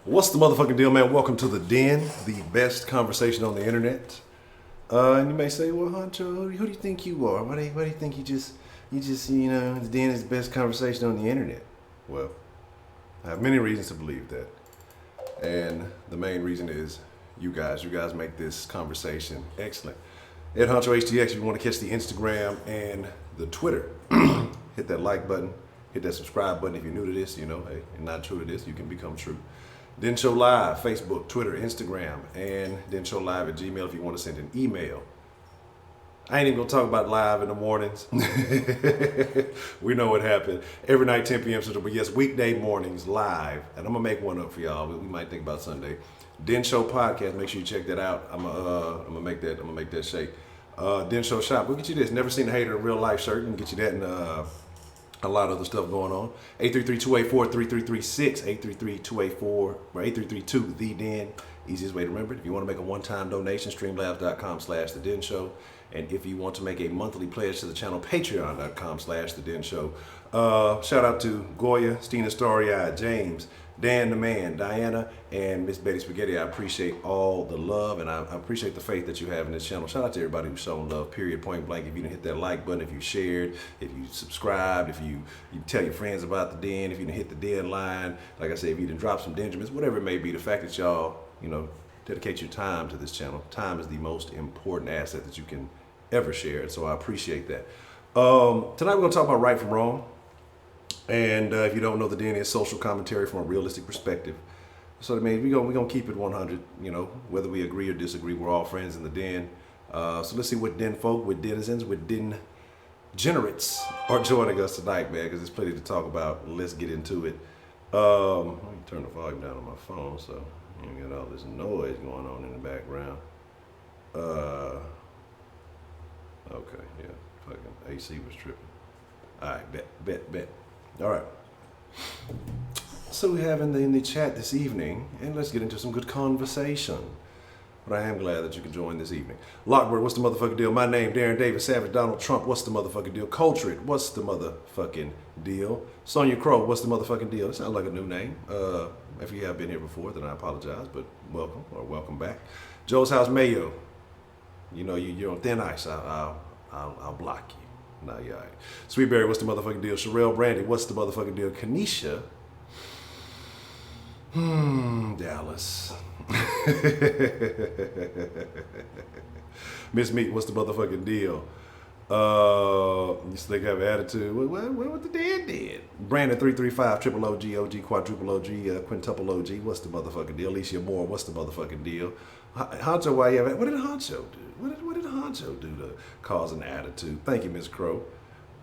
What's the motherfucking deal, man? Welcome to the Den, the best conversation on the internet. And you may say, well, Honcho, who do you think you are? Why do you think you just, the Den is the best conversation on the internet? Well, I have many reasons to believe that. And the main reason is you guys make this conversation excellent. At Honcho HTX, if you want to catch the Instagram and the Twitter, hit that like button, hit that subscribe button. If you're new to this, hey, and not true to this, you can become true. Den Show Live, Facebook, Twitter, Instagram, and Den Show Live at Gmail if you want to send an email. I ain't even gonna talk about live in the mornings. We know what happened. Every night, 10 p.m. Central, but yes, weekday mornings live. And I'm gonna make one up for y'all. We might think about Sunday. Den Show Podcast, make sure you check that out. I'm gonna make that shake. Den Show Shop, we'll get you this. Never seen a hater in real life shirt, and get you that and a lot of other stuff going on. 833-284-3336, 833-284, or 833-2, The Den. Easiest way to remember it. If you want to make a one-time donation, streamlabs.com/The Den Show. And if you want to make a monthly pledge to the channel, patreon.com/The Den Show. Shout out to Goya, Stina Story-Eyed, James, Dan the Man, Diana, and Miss Betty Spaghetti. I appreciate all the love, and I appreciate the faith that you have in this channel. Shout out to everybody who's shown love, period, point blank. If you didn't hit that like button, if you shared, if you subscribed, if you tell your friends about the Den, if you didn't hit the deadline, like I said, if you didn't drop some Benjamins, whatever it may be, the fact that y'all, dedicate your time to this channel. Time is the most important asset that you can ever share, so I appreciate that. Tonight we're going to talk about right from wrong. And if you don't know, the Den is social commentary from a realistic perspective. So that means we're gonna keep it 100. Whether we agree or disagree, we're all friends in the Den. So let's see what Den folk, with denizens, with Den generates are joining us tonight, man. Because there's plenty to talk about. Let's get into it. Let me turn the volume down on my phone so you don't get all this noise going on in the background. Okay, yeah, fucking AC was tripping. All right, bet. All right. So we have in the chat this evening, and let's get into some good conversation. But I am glad that you can join this evening. Lockbird, what's the motherfucking deal? My name, Darren Davis Savage, Donald Trump, what's the motherfucking deal? Coltrane, what's the motherfucking deal? Sonia Crow, what's the motherfucking deal? It sounds like a new name. If you have been here before, then I apologize, but welcome or welcome back. Joe's House Mayo, you're on thin ice. I'll block you. Nah, yeah, all right. Sweetberry, what's the motherfucking deal? Sherelle Brandy, what's the motherfucking deal? Kanisha, Dallas. Miss Meat, what's the motherfucking deal? You still have attitude. What the Den did? Brandon 335, triple OG, OG, quadruple OG, quintuple OG, what's the motherfucking deal? Alicia Moore, what's the motherfucking deal? Honcho, why you have? What did Honcho do? What did Honcho do to cause an attitude? Thank you, Miss Crow.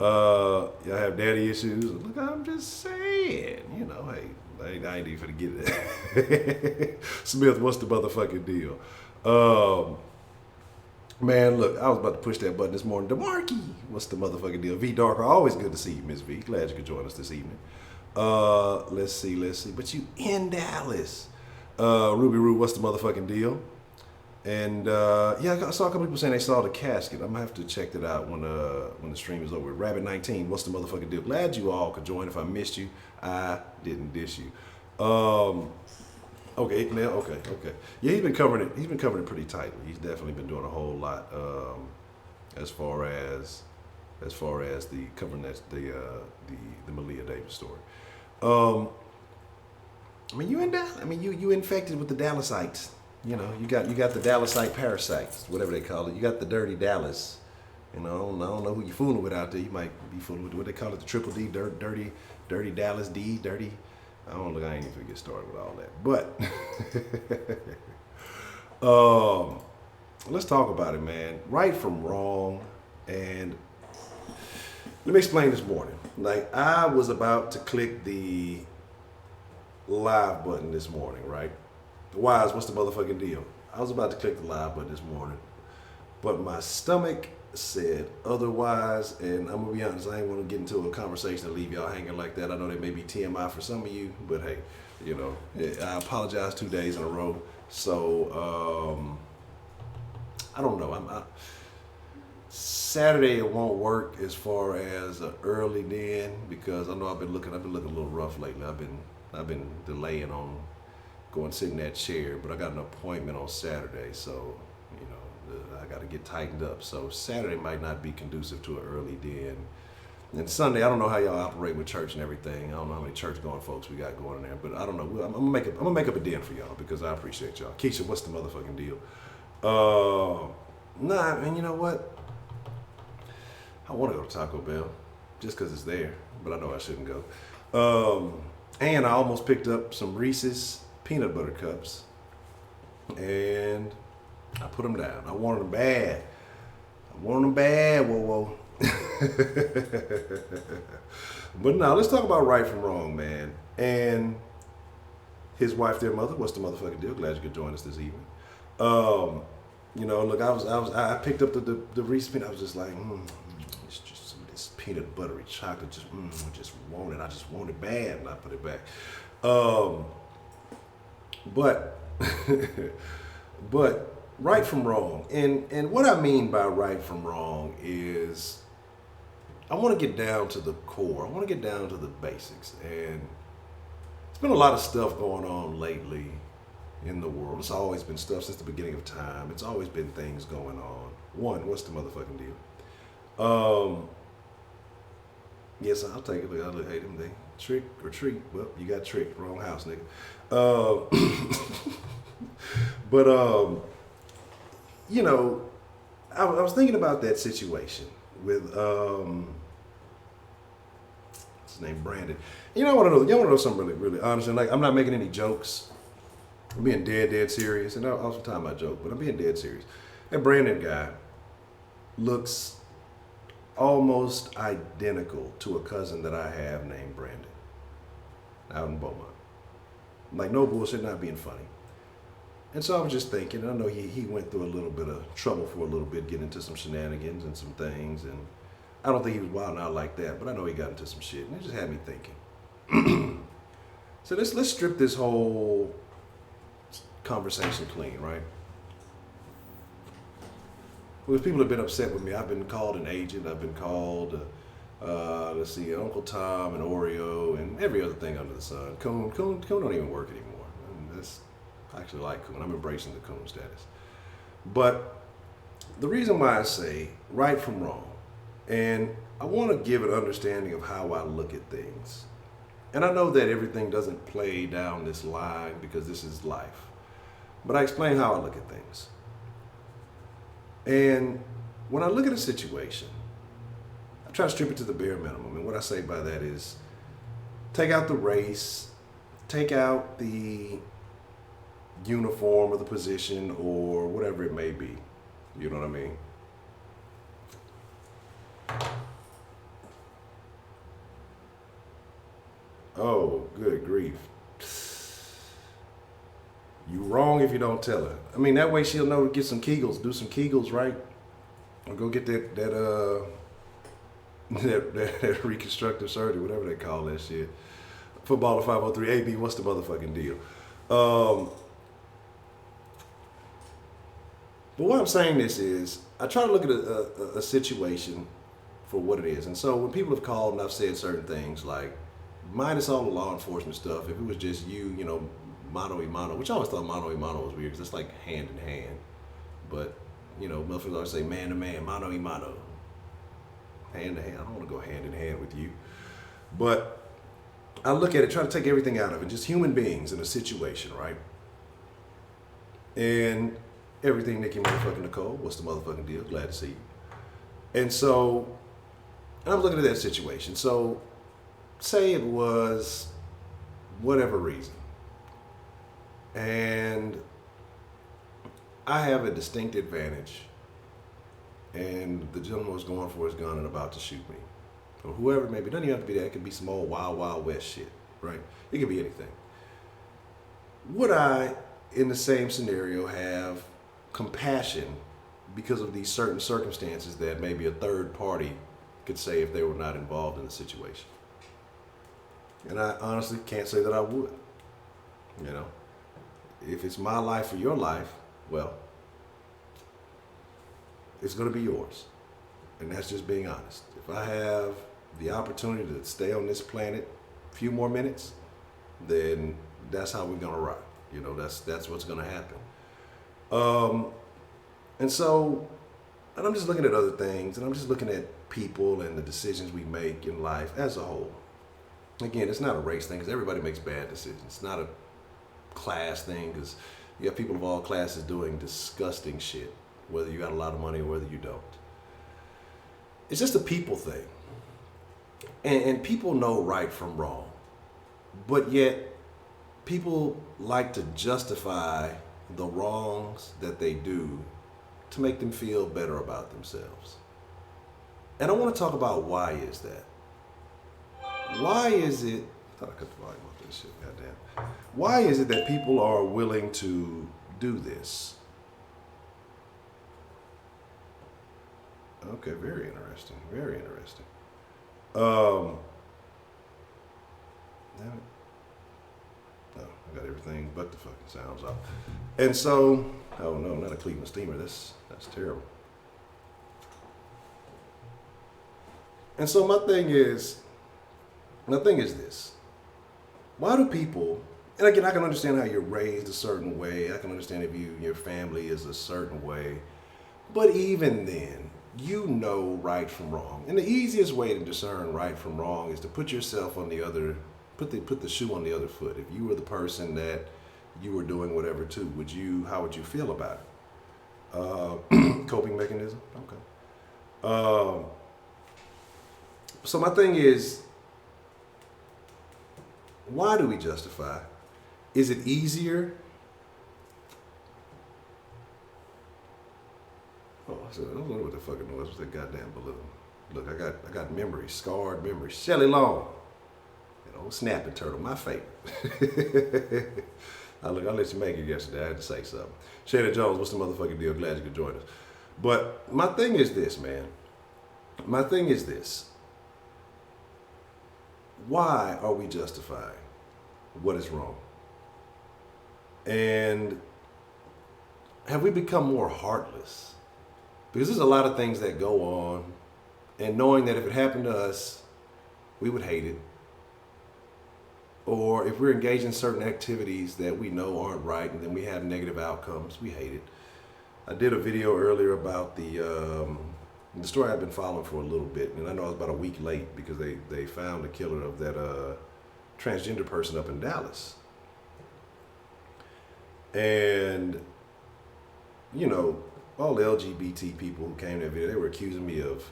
Y'all have daddy issues? Look, I'm just saying. Hey, I ain't even finna get it. Smith, what's the motherfucking deal? Man, look, I was about to push that button this morning. DeMarkey, what's the motherfucking deal? V Darker, always good to see you, Miss V. Glad you could join us this evening. Let's see. But you in Dallas. Ruby Roo, what's the motherfucking deal? And I saw a couple people saying they saw the casket. I'm gonna have to check that out when the stream is over. Rabbit 19, what's the motherfucking deal? Glad you all could join. If I missed you, I didn't dish you. Okay, now okay. Yeah, he's been covering it. He's been covering it pretty tightly. He's definitely been doing a whole lot as far as the covering the Malia Davis story. You in Dallas. You infected with the Dallasites. You got the Dallasite parasites, whatever they call it. You got the dirty Dallas. I don't know who you fooling with out there. You might be fooling with what they call it, the triple D, dirty Dallas D, dirty. I ain't even gonna get started with all that. But let's talk about it, man. Right from wrong, and let me explain this morning. Like, I was about to click the live button this morning, right? Wise, what's the motherfucking deal? I was about to click the live button this morning, but my stomach said otherwise, and I'm gonna be honest, I ain't want to get into a conversation and leave y'all hanging like that. I know that may be TMI for some of you, but hey, I apologize 2 days in a row. So I don't know. Saturday it won't work as far as early Den, because I know I've been looking a little rough lately. I've been delaying on go and sit in that chair. But I got an appointment on Saturday, so you know I got to get tightened up. So Saturday might not be conducive to an early den. And Sunday, I don't know how y'all operate with church and everything. I don't know how many church going folks we got going in there, but I don't know. I'm gonna make up a den for y'all because I appreciate y'all. Keisha, what's the motherfucking deal? Nah, and you know what? I want to go to Taco Bell just because it's there, but I know I shouldn't go. And I almost picked up some Reese's peanut butter cups, and I put them down. I wanted them bad. Whoa, whoa. But now let's talk about right from wrong, man. And his wife, their mother, what's the motherfucking deal? Glad you could join us this evening. You know, look, I picked up the Reese's peanut. I was just like, it's just some of this peanut buttery chocolate. I just want it. I just want it bad, and I put it back. But but right from wrong, and what I mean by right from wrong is I want to get down to the core. I want to get down to the basics. And there's been a lot of stuff going on lately in the world. It's always been stuff since the beginning of time. It's always been things going on. One, what's the motherfucking deal? Yes, I'll take it. Look, I hate them. They trick or treat. Well, you got tricked. Wrong house, nigga. But you know, I was thinking about that situation with what's his name, Brandon. You know, y'all want to know something really honest, and like, I'm not making any jokes. I'm being dead serious, and oftentimes I joke, but I'm being dead serious. That Brandon guy looks almost identical to a cousin that I have named Brandon out in Beaumont. Like, no bullshit, not being funny. And so I was just thinking, and I know he went through a little bit of trouble for a little bit, getting into some shenanigans and some things, and I don't think he was wilding out like that, but I know he got into some shit, and it just had me thinking. So let's strip this whole conversation clean, right? Because people have been upset with me. I've been called an agent. I've been called, let's see, Uncle Tom and Oreo and every other thing under the sun. Coon don't even work anymore. And I actually like Coon. I'm embracing the Coon status. But the reason why I say right from wrong, and I want to give an understanding of how I look at things. And I know that everything doesn't play down this line because this is life. But I explain how I look at things. And when I look at a situation, I try to strip it to the bare minimum. And what I say by that is take out the race, take out the uniform or the position or whatever it may be. You know what I mean? Oh, good grief. You wrong if you don't tell her. I mean, that way she'll know to get some Kegels, do some Kegels, right? Or go get that reconstructive surgery, whatever they call that shit. Footballer 503 AB, what's the motherfucking deal? But what I'm saying this is, I try to look at a situation for what it is. And so when people have called and I've said certain things like, minus all the law enforcement stuff, if it was just you know, mano y mano, which I always thought mano y mano was weird because it's like hand in hand. But, you know, motherfuckers always say man to man, mano y mano. Hand to hand. I don't want to go hand in hand with you. But I look at it, try to take everything out of it, just human beings in a situation, right? And everything Nikki motherfucking Nicole, what's the motherfucking deal? Glad to see you. And so, I'm looking at that situation. So, say it was whatever reason. And I have a distinct advantage. And the gentleman was going for his gun and about to shoot me. Or whoever it may be. It doesn't even have to be that. It could be some old Wild Wild West shit, right? It could be anything. Would I, in the same scenario, have compassion because of these certain circumstances that maybe a third party could say if they were not involved in the situation? And I honestly can't say that I would. You know, if it's my life or your life, well, it's going to be yours. And that's just being honest. If I have the opportunity to stay on this planet a few more minutes, then that's how we're going to rock. You know, that's what's going to happen. Um, and so, and I'm just looking at other things, and I'm just looking at people and the decisions we make in life as a whole. Again, it's not a race thing because everybody makes bad decisions. It's not a class thing because you have people of all classes doing disgusting shit, whether you got a lot of money or whether you don't. It's just a people thing. And people know right from wrong. But yet, people like to justify the wrongs that they do to make them feel better about themselves. And I want to talk about why is that. Why is it, I thought I cut the volume off this shit, goddamn. Why is it that people are willing to do this? Okay, very interesting, very interesting. Damn it. No, I got everything but the fucking sounds off. And so, oh no, not a Cleveland steamer, that's terrible. And so my thing is this. Why do people, and again, I can understand how you're raised a certain way. I can understand if your family is a certain way. But even then, you know right from wrong. And the easiest way to discern right from wrong is to put yourself on the other, put the shoe on the other foot. If you were the person that you were doing whatever to, how would you feel about it? Coping mechanism? Okay. So my thing is, why do we justify? Is it easier? Oh, I don't know what the fucking noise was that goddamn balloon. Look, I got memories, scarred memories. Shelley Long, snapping turtle, my favorite. I'll let you make it yesterday. I had to say something. Shayna Jones, what's the motherfucking deal? Glad you could join us. But my thing is this, man. My thing is this. Why are we justifying what is wrong? And have we become more heartless? Because there's a lot of things that go on, and knowing that if it happened to us, we would hate it. Or if we're engaged in certain activities that we know aren't right and then we have negative outcomes, we hate it. I did a video earlier about the story I've been following for a little bit, and I know I was about a week late because they found the killer of that transgender person up in Dallas. And, all the LGBT people who came to that video, they were accusing me of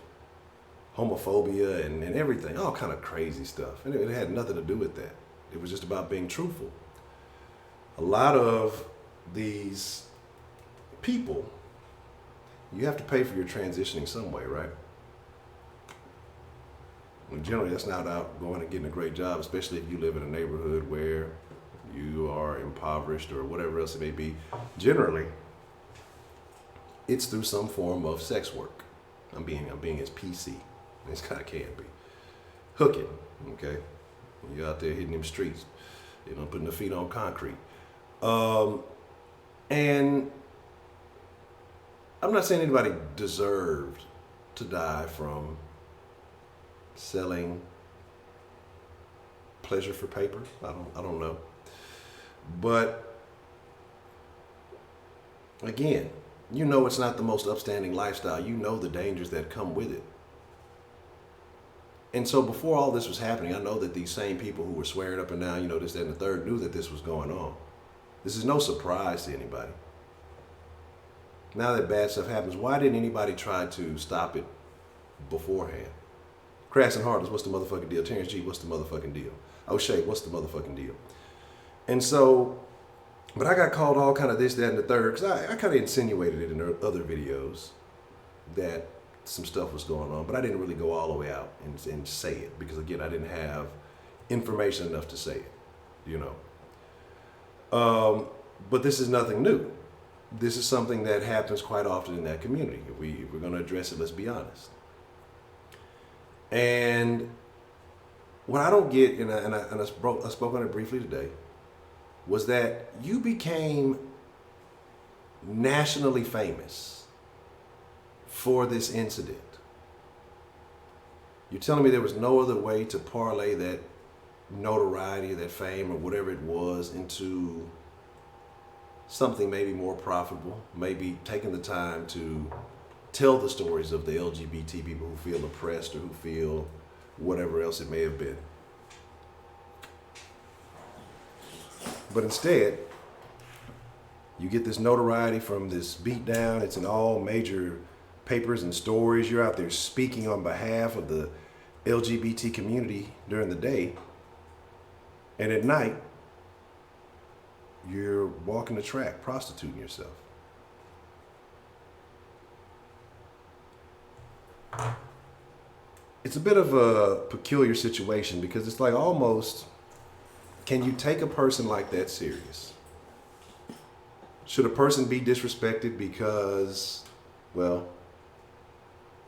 homophobia and everything, all kind of crazy stuff. And it had nothing to do with that. It was just about being truthful. A lot of these people, you have to pay for your transitioning some way, right? And generally, that's not out going and getting a great job, especially if you live in a neighborhood where you are impoverished or whatever else it may be. Generally, it's through some form of sex work. I'm being as PC as kind of can be. Hooking, okay? You're out there hitting them streets, putting the feet on concrete. And I'm not saying anybody deserved to die from selling pleasure for paper. I don't know. But again, it's not the most upstanding lifestyle. You know the dangers that come with it. And so before all this was happening, I know that these same people who were swearing up and down, this, that, and the third, knew that this was going on. This is no surprise to anybody. Now that bad stuff happens, why didn't anybody try to stop it beforehand? Crass and Heartless, what's the motherfucking deal? Terrence G, what's the motherfucking deal? O'Shea, what's the motherfucking deal? And so, but I got called all kind of this, that, and the third, because I kind of insinuated it in other videos that some stuff was going on, but I didn't really go all the way out and say it because, again, I didn't have information enough to say it, But this is nothing new. This is something that happens quite often in that community. If we're going to address it, let's be honest. And what I don't get, and I spoke on it briefly today, was that you became nationally famous for this incident. You're telling me there was no other way to parlay that notoriety, that fame, or whatever it was into something maybe more profitable, maybe taking the time to tell the stories of the LGBT people who feel oppressed or who feel whatever else it may have been. But instead, you get this notoriety from this beatdown. It's in all major papers and stories. You're out there speaking on behalf of the LGBT community during the day. And at night, you're walking the track, prostituting yourself. It's a bit of a peculiar situation because it's like almost, can you take a person like that serious? Should a person be disrespected because, well,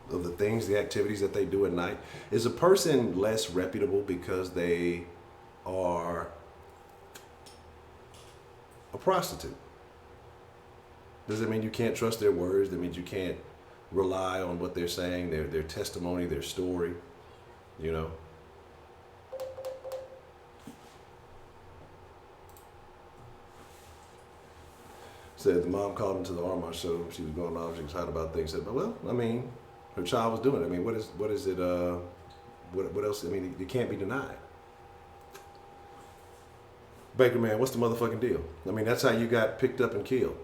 of the things, the activities that they do at night? Is a person less reputable because they are a prostitute? Does it mean you can't trust their words? That means you can't rely on what they're saying, their testimony, their story, you know? Said the mom called into the Armand show. She was going on. She was hot about things. Said, well, I mean, her child was doing it. I mean, what is it? What else? I mean, it can't be denied. Baker man, what's the motherfucking deal? I mean, that's how you got picked up and killed.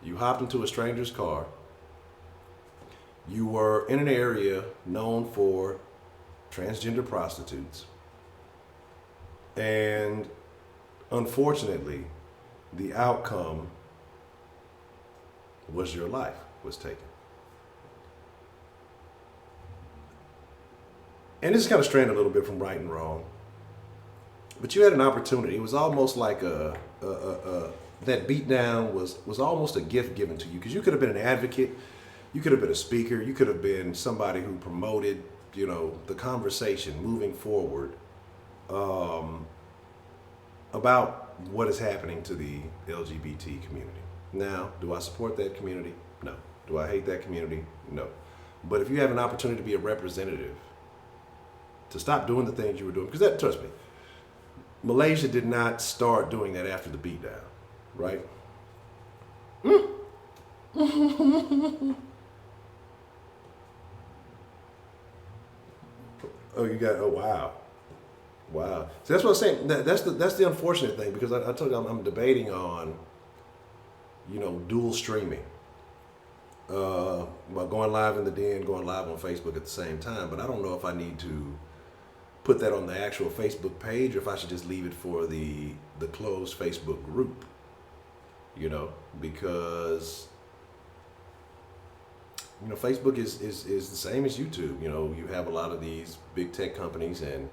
You hopped into a stranger's car. You were in an area known for transgender prostitutes. And unfortunately, the outcome was your life was taken. And this is kind of straying a little bit from right and wrong. But you had an opportunity. It was almost like that beatdown was almost a gift given to you, because you could have been an advocate, you could have been a speaker, you could have been somebody who promoted, you know, the conversation moving forward about what is happening to the LGBT community. Now, do I support that community? No. Do I hate that community? No. But if you have an opportunity to be a representative, to stop doing the things you were doing, because that, trust me, Malaysia did not start doing that after the beatdown, right? Oh, you got, oh, wow. Wow. So that's what I'm saying. That's the unfortunate thing, because I told you I'm debating on, you know, dual streaming. Well, going live in the den, going live on Facebook at the same time, but I don't know if I need to put that on the actual Facebook page, or if I should just leave it for the closed Facebook group, you know, because, you know, Facebook is the same as YouTube. You know, you have a lot of these big tech companies, and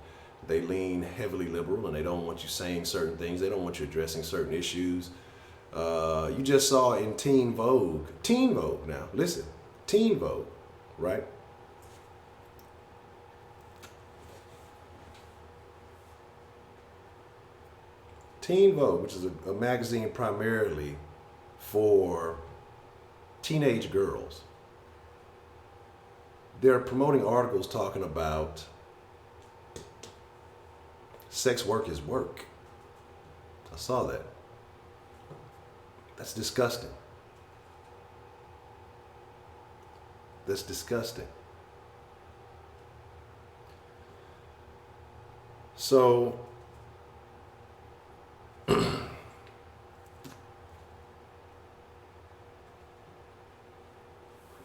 they lean heavily liberal, and they don't want you saying certain things. They don't want you addressing certain issues. You just saw in Teen Vogue now, listen, Teen Vogue, right? Teen Vogue, which is a magazine primarily for teenage girls, they're promoting articles talking about sex work is work. I saw that. That's disgusting. That's disgusting. So,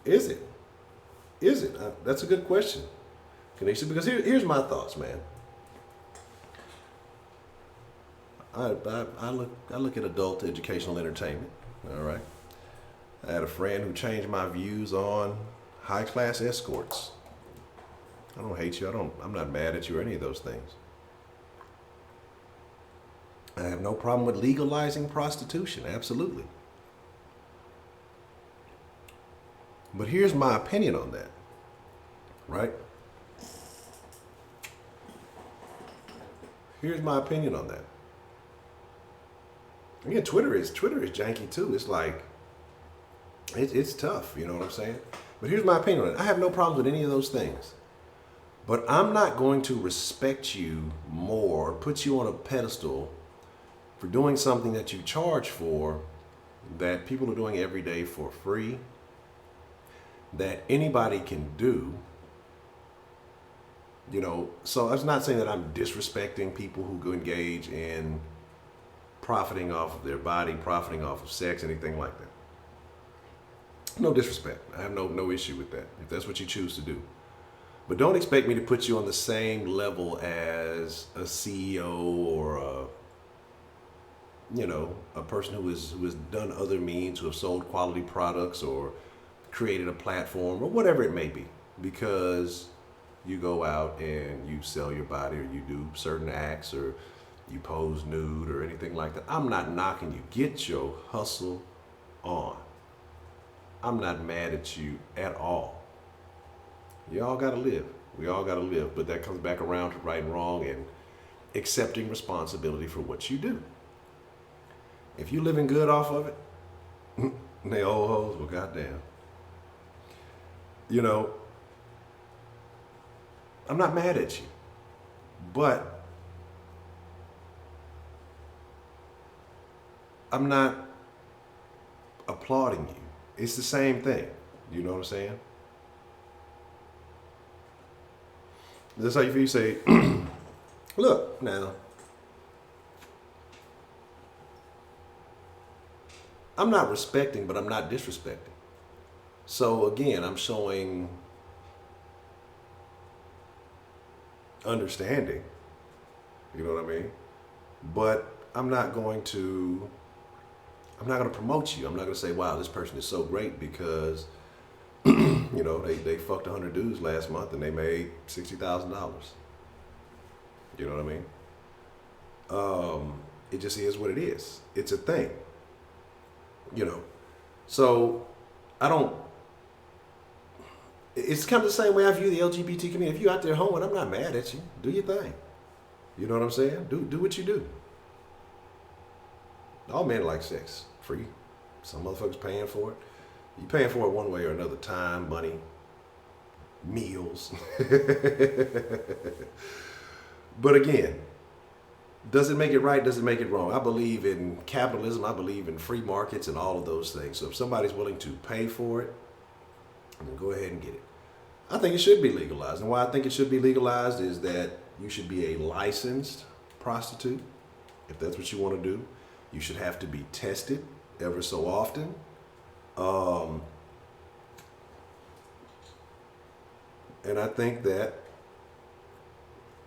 is it? Is it? That's a good question, Kanisha, because here's my thoughts, man. I look at adult educational entertainment. All right. I had a friend who changed my views on high class escorts. I don't hate you. I'm not mad at you or any of those things. I have no problem with legalizing prostitution. Absolutely. But here's my opinion on that. Right? Here's my opinion on that. Again, Twitter is janky too. It's like, it's tough, you know what I'm saying? But here's my opinion on it. I have no problems with any of those things. But I'm not going to respect you more, put you on a pedestal for doing something that you charge for, that people are doing every day for free, that anybody can do. So I'm not saying that I'm disrespecting people who go engage in profiting off of their body, profiting off of sex, anything like that. No disrespect. I have no issue with that, if that's what you choose to do. But don't expect me to put you on the same level as a CEO or a person who has done other means, who have sold quality products or created a platform or whatever it may be, because you go out and you sell your body or you do certain acts or you pose nude or anything like that. I'm not knocking you. Get your hustle on. I'm not mad at you at all. You all gotta live. We all gotta live, but that comes back around to right and wrong and accepting responsibility for what you do. If you living good off of it, they old hoes, well, goddamn. I'm not mad at you, but I'm not applauding you. It's the same thing. You know what I'm saying? That's how you feel. You say, look, now, I'm not respecting, but I'm not disrespecting. So again, I'm showing understanding. You know what I mean? But I'm not going to promote you. I'm not going to say, wow, this person is so great because, they fucked 100 dudes last month and they made $60,000. You know what I mean? It just is what it is. It's a thing. So it's kind of the same way I view the LGBT community. If you're out there hoeing, I'm not mad at you. Do your thing. You know what I'm saying? Do what you do. All men like sex. Free. Some motherfuckers paying for it. You paying for it one way or another. Time, money, meals. But again, does it make it right? Does it make it wrong? I believe in capitalism. I believe in free markets and all of those things. So if somebody's willing to pay for it, then go ahead and get it. I think it should be legalized. And why I think it should be legalized is that you should be a licensed prostitute. If that's what you want to do, you should have to be tested ever so often. And I think that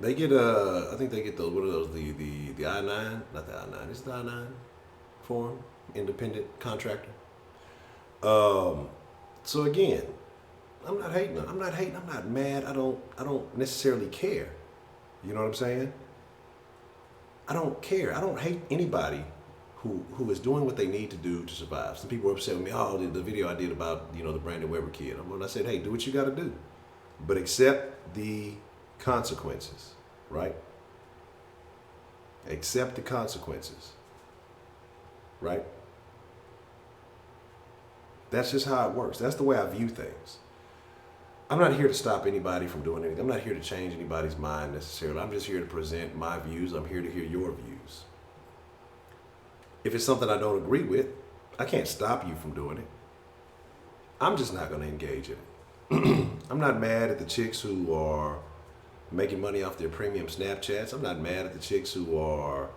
they get those, what are those, the I-9, not the I-9, it's the I-9 form, independent contractor. So again, I'm not hating, I'm not mad, I don't necessarily care. You know what I'm saying? I don't care. I don't hate anybody who is doing what they need to do to survive. Some people are upset with me, the video I did about, the Brandon Weber kid. I said, hey, do what you gotta do. But accept the consequences, right? Accept the consequences, right? That's just how it works. That's the way I view things. I'm not here to stop anybody from doing anything. I'm not here to change anybody's mind necessarily. I'm just here to present my views. I'm here to hear your views. If it's something I don't agree with, I can't stop you from doing it. I'm just not going to engage in it. I'm not mad at the chicks who are making money off their premium Snapchats. I'm not mad at the chicks who are,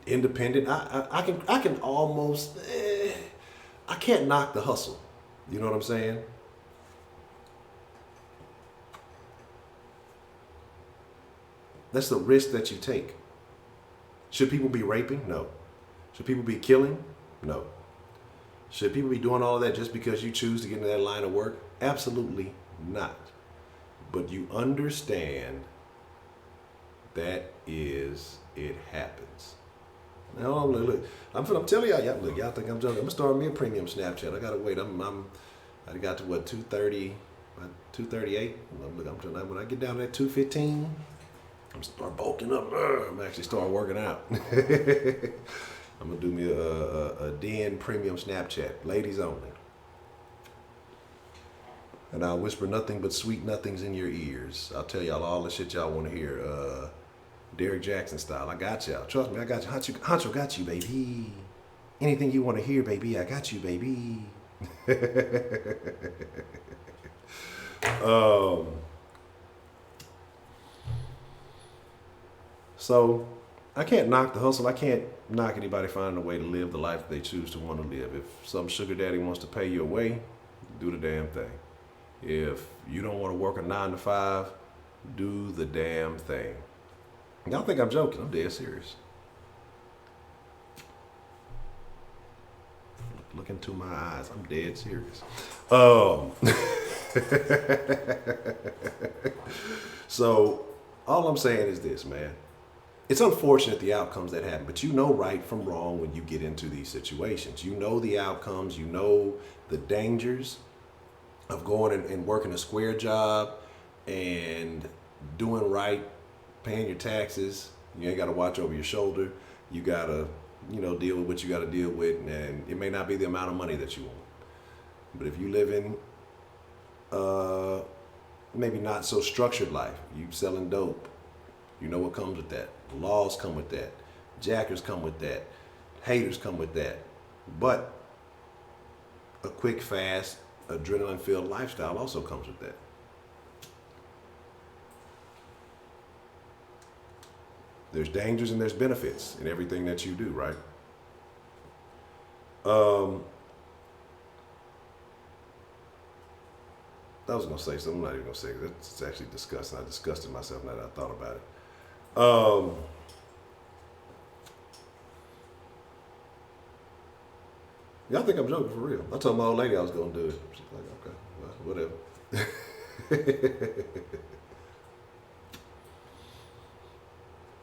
independent. I can almost, I can't knock the hustle. You know what I'm saying? That's the risk that you take. Should people be raping? No. Should people be killing? No. Should people be doing all of that just because you choose to get into that line of work? Absolutely not. But you understand that it happens. Now, look, I'm telling y'all, look, y'all think I'm joking. I'm gonna start me a premium Snapchat. I gotta wait. I got to what, 230, 238. Look, I'm telling you, when I get down to that 215, I'm start bulking up. I'm actually start working out. I'm gonna do me a den premium Snapchat, ladies only. And I'll whisper nothing but sweet nothings in your ears. I'll tell y'all all the shit y'all want to hear, Derek Jackson style. I got y'all. Trust me, I got you. Honcho got you, baby. Anything you want to hear, baby, I got you, baby. um, so I can't knock the hustle. I can't knock anybody finding a way to live the life they choose to want to live. If some sugar daddy wants to pay you away, do the damn thing. If you don't want to work a 9 to 5, do the damn thing. Y'all think I'm joking? I'm dead serious. Look into my eyes. I'm dead serious. So all I'm saying is this, man. It's unfortunate the outcomes that happen, but you know right from wrong when you get into these situations. You know the outcomes, you know the dangers of going and working a square job and doing right, paying your taxes. You ain't got to watch over your shoulder. You got to, deal with what you got to deal with, and it may not be the amount of money that you want. But if you live in maybe not so structured life, you selling dope, you know what comes with that. Laws come with that. Jackers come with that. Haters come with that. But a quick, fast, adrenaline-filled lifestyle also comes with that. There's dangers and there's benefits in everything that you do, right? I was going to say something. I'm not even going to say it. It's actually disgusting. I disgusted myself now that I thought about it. Y'all think I'm joking for real? I told my old lady I was going to do it. She's like, okay, well, whatever.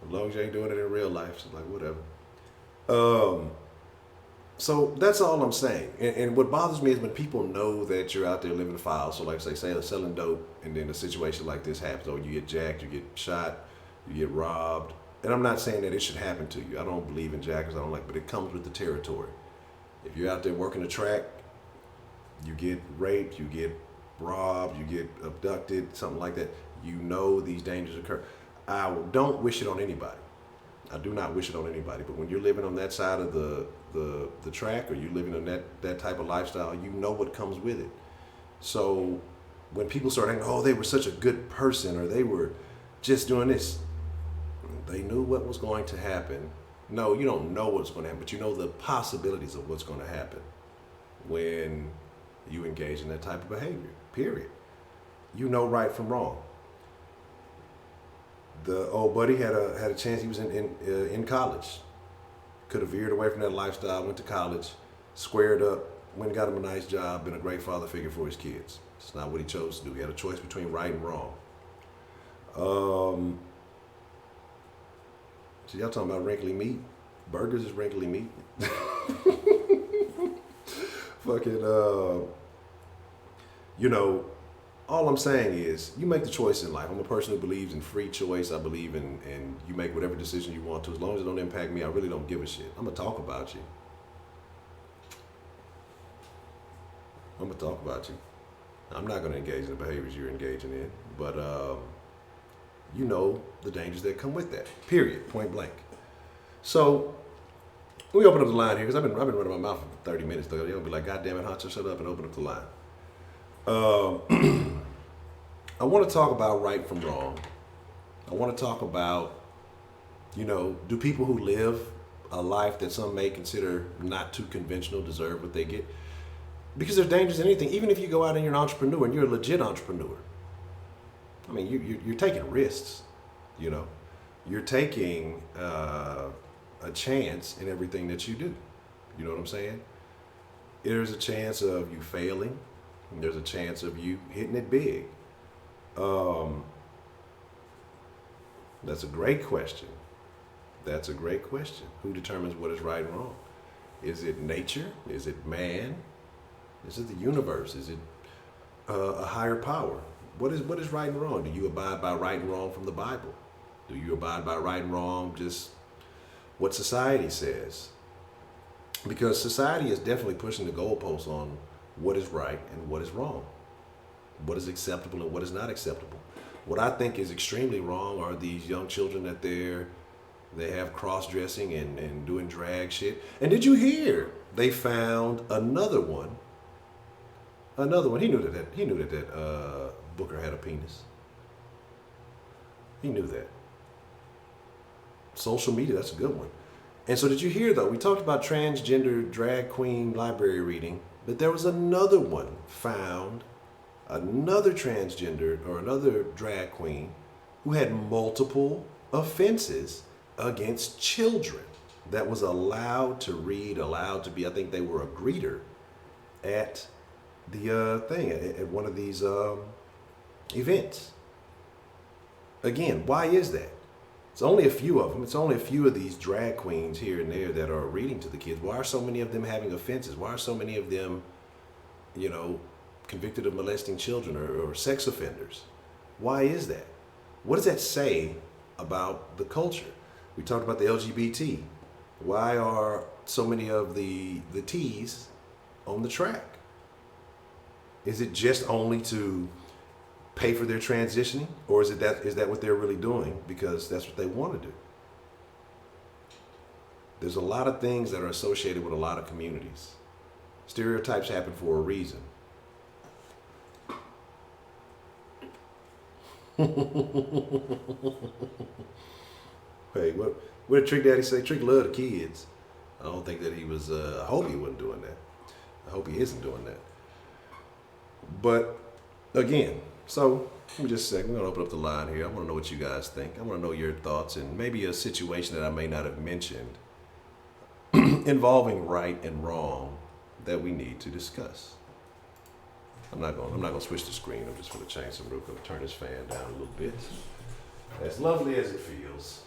As long as you ain't doing it in real life, she's like, whatever. So that's all I'm saying. And what bothers me is when people know that you're out there living foul. So like say selling dope, and then a situation like this happens, or you get jacked, you get shot, you get robbed. And I'm not saying that it should happen to you. I don't believe in jackers. But it comes with the territory. If you're out there working the track, you get raped, you get robbed, you get abducted, something like that. You know these dangers occur. I don't wish it on anybody. I do not wish it on anybody. But when you're living on that side of the track, or you're living on that type of lifestyle, you know what comes with it. So when people start thinking, oh, they were such a good person, or they were just doing this, they knew what was going to happen. No, you don't know what's going to happen, but you know the possibilities of what's going to happen when you engage in that type of behavior, period. You know right from wrong. The old buddy had a chance. He was in college. Could have veered away from that lifestyle, went to college, squared up, went and got him a nice job, been a great father figure for his kids. It's not what he chose to do. He had a choice between right and wrong. So y'all talking about wrinkly meat? Burgers is wrinkly meat. Fucking, all I'm saying is you make the choice in life. I'm a person who believes in free choice. I believe in you make whatever decision you want to. As long as it don't impact me, I really don't give a shit. I'm going to talk about you. I'm going to talk about you. I'm not going to engage in the behaviors you're engaging in. But you know the dangers that come with that. Period. Point blank. So we open up the line here because I've been running my mouth for 30 minutes. They'll be like, God damn it, Honcho, shut up and open up the line. I want to talk about right from wrong. I want to talk about, do people who live a life that some may consider not too conventional deserve what they get? Because there's dangers in anything. Even if you go out and you're an entrepreneur and you're a legit entrepreneur, I mean, you're taking risks. You're taking a chance in everything that you do. You know what I'm saying? There's a chance of you failing. There's a chance of you hitting it big. That's a great question. That's a great question. Who determines what is right and wrong? Is it nature? Is it man? Is it the universe? Is it a higher power? What is right and wrong? Do you abide by right and wrong from the Bible? Do you abide by right and wrong just what society says? Because society is definitely pushing the goalposts on what is right and what is wrong, what is acceptable and what is not acceptable. What I think is extremely wrong are these young children that they're They have cross-dressing and doing drag shit. And did you hear they found another one? Another one. He knew that Booker had a penis. He knew that. Social media, that's a good one. And so did you hear, though, we talked about transgender drag queen library reading, but there was another one found, another transgender or another drag queen who had multiple offenses against children that was allowed to read, allowed to be, I think they were a greeter at the thing, at one of these events. Again, why is that? It's only a few of them. It's only a few of these drag queens here and there that are reading to the kids. Why are so many of them having offenses? Why are so many of them, you know, convicted of molesting children or sex offenders? Why is that? What does that say about the culture? We talked about the LGBT. Why are so many of the T's on the track? Is it just only to pay for their transitioning, or is that what they're really doing because that's what they want to do? There's a lot of things that are associated with a lot of communities. Stereotypes happen for a reason. Hey, what did Trick Daddy say? Trick loved the kids. I don't think that he was, I hope he wasn't doing that. I hope he isn't doing that. But again, so let me just say, we're going to open up the line here. I want to know what you guys think. I want to know your thoughts and maybe a situation that I may not have mentioned involving right and wrong that we need to discuss. I'm not going to switch the screen. I'm just going to change some real quick. Turn this fan down a little bit. As lovely as it feels.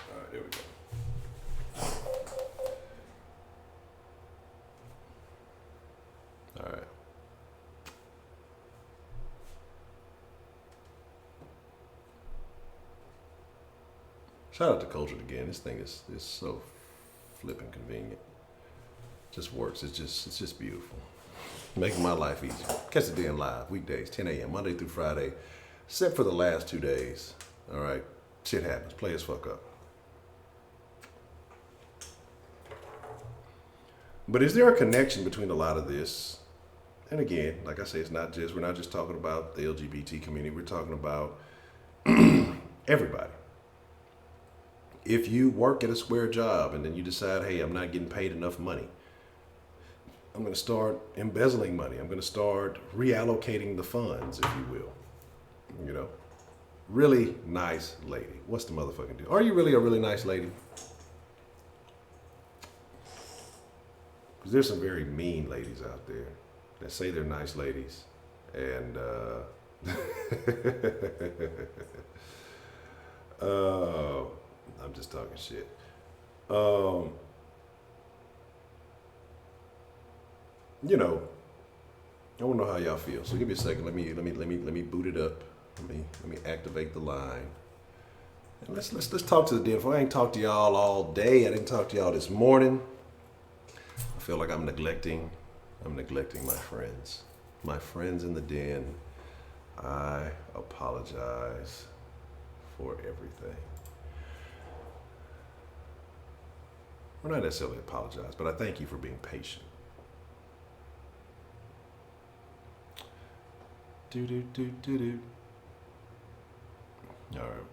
All right, there we go. All right. Shout out to Cultured again. This thing is so flipping convenient. Just works. It's just beautiful. Making my life easier. Catch the Den live weekdays, 10 a.m. Monday through Friday, except for the last 2 days. All right, shit happens. Play as fuck up. But is there a connection between a lot of this? And again, like I say, we're not just talking about the LGBT community. We're talking about everybody. If you work at a square job and then you decide, hey, I'm not getting paid enough money, I'm going to start embezzling money. I'm going to start reallocating the funds, if you will. You know, really nice lady. What's the motherfucking deal? Are you really a really nice lady? Because there's some very mean ladies out there that say they're nice ladies. And I'm just talking shit. You know, I want to know how y'all feel. So give me a second. Let me boot it up. Let me activate the line. And let's talk to the den. I ain't talked to y'all all day. I didn't talk to y'all this morning. I feel like I'm neglecting my friends. My friends in the den. I apologize for everything. Well, not necessarily apologize, but I thank you for being patient. Do. All right.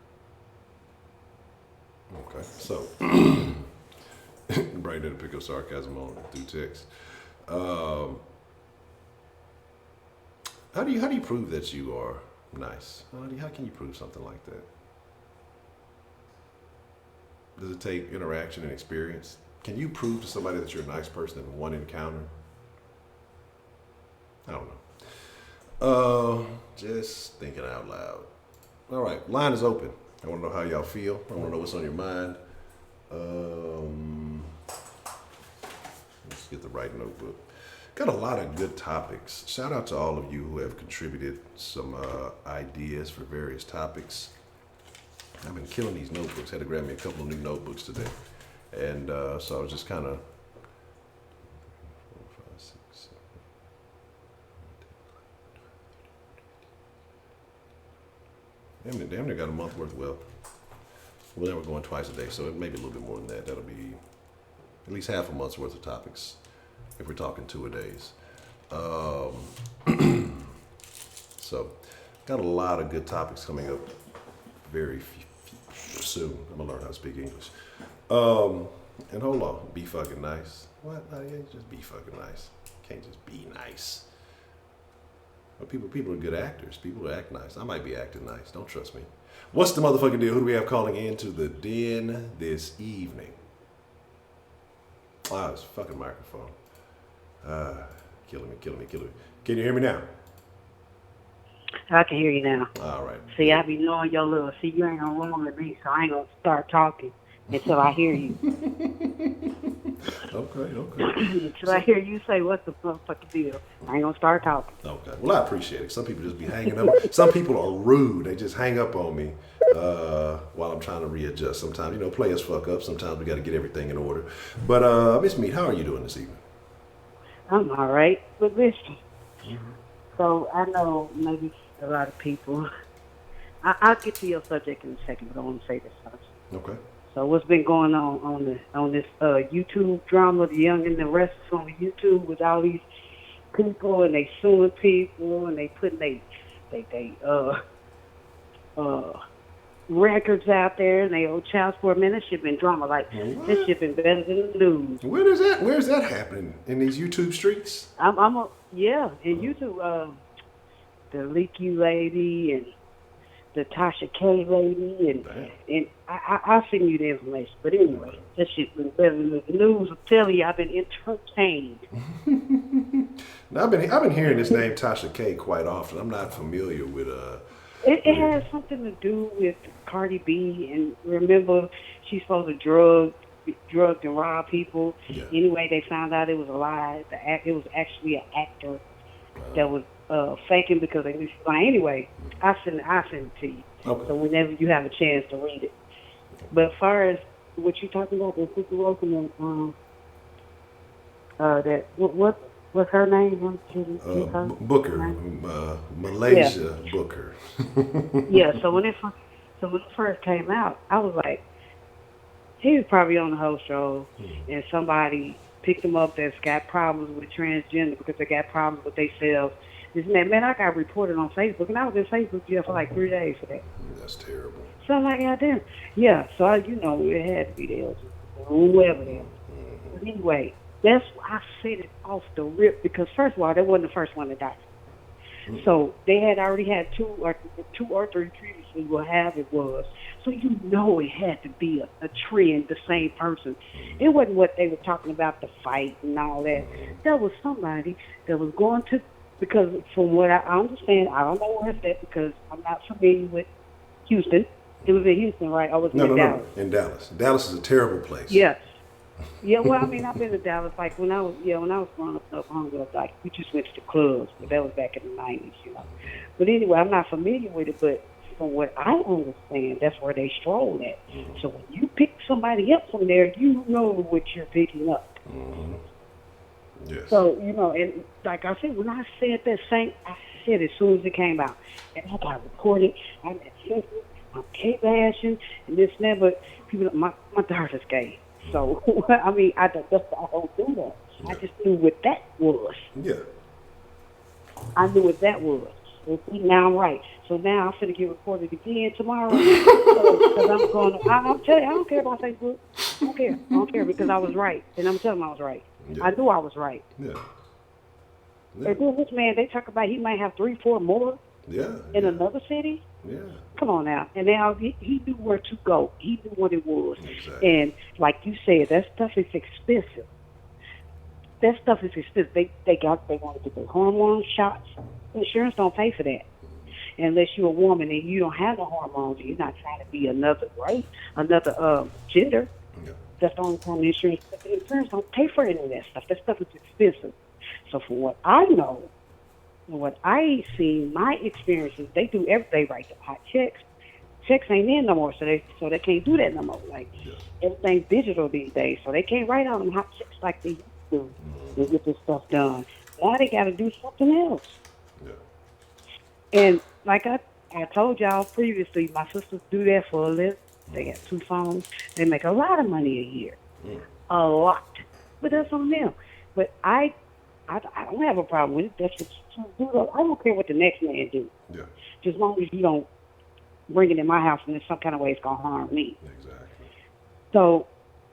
Okay, so Brian didn't pick up sarcasm on through text. How do you prove that you are nice? How can you prove something like that? Does it take interaction and experience? Can you prove to somebody that you're a nice person in one encounter? I don't know. Just thinking out loud. All right, line is open. I want to know how y'all feel. I want to know what's on your mind. Let's get the right notebook. Got a lot of good topics. Shout out to all of you who have contributed some ideas for various topics. I've been killing these notebooks. Had to grab me a couple of new notebooks today. And so I was just kind of Damn near got a month worth. Well, then we're going twice a day, so it may be a little bit more than that. That'll be at least half a month's worth of topics if we're talking 2-a-days. So, got a lot of good topics coming up very soon. I'm gonna learn how to speak English. And hold on, be fucking nice. What? No, yeah, just be fucking nice. Can't just be nice. But people are good actors. People who act nice. I might be acting nice. Don't trust me. What's the motherfucking deal? Who do we have calling into the den this evening? Ah, this fucking microphone. Killing me. Can you hear me now? I can hear you now. All right. See, I be knowing your little. See, you ain't gonna roll with me, so I ain't gonna start talking until I hear you. Okay. Until I hear you say, "What's the fucking deal?" I ain't gonna start talking. Okay. Well, I appreciate it. Some people just be hanging up. Some people are rude. They just hang up on me while I'm trying to readjust. Sometimes, players fuck up. Sometimes we got to get everything in order. But Miss Meat, how are you doing this evening? I'm all right. But listen, so I know maybe a lot of people. I'll get to your subject in a second, but I want to say this first. Okay. So what's been going on this YouTube drama, the Young and the Restless on YouTube with all these people, and they suing people, and they putting they records out there, and they owe child support. Man, this shit been drama. Like, this shit been better than the news. Where's that happening? In these YouTube streets? In YouTube, the Leaky lady and the Tasha K lady, and I'll send you the information. But anyway, this shit been better than the news. I'm telling you, I've been entertained. Now, I've been hearing this name Tasha K quite often. I'm not familiar with It has something to do with Cardi B, and remember, she's supposed to drug and rob people. Yeah. Anyway, they found out it was a lie. It was actually an actor that was faking because they knew she was lying. Anyway, I send it to you. Okay. So whenever you have a chance to read it. But as far as what you're talking about, the situation what's her name? Booker, Malaysia Booker. Yeah. So when it first came out, I was like, he was probably on the whole show, and somebody picked him up that's got problems with transgender because they got problems with themselves. Man, I got reported on Facebook, and I was in Facebook jail for like 3 days for that. That's terrible. So I'm like, goddamn. Yeah, so it had to be there, whoever there. But anyway, that's why I said it off the rip, because first of all, that wasn't the first one to die. So they had already had two or three previously, whatever it was. So it had to be a trend, the same person. It wasn't what they were talking about, the fight and all that. That was somebody that was going to, because from what I understand, I don't know where it's at because I'm not familiar with Houston. It was in Houston, right? I was in Dallas. No, in Dallas. Dallas is a terrible place. Yeah. Yeah, well, I mean, I've been to Dallas, like, when I was growing up hungry, like, we just went to the clubs, but that was back in the 90s, But anyway, I'm not familiar with it, but from what I understand, that's where they stroll at. So when you pick somebody up from there, you know what you're picking up. Yes. So, and like I said, when I said that I said it as soon as it came out. And I got reported, I'm at Facebook, I'm K-bashing, and this and that, but people, my daughter's gay. So, I mean, I don't do that. Yeah. I just knew what that was. Yeah. I knew what that was. And see, now I'm right. So now I'm going to get reported again tomorrow. Because I'm telling you, I don't care about Facebook. I don't care because I was right. And I'm telling them I was right. Yeah. I knew I was right. Yeah. And then this man, they talk about he might have 3-4 more. Yeah. In another city. Yeah. Come on now. And now he knew where to go. He knew what it was. Exactly. And like you said, that stuff is expensive. They want to get their hormone shots. Insurance don't pay for that. Unless you're a woman and you don't have the hormones, you're not trying to be another race, another gender. Yeah. That's the only time the insurance don't pay for any of that stuff. That stuff is expensive. So from what I know, and what I see, my experiences, they do everything right. The hot checks ain't in no more, so they can't do that no more. Like, everything's digital these days, so they can't write out them hot checks like they used to to get this stuff done. Now they got to do something else. Yeah. And like I I told y'all previously, my sisters do that for a living. They got 2 phones. They make a lot of money a year. A lot. But that's on them. But I don't have a problem with it. That's what you do. I don't care what the next man do. Yeah. Just as long as you don't bring it in my house and in some kind of way it's going to harm me. Exactly. So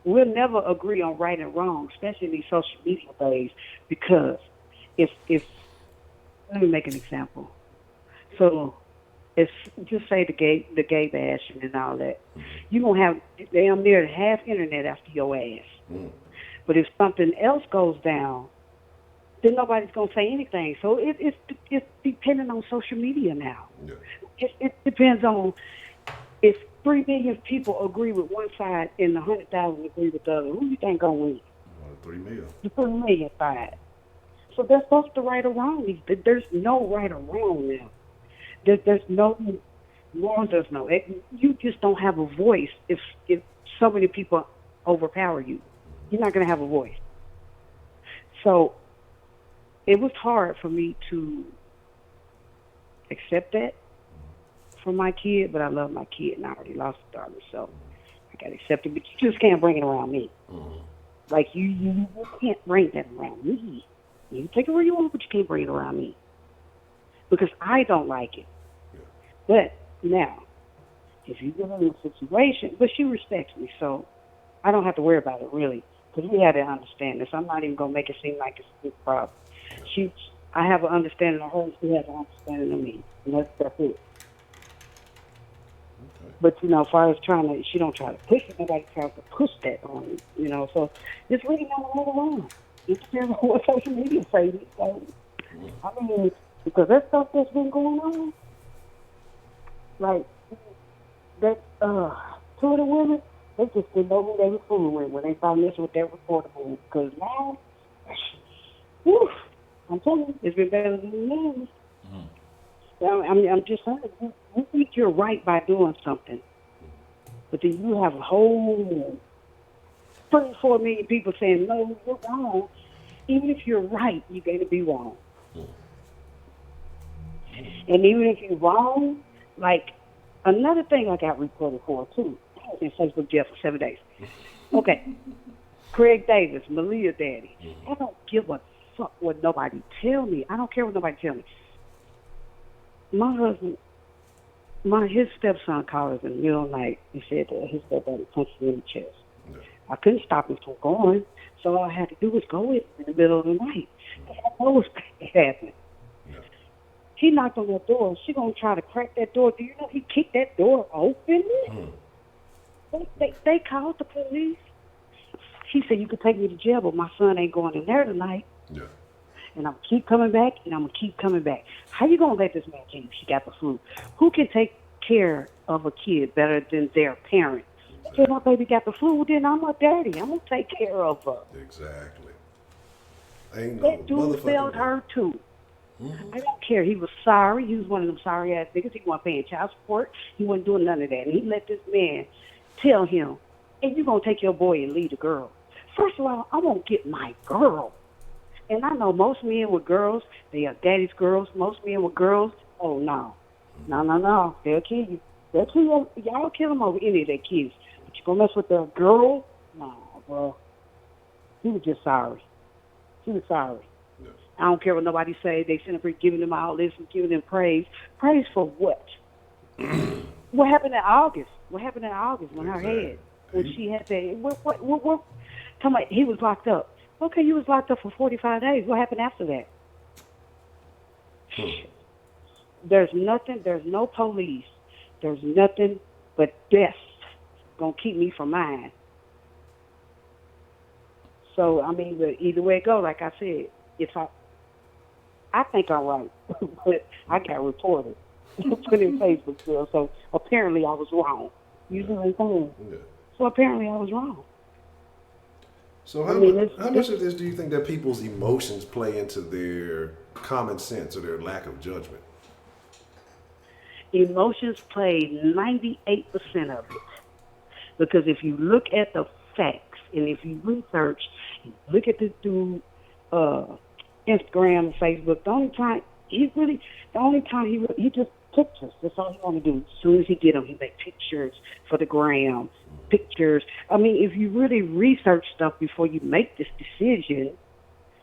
we'll never agree on right and wrong, especially in these social media days, because if let me make an example. So it's just say the gay bashing and all that. You're going to have damn near half internet after your ass. But if something else goes down, then nobody's going to say anything. So it's dependent on social media now. Yeah. It depends on if 3 million people agree with one side and 100,000 agree with the other. Who you think going to win? 3 million. The 3 million side. So that's supposed to right or wrong. There's no right or wrong now. There's no law. There's no. You just don't have a voice if so many people overpower you. You're not going to have a voice. So it was hard for me to accept that from my kid, but I love my kid and I already lost a daughter, so I got to accept it. But you just can't bring it around me. Like you can't bring that around me. You can take it where you want, but you can't bring it around me because I don't like it. Yeah. But now, if you get in a situation, but she respects me, so I don't have to worry about it really, because we had to understand this. I'm not even gonna make it seem like it's a big problem. I have an understanding of her, she has an understanding of me, and that's it. Okay. But as far as she don't try to push it. Nobody tries to push that on me, So it's really not right or wrong. It depends on what social media say. So, I mean, because that stuff that's been going on, like that, 2 of the women, they just didn't know who they were fooling with when they started messing with that reporter. Because now, whew, I'm telling you, it's been better than the news. I'm just saying, you think you're right by doing something, but then you have a whole 34 million people saying, no, you're wrong. Even if you're right, you're going to be wrong. And even if you're wrong, like, another thing I got reported for, too. I was in Facebook jail for 7 days. Okay. Craig Davis, Malia daddy. I don't give a fuck what nobody tell me. I don't care what nobody tell me. My husband, his stepson called us in the middle of the night and said that his stepdaddy punched him in the chest. Yeah. I couldn't stop him from going, so all I had to do was go with him in the middle of the night. What was happening? Yeah. He knocked on that door. She gonna try to crack that door. Do you know he kicked that door open? They called the police. He said, you could take me to jail, but my son ain't going in there tonight. Yeah. And I'm keep coming back, and I'm going to keep coming back. How you going to let this man tell you she got the flu? Who can take care of a kid better than their parent? Exactly. If my baby got the flu, then I'm a daddy. I'm going to take care of her. Exactly. Ain't no that dude failed her, too. I don't care. He was sorry. He was one of them sorry-ass niggas. He wasn't paying child support. He wasn't doing none of that. And he let this man tell him, hey, you going to take your boy and leave the girl. First of all, I won't get my girl. And I know most men with girls, they are daddy's girls. Most men with girls, oh, no. No. They'll kill you. They'll kill you. Y'all kill them over any of their kids. But you going to mess with their girl? No, bro. He was just sorry. He was sorry. Yeah. I don't care what nobody say. They sitting up here giving them all this and giving them praise. Praise for what? What happened in August? What happened in August when her head, when she had that? What? Tell me, he was locked up. Okay, you was locked up for 45 days. What happened after that? There's nothing. There's no police. There's nothing but death gonna keep me from mine. So I mean, either way it go, like I said, if I think I'm right, but I got reported, put in Facebook still. So apparently I was wrong. You know what I'm saying? Yeah. So apparently I was wrong. So how much of this do you think that people's emotions play into their common sense or their lack of judgment? Emotions play 98% of it. Because if you look at the facts and if you research, look at this dude, Instagram and Facebook, the only time he just pictures. That's all he want to do. As soon as he get them, he make pictures for the gram, pictures. I mean, if you really research stuff before you make this decision,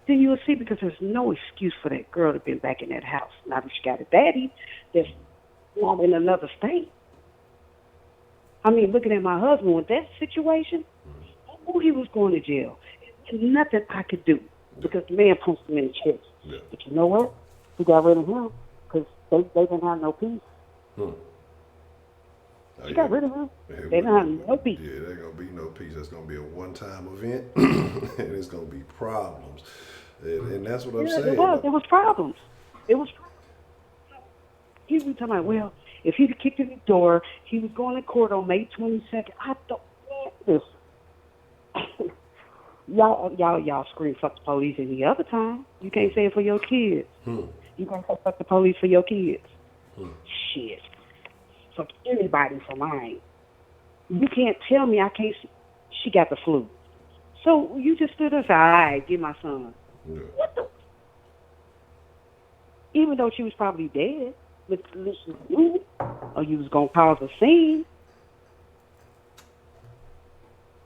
then you'll see, because there's no excuse for that girl to be back in that house. Not if she got a daddy that's not in another state. I mean, looking at my husband with that situation, I knew he was going to jail. There's nothing I could do because the man punched him in the chest. Yeah. But you know what? He got rid of him because they didn't have no peace. She got rid of him. They don't have no peace. Yeah, there ain't gonna be no peace. That's gonna be a one-time event, and it's gonna be problems. And that's what I'm saying. It was problems. It was problems. He was talking about, well, if he'd kicked in the door, he was going to court on May 22nd. I thought, listen, y'all scream fuck the police any other time. You can't say it for your kids. You can't say fuck the police for your kids. Shit. Fuck anybody for mine. You can't tell me I can't. She got the flu. So you just stood there and said, all right, get my son. Yeah. What the? Even though she was probably dead, but at least you knew it, or you was going to cause a scene.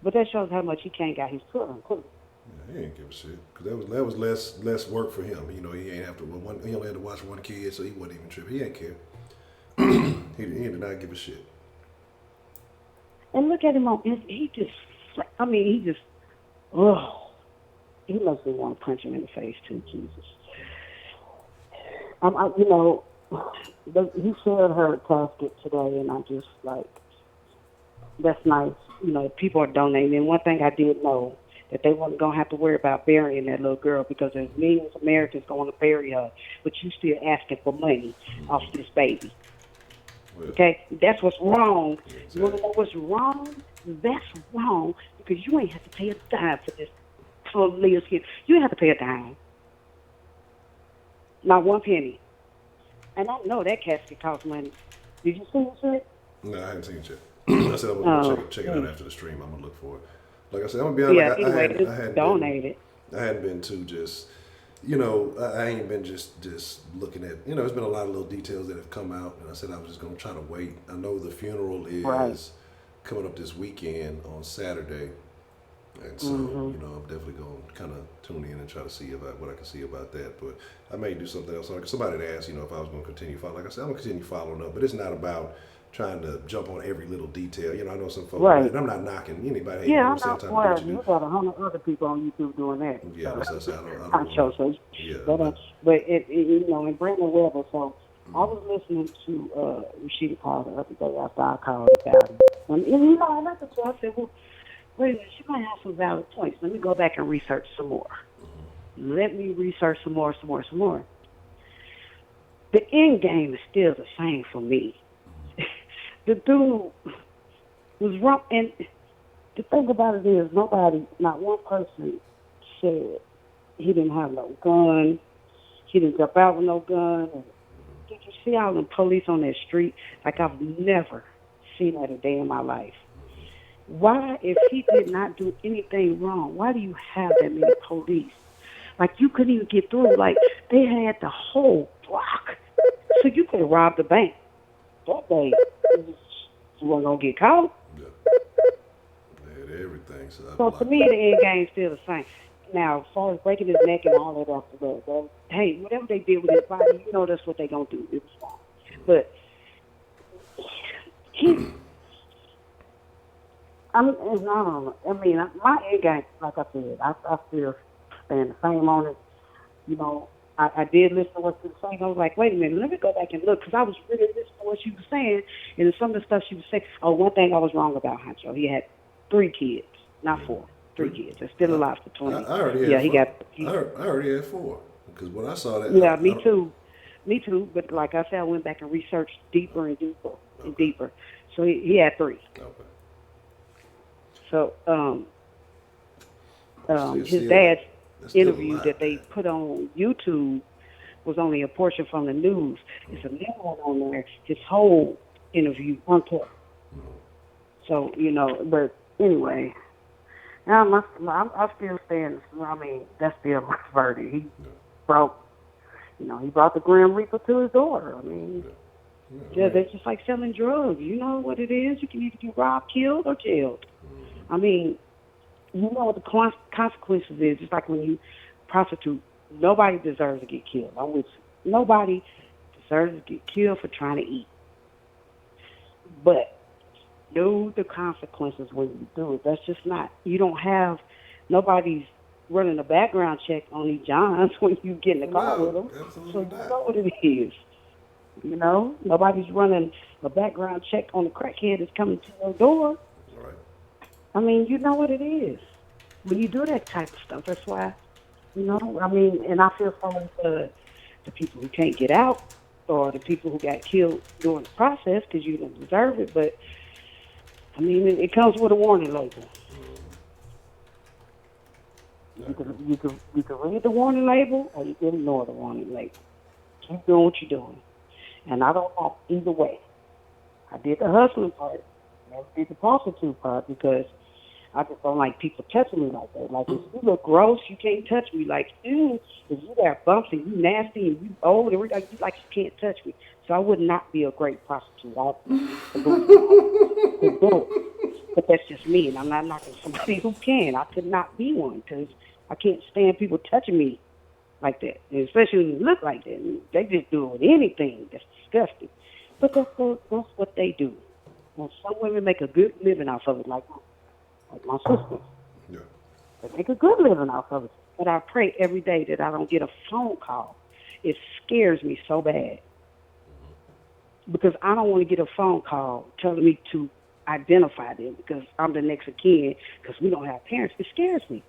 But that shows how much he can't got his children, too. Yeah, he ain't give a shit. Because that was less work for him. You know, he ain't have to, he only had to watch one kid, so he wasn't even tripping. He ain't care. he did not give a shit. And look at him he just, he must have want to punch him in the face, too, Jesus. He shared her casket today, and I'm just like, that's nice. You know, people are donating. And one thing I did know, that they weren't going to have to worry about burying that little girl, because there's millions of Americans going to bury her, but you still asking for money off this baby. Well, okay? That's what's wrong. Exactly. You want to know what's wrong? That's wrong, because you ain't have to pay a dime for this Leah's kid. You ain't have to pay a dime. Not one penny. And I know that casket costs money. Did you see it, sir? No, I haven't seen it yet. I said I'm going to check it out after the stream. I'm going to look for it. Like I said, I'm going to be honest. Yeah, anyway, just donate it. I hadn't been too just, you know, I ain't been just looking at, you know, there's been a lot of little details that have come out, and I said I was just going to try to wait. I know the funeral is coming up this weekend on Saturday, and so, you know, I'm definitely going to kind of tune in and try to see about what I can see about that, but I may do something else. Like somebody had asked, you know, if I was going to continue following. Like I said, I'm going to continue following up, but it's not about trying to jump on every little detail. You know, I know some folks, and I'm not knocking anybody. Yeah, I'm not. Well, you got 100 other people on YouTube doing that. Yeah, so I don't show so. Yeah, but you know, and Brandon Weber. So I was listening to Rashida call the other day after I called about it, and you know, I looked at her. I said, well, wait a minute, she might have some valid points. Let me go back and research some more. Let me research some more. The end game is still the same for me. The dude was wrong, and the thing about it is, not one person said he didn't have no gun, he didn't jump out with no gun. And did you see all the police on that street? Like, I've never seen that a day in my life. Why, if he did not do anything wrong, why do you have that many police? Like, you couldn't even get through. Like, they had the whole block. So you could have robbed the bank that day. You weren't going to get caught. Yeah. They had everything. So to me, the end game's still the same. Now, as far as breaking his neck and all that after that, hey, whatever they did with his body, you know that's what they're going to do. It was wrong. But my end game, like I said, I still stand the same on it. You know, I did listen to what she was saying. I was like, wait a minute, let me go back and look, because I was really listening to what she was saying, and some of the stuff she was saying. Oh, one thing I was wrong about Honcho, he had 3 kids, not 4. 3 kids. They're still alive for 20. I already had 4. I already had 4, because when I saw that. Yeah, me too. But like I said, I went back and researched deeper and deeper and deeper. So he had 3. Okay. So his dad's interview that they put on YouTube was only a portion from the news. It's a new one on there. His whole interview uncut. So, you know, but anyway, I'm still saying, I mean, that's still my verdict. He brought the Grim Reaper to his daughter. I mean, Yeah, they're just like selling drugs. You know what it is? You can either get robbed, killed, or jailed. I mean, you know what the consequences is. It's like when you prostitute. Nobody deserves to get killed. I'm with you. Nobody deserves to get killed for trying to eat. But know the consequences when you do it. That's just not. You don't have. Nobody's running a background check on these Johns when you get in the car with them. So you know what it is. You know, nobody's running a background check on the crackhead that's coming to your door. Right. I mean, you know what it is when you do that type of stuff. That's why, you know, I mean, and I feel sorry for the people who can't get out or the people who got killed during the process because you don't deserve it. But, I mean, it comes with a warning label. You can read the warning label or you can ignore the warning label. Keep doing what you're doing. And I don't know either way. I did the hustling part. Never did the prostitute part because I just don't like people touching me like that. Like, if you look gross, you can't touch me. Like, if you got bumps and you nasty and you old, and like you can't touch me. So I would not be a great prostitute. But that's just me, and I'm not knocking somebody who can. I could not be one because I can't stand people touching me like that, and especially when you look like that. And they just do anything that's disgusting. But that's what they do. And some women make a good living off of it, like my sisters. Yeah. They make a good living off of it. But I pray every day that I don't get a phone call. It scares me so bad. Because I don't want to get a phone call telling me to identify them because I'm the next of kin because we don't have parents. It scares me.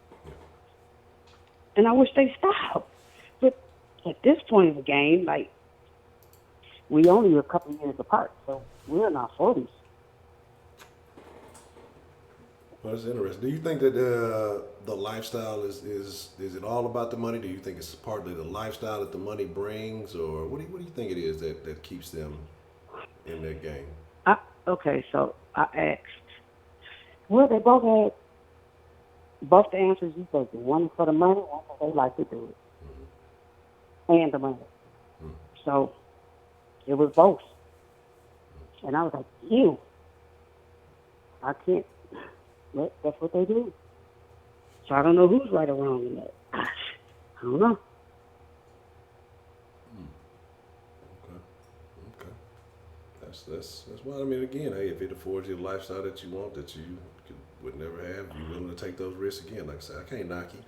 And I wish they stop. But at this point in the game, like, we only a couple of years apart, so we're in our 40s. Well, that's interesting. Do you think that the lifestyle is it all about the money? Do you think it's partly the lifestyle that the money brings, or what do you think it is that keeps them in that game? Okay, so I asked. Well, they both had both the answers you said. One for the money, one for they like to do it, and the money. So it was both, and I was like, ew. I can't. That's what they do. So I don't know who's right or wrong in that. I don't know. Okay. That's why, I mean, again, hey, if it affords you the lifestyle that you want, that you would never have, you're willing to take those risks again. Like I said, I can't knock you.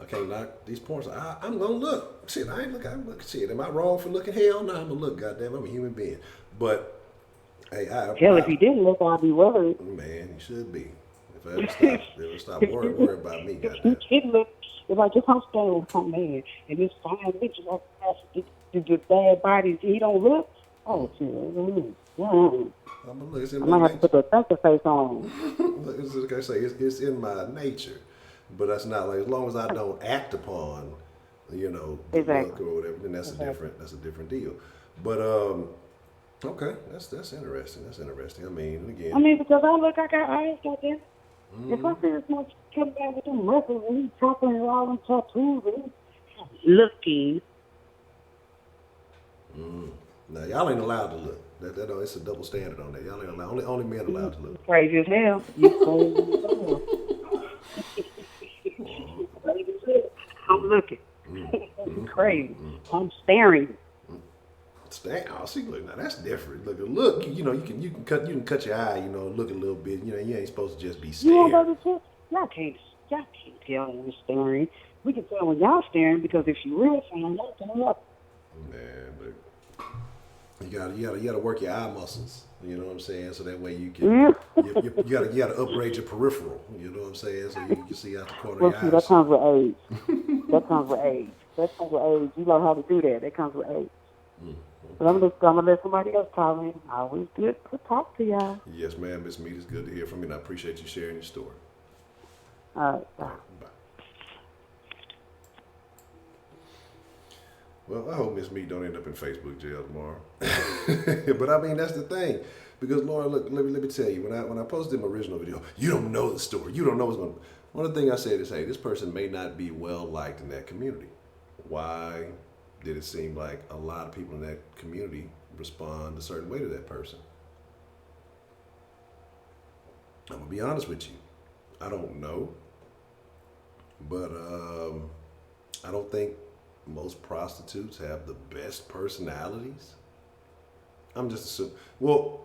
I can't knock these points. I'm gonna look. Shit, I look. Shit, am I wrong for looking? Hell no, I'm gonna look. Goddamn, I'm a human being. But hey, if he didn't look, I'd be worried. Man, you should be. If I ever stop worrying about me, goddamn. If he look, if I just I'm standing with some man and this fine bitch like the bad bodies, he don't look. Oh, shit. I'm gonna look. It's in I my might have to put the effective face on. Look, it's like I say, it's in my nature. But that's not like, as long as I don't act upon, Exactly. look or whatever, then that's a different deal. But okay, that's interesting. That's interesting. I mean, again. Because I look, I got eyes like that. If I see this much come back with them muscles and he's chopping and all them tattoos and he's looking. Now y'all ain't allowed to look. That it's a double standard on that. Y'all ain't allowed. Only men allowed to look. Crazy as hell. You crazy as hell. Crazy as hell. I'm looking. Crazy. I'm staring. Oh, see, look, now that's different. Look, you can cut your eye, look a little bit. You ain't supposed to just be staring. Y'all can't tell when you're staring. We can tell when y'all staring because if you really staring, y'all can up. Man, but you gotta work your eye muscles. You know what I'm saying? So that way you can you gotta upgrade your peripheral. You know what I'm saying? So you can see out the corner of your eyes. That comes with age. That comes with age. You know how to do that. That comes with age. But I'm gonna let somebody else call in. Always good to talk to y'all. Yes, ma'am. Miss Mead, it's good to hear from you, and I appreciate you sharing your story. All right, bye. Bye. Well, I hope Miss Mead don't end up in Facebook jail tomorrow. But I mean, that's the thing, because Laura, look, let me tell you, when I posted my original video, you don't know the story. You don't know what's going on. One of the things I said is, hey, this person may not be well liked in that community. Why? did it seem like a lot of people in that community respond a certain way to that person. I'm gonna be honest with you. I don't know, but I don't think most prostitutes have the best personalities. I'm just assuming. Well,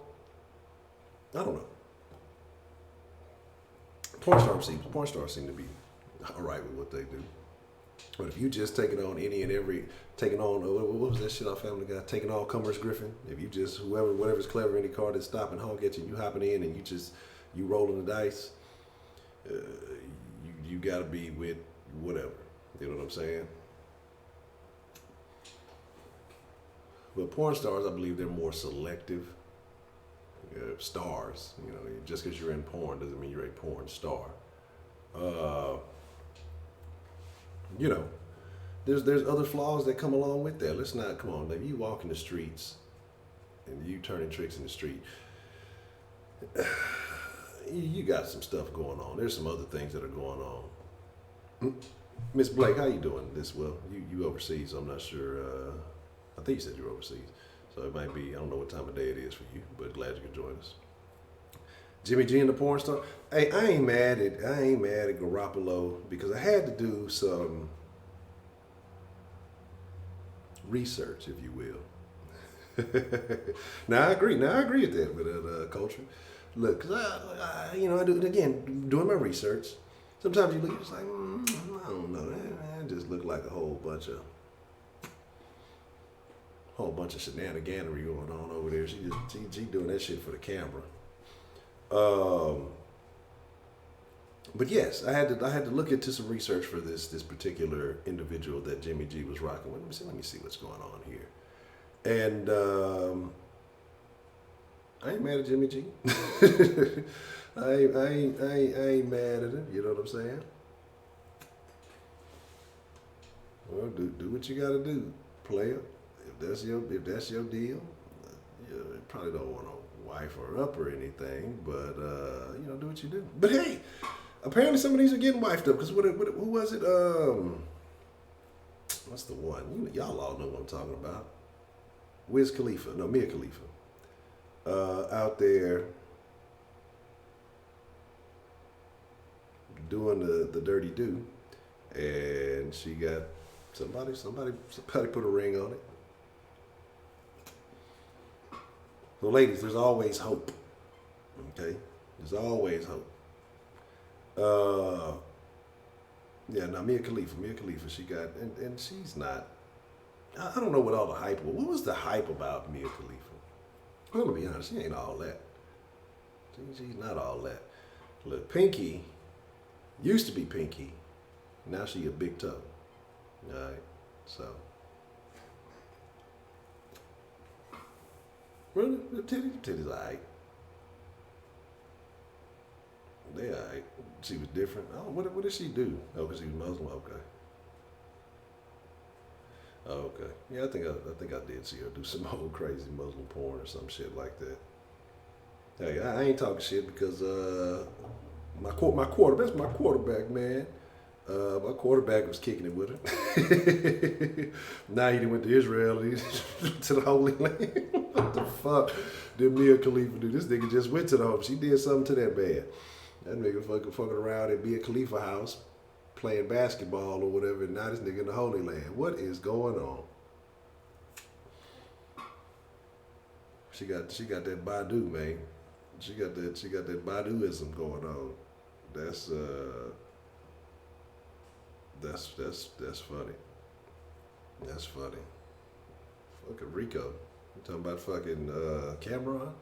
I don't know. Porn stars seem to be all right with what they do. But if you just taking on any and every, taking on what was that shit off Family Guy? Taking on Commerce Griffin. If you just whatever's clever, any car that's stopping honk at you, you hopping in and you rolling the dice. You gotta be with whatever. You know what I'm saying? But porn stars, I believe they're more selective stars. You know, just because you're in porn doesn't mean you're a porn star. You know, there's other flaws that come along with that. Let's not, come on, if you walk in the streets and you turning tricks in the street, you got some stuff going on. There's some other things that are going on. Miss Blake, how you doing this? Well, you overseas, so I'm not sure. I think you said you're overseas. So it might be, I don't know what time of day it is for you, but glad you could join us. Jimmy G and the porn star. Hey, I ain't mad at Garoppolo because I had to do some research, if you will. Now I agree with that with culture. Look, cause I do it again, doing my research. Sometimes you look, it's like, I don't know, it just looked like a whole bunch of shenaniganery going on over there. She doing that shit for the camera. But yes, I had to look into some research for this particular individual that Jimmy G was rocking with. Let me see what's going on here. And I ain't mad at Jimmy G. I ain't mad at him. You know what I'm saying? Well, do what you gotta do, player. If that's your deal, you probably don't want to wife her up or anything, but do what you do. But hey, apparently some of these are getting wifed up because who was it? What's the one? Y'all all know what I'm talking about. Mia Khalifa, out there doing the dirty do, and she got somebody put a ring on it. So ladies, there's always hope. Okay? There's always hope. Mia Khalifa, she got, and she's not, I don't know what all the hype was. What was the hype about Mia Khalifa? I'm gonna be honest, she ain't all that. She's not all that. Look, Pinky used to be Pinky. Now she a big toe. Alright? So. Really? The titties alright. They alright. She was different. Oh, what did she do? Oh, because she was Muslim? Okay. Oh, okay. Yeah, I think I did see her do some old crazy Muslim porn or some shit like that. Hey, I ain't talking shit because my quarterback, man. My quarterback was kicking it with her. Now he went to Israel and to the Holy Land. What the fuck did Mia Khalifa do? This nigga just went to the home. She did something to that man. That nigga fucking around at Mia Khalifa house playing basketball or whatever, and now this nigga in the Holy Land. What is going on? She got that Badu, man. She got that Baduism going on. That's funny. That's funny. Fucking Rico. You talking about fucking Cameron?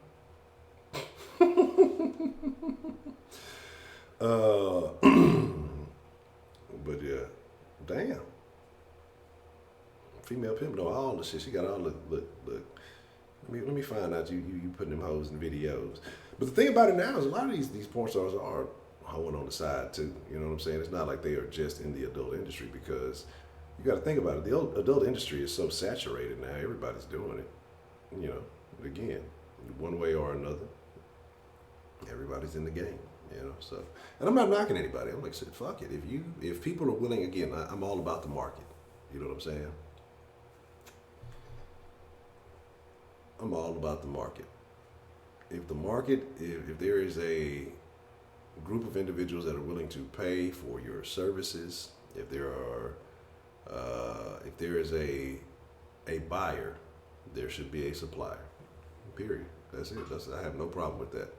But yeah, damn. Female pimp know all the shit. She got all the look. Let me find out you putting them hoes in videos. But the thing about it now is a lot of these porn stars are hoeing on the side too. You know what I'm saying? It's not like they are just in the adult industry because you got to think about it. The adult industry is so saturated now. Everybody's doing it. You know, again, one way or another, everybody's in the game. You know, so, and I'm not knocking anybody. I'm like, fuck it. If people are willing, again, I'm all about the market. You know what I'm saying? I'm all about the market. If the market, if there is a group of individuals that are willing to pay for your services, if there is a buyer, there should be a supplier. Period. That's it. I have no problem with that.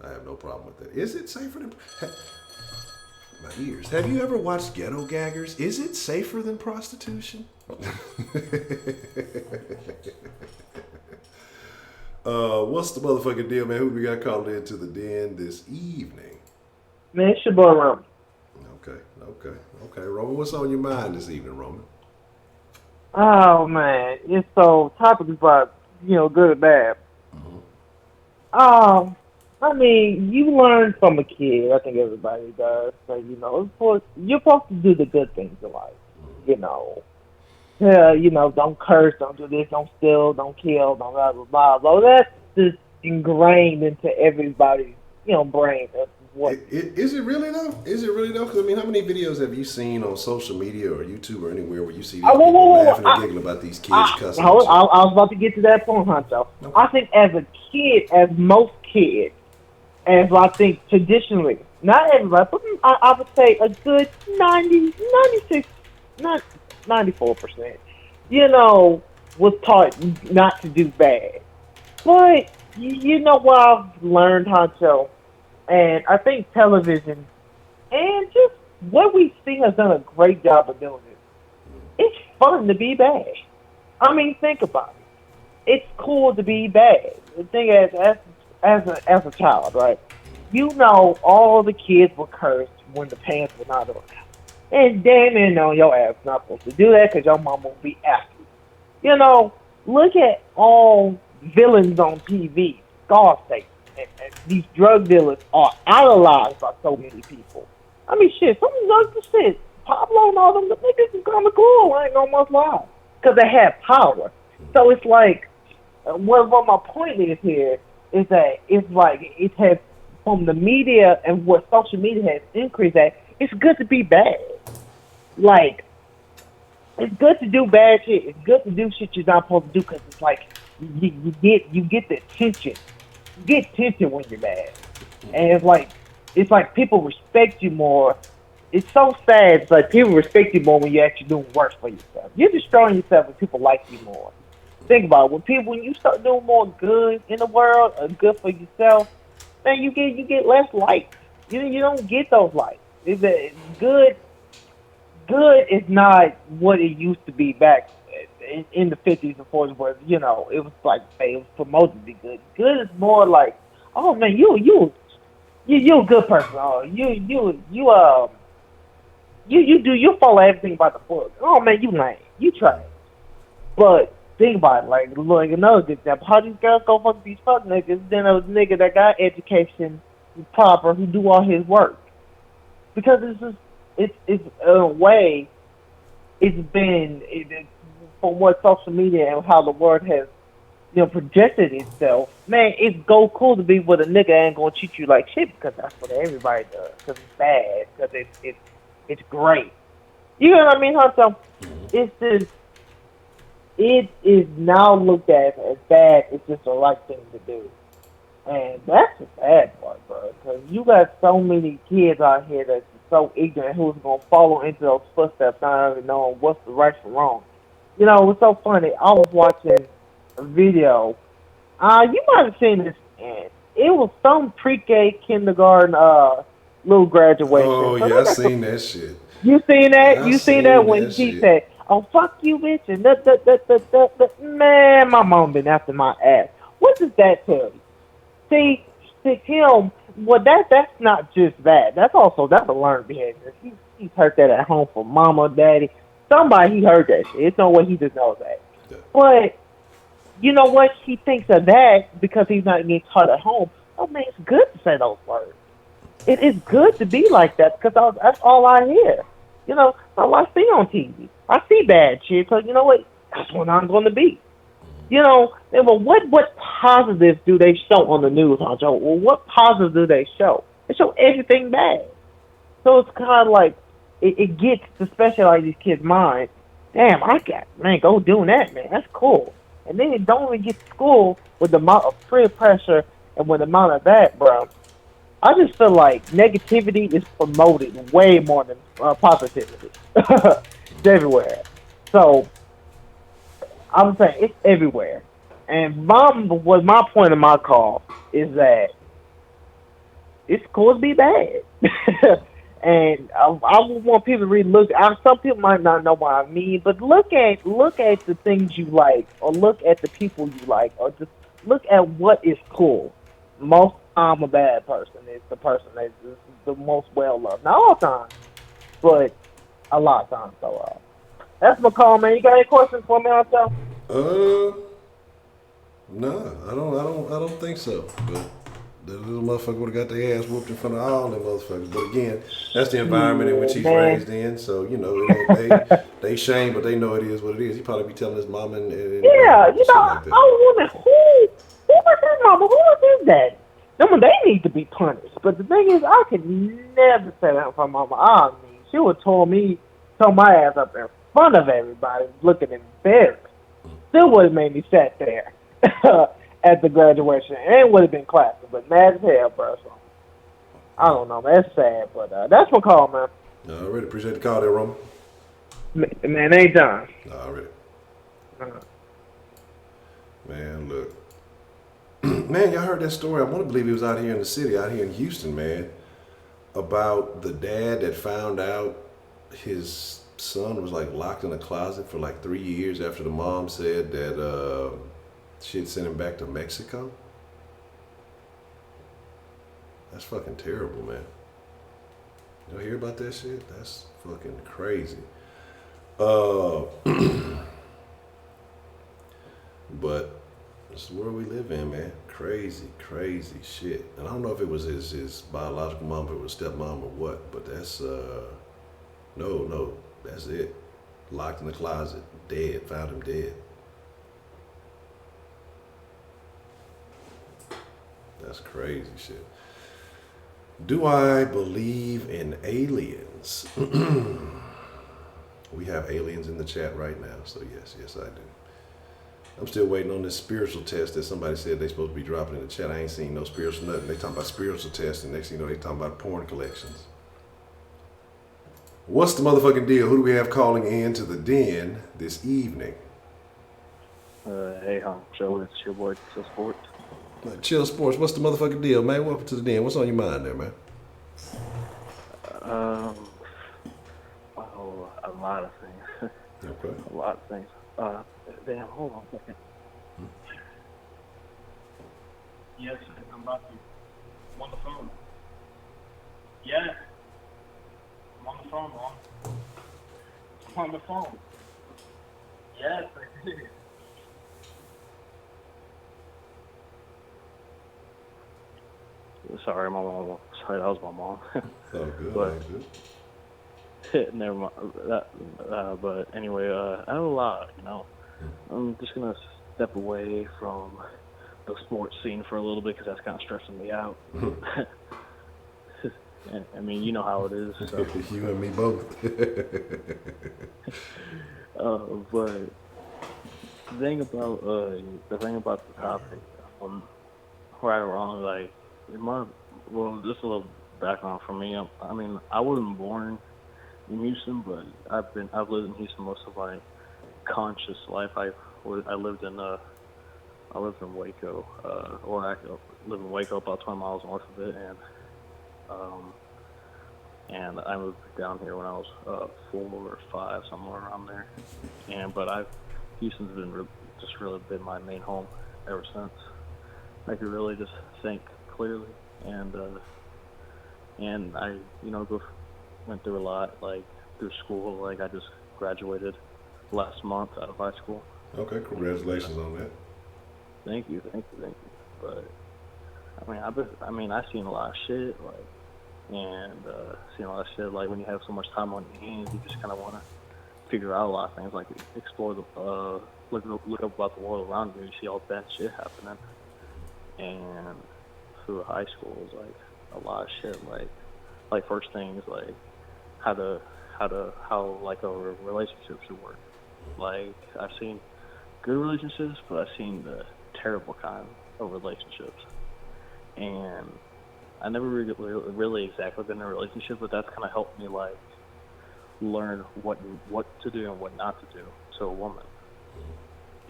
I have no problem with that. Is it safer than my ears? Have you ever watched Ghetto Gaggers? Is it safer than prostitution? What's the motherfucking deal, man? Who we got called into the den this evening? Man, it's your boy Roman. Okay. Roman, what's on your mind this evening, Roman? Oh man, it's so topic is about good or bad. I mean, you learn from a kid. I think everybody does. So of course, you're supposed to do the good things in life. Don't curse, don't do this, don't steal, don't kill, don't blah blah blah. Blah. That's just ingrained into everybody's brain. That's what. Is it really though? Because I mean, how many videos have you seen on social media or YouTube or anywhere where you see these people laughing and giggling about these kids cussing? I was about to get to that point, Honcho. Okay. I think as a kid, as most kids, as I think traditionally, not everybody, but I would say a good 90, 96, not 94%, was taught not to do bad. But, what I've learned, Honcho, and I think television and just what we see has done a great job of doing it. It's fun to be bad. I mean, think about it. It's cool to be bad. The thing is, as a child, right? All the kids were cursed when the parents were not around. And damn it, no, your ass not supposed to do that because your mom will be after you. Look at all villains on TV, Scarface, and these drug dealers are idolized by so many people. I mean, shit, some of those shit, Pablo and all them, the niggas is kind of cool, I ain't gonna much lie, because they have power. So it's like, what my point is here is that it's like it has, from the media and what social media has increased that, it's good to be bad. Like, it's good to do bad shit. It's good to do shit you're not supposed to do because it's like you get the attention. You get attention when you're bad, and it's like people respect you more. It's so sad. It's like people respect you more when you're actually doing worse for yourself. You're destroying yourself when people like you more. Think about it. When you start doing more good in the world or good for yourself, man, you get less likes. You don't get those likes. It's good is not what it used to be back in the 50s and 40s, where it was like, hey, it was promoted to be good. Good is more like, oh man, you a good person. Oh, you follow everything by the book. Oh man, you lame. You try. But think about it, like another good example. How these girls go fuck these fuck niggas? Then a nigga that got education proper who do all his work. Because it's in a way, it's been from what social media and how the world has projected itself. Man, it's cool to be with a nigga ain't gonna treat you like shit because that's what everybody does. Because it's bad. Because it's great. You know what I mean, Hunter? It's just, it is now looked at as bad. It's just the right thing to do. And that's the bad part, bro. Because you got so many kids out here that's so ignorant who's going to follow into those footsteps not even knowing what's the right from wrong. It was so funny. I was watching a video. You might have seen this. And it was some pre-K kindergarten little graduation. Oh, so yeah, I seen that shit. You seen that? You seen that when she said, oh, fuck you, bitch, and man, my mom been after my ass. What does that tell you? See, to him, well, that's not just that. That's a learned behavior. He's heard that at home from mama, daddy. Somebody, he heard that shit. It's no way he just knows that. Yeah. But, you know what? He thinks of that because he's not getting taught at home. Oh, man, it's good to say those words. It is good to be like that because that's all I hear. That's all I see on TV. I see bad shit because, you know what? That's what I'm going to be. Well, what positives do they show on the news, Honcho? Well, what positives do they show? They show everything bad. So it's kind of like, it gets, especially like these kids' minds, damn, go doing that, man. That's cool. and then you don't even get to school with the amount of peer pressure and with the amount of that, bro. I just feel like negativity is promoted way more than positivity. It's everywhere. So I'm saying it's everywhere. And what my point of my call is that it's cool to be bad. And I would want people to really look. Some people might not know what I mean, but look at the things you like, or look at the people you like, or just look at what is cool. Most time, a bad person is the person that is the most well loved. Not all times, but a lot of times. So that's my call, man. You got any questions for me, Honcho? Uh, no, I don't think so. But the little motherfucker would have got their ass whooped in front of all them motherfuckers. But again, that's the environment in which he's Man. raised in. So you know, it ain't, they shame, but they know it is what it is. He probably be telling his mom and Yeah, you shit know, like that. I wonder who was his mama, who was his dad? Them, they need to be punished. But the thing is, I could never say that for my mama. I mean, she would told my ass up in front of everybody, looking embarrassed. Still would have made me sit there at the graduation, and it would have been classic, but mad as hell, bro. So, I don't know, man. It's sad, but that's my call, man. Already appreciate the call there, Roman. Man, anytime. Already. Uh-huh. Man, look. Man, y'all heard that story? I want to believe he was out here in the city, out here in Houston, man, about the dad that found out his son was like locked in a closet for like 3 years after the mom said that she had sent him back to Mexico. That's fucking terrible, man. Y'all hear about that shit? That's fucking crazy. But this is the world we live in, man. Crazy, crazy shit. And I don't know if it was his biological mom, or it was stepmom or what, but that's, no, that's it. Locked in the closet, dead, found him dead. That's crazy shit. Do I believe in aliens? We have aliens in the chat right now, so yes, I do. I'm still waiting on this spiritual test that somebody said they supposed to be dropping in the chat. I ain't seen no spiritual nothing. They talking about spiritual tests, and next thing you know, they talking about porn collections. What's the motherfucking deal? Who do we have calling in to the den this evening? Hey, Honcho, it's your boy, Chill Sports. Chill Sports, what's the motherfucking deal, man? Welcome to the den. What's on your mind there, man? Oh, a lot of things. Okay. A lot of things. Damn, hold on a second. Yes, I'm about to. I'm on the phone. Yeah. I'm on the phone, Mom. I'm on the phone. Yes, I did. Sorry, my mom. Sorry, that was my mom. Oh, good. But- Good. Never mind. But anyway, I have a lot, you know. I'm just going to step away from the sports scene for a little bit because that's kind of stressing me out. I mean, you know how it is. So. You and me both. But the thing about the topic, right or wrong, like, just a little background for me. I mean, I wasn't born in Houston, but I've lived in Houston most of my conscious life. I lived in Waco, or I live in Waco, about 20 miles north of it, and I moved down here when I was 4 or 5, somewhere around there. But Houston's been just really been my main home ever since. I could really just think clearly, and I went through a lot, like through school. Like I just graduated last month out of high school. Okay, congratulations on that. Thank you. But I mean, I've seen a lot of shit, like, and seen a lot of shit. Like when you have so much time on your hands, you just kind of want to figure out a lot of things, like explore look up about the world around you. You see all that shit happening, and through high school was like a lot of shit, like first things like how like a relationship should work. Like I've seen good relationships, but I've seen the terrible kind of relationships. And I never really exactly been in a relationship, but that's kind of helped me like learn what to do and what not to do to a woman,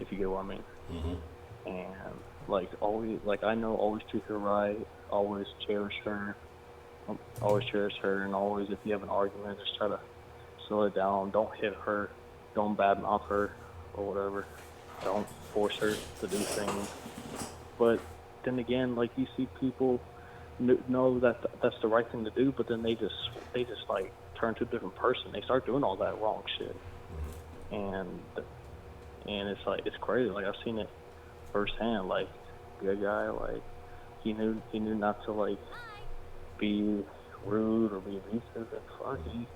if you get what I mean. Mm-hmm. And like always, like I know, always treat her right, always cherish her, and always if you have an argument, just try to slow it down. Don't hit her, don't badmouth her, or whatever. Don't force her to do things. But then again, like you see people know that that's the right thing to do, but then they just like turn to a different person. They start doing all that wrong shit, and it's like it's crazy. Like I've seen it firsthand. Like good guy, like he knew not to like be rude or be abusive, and fuck, he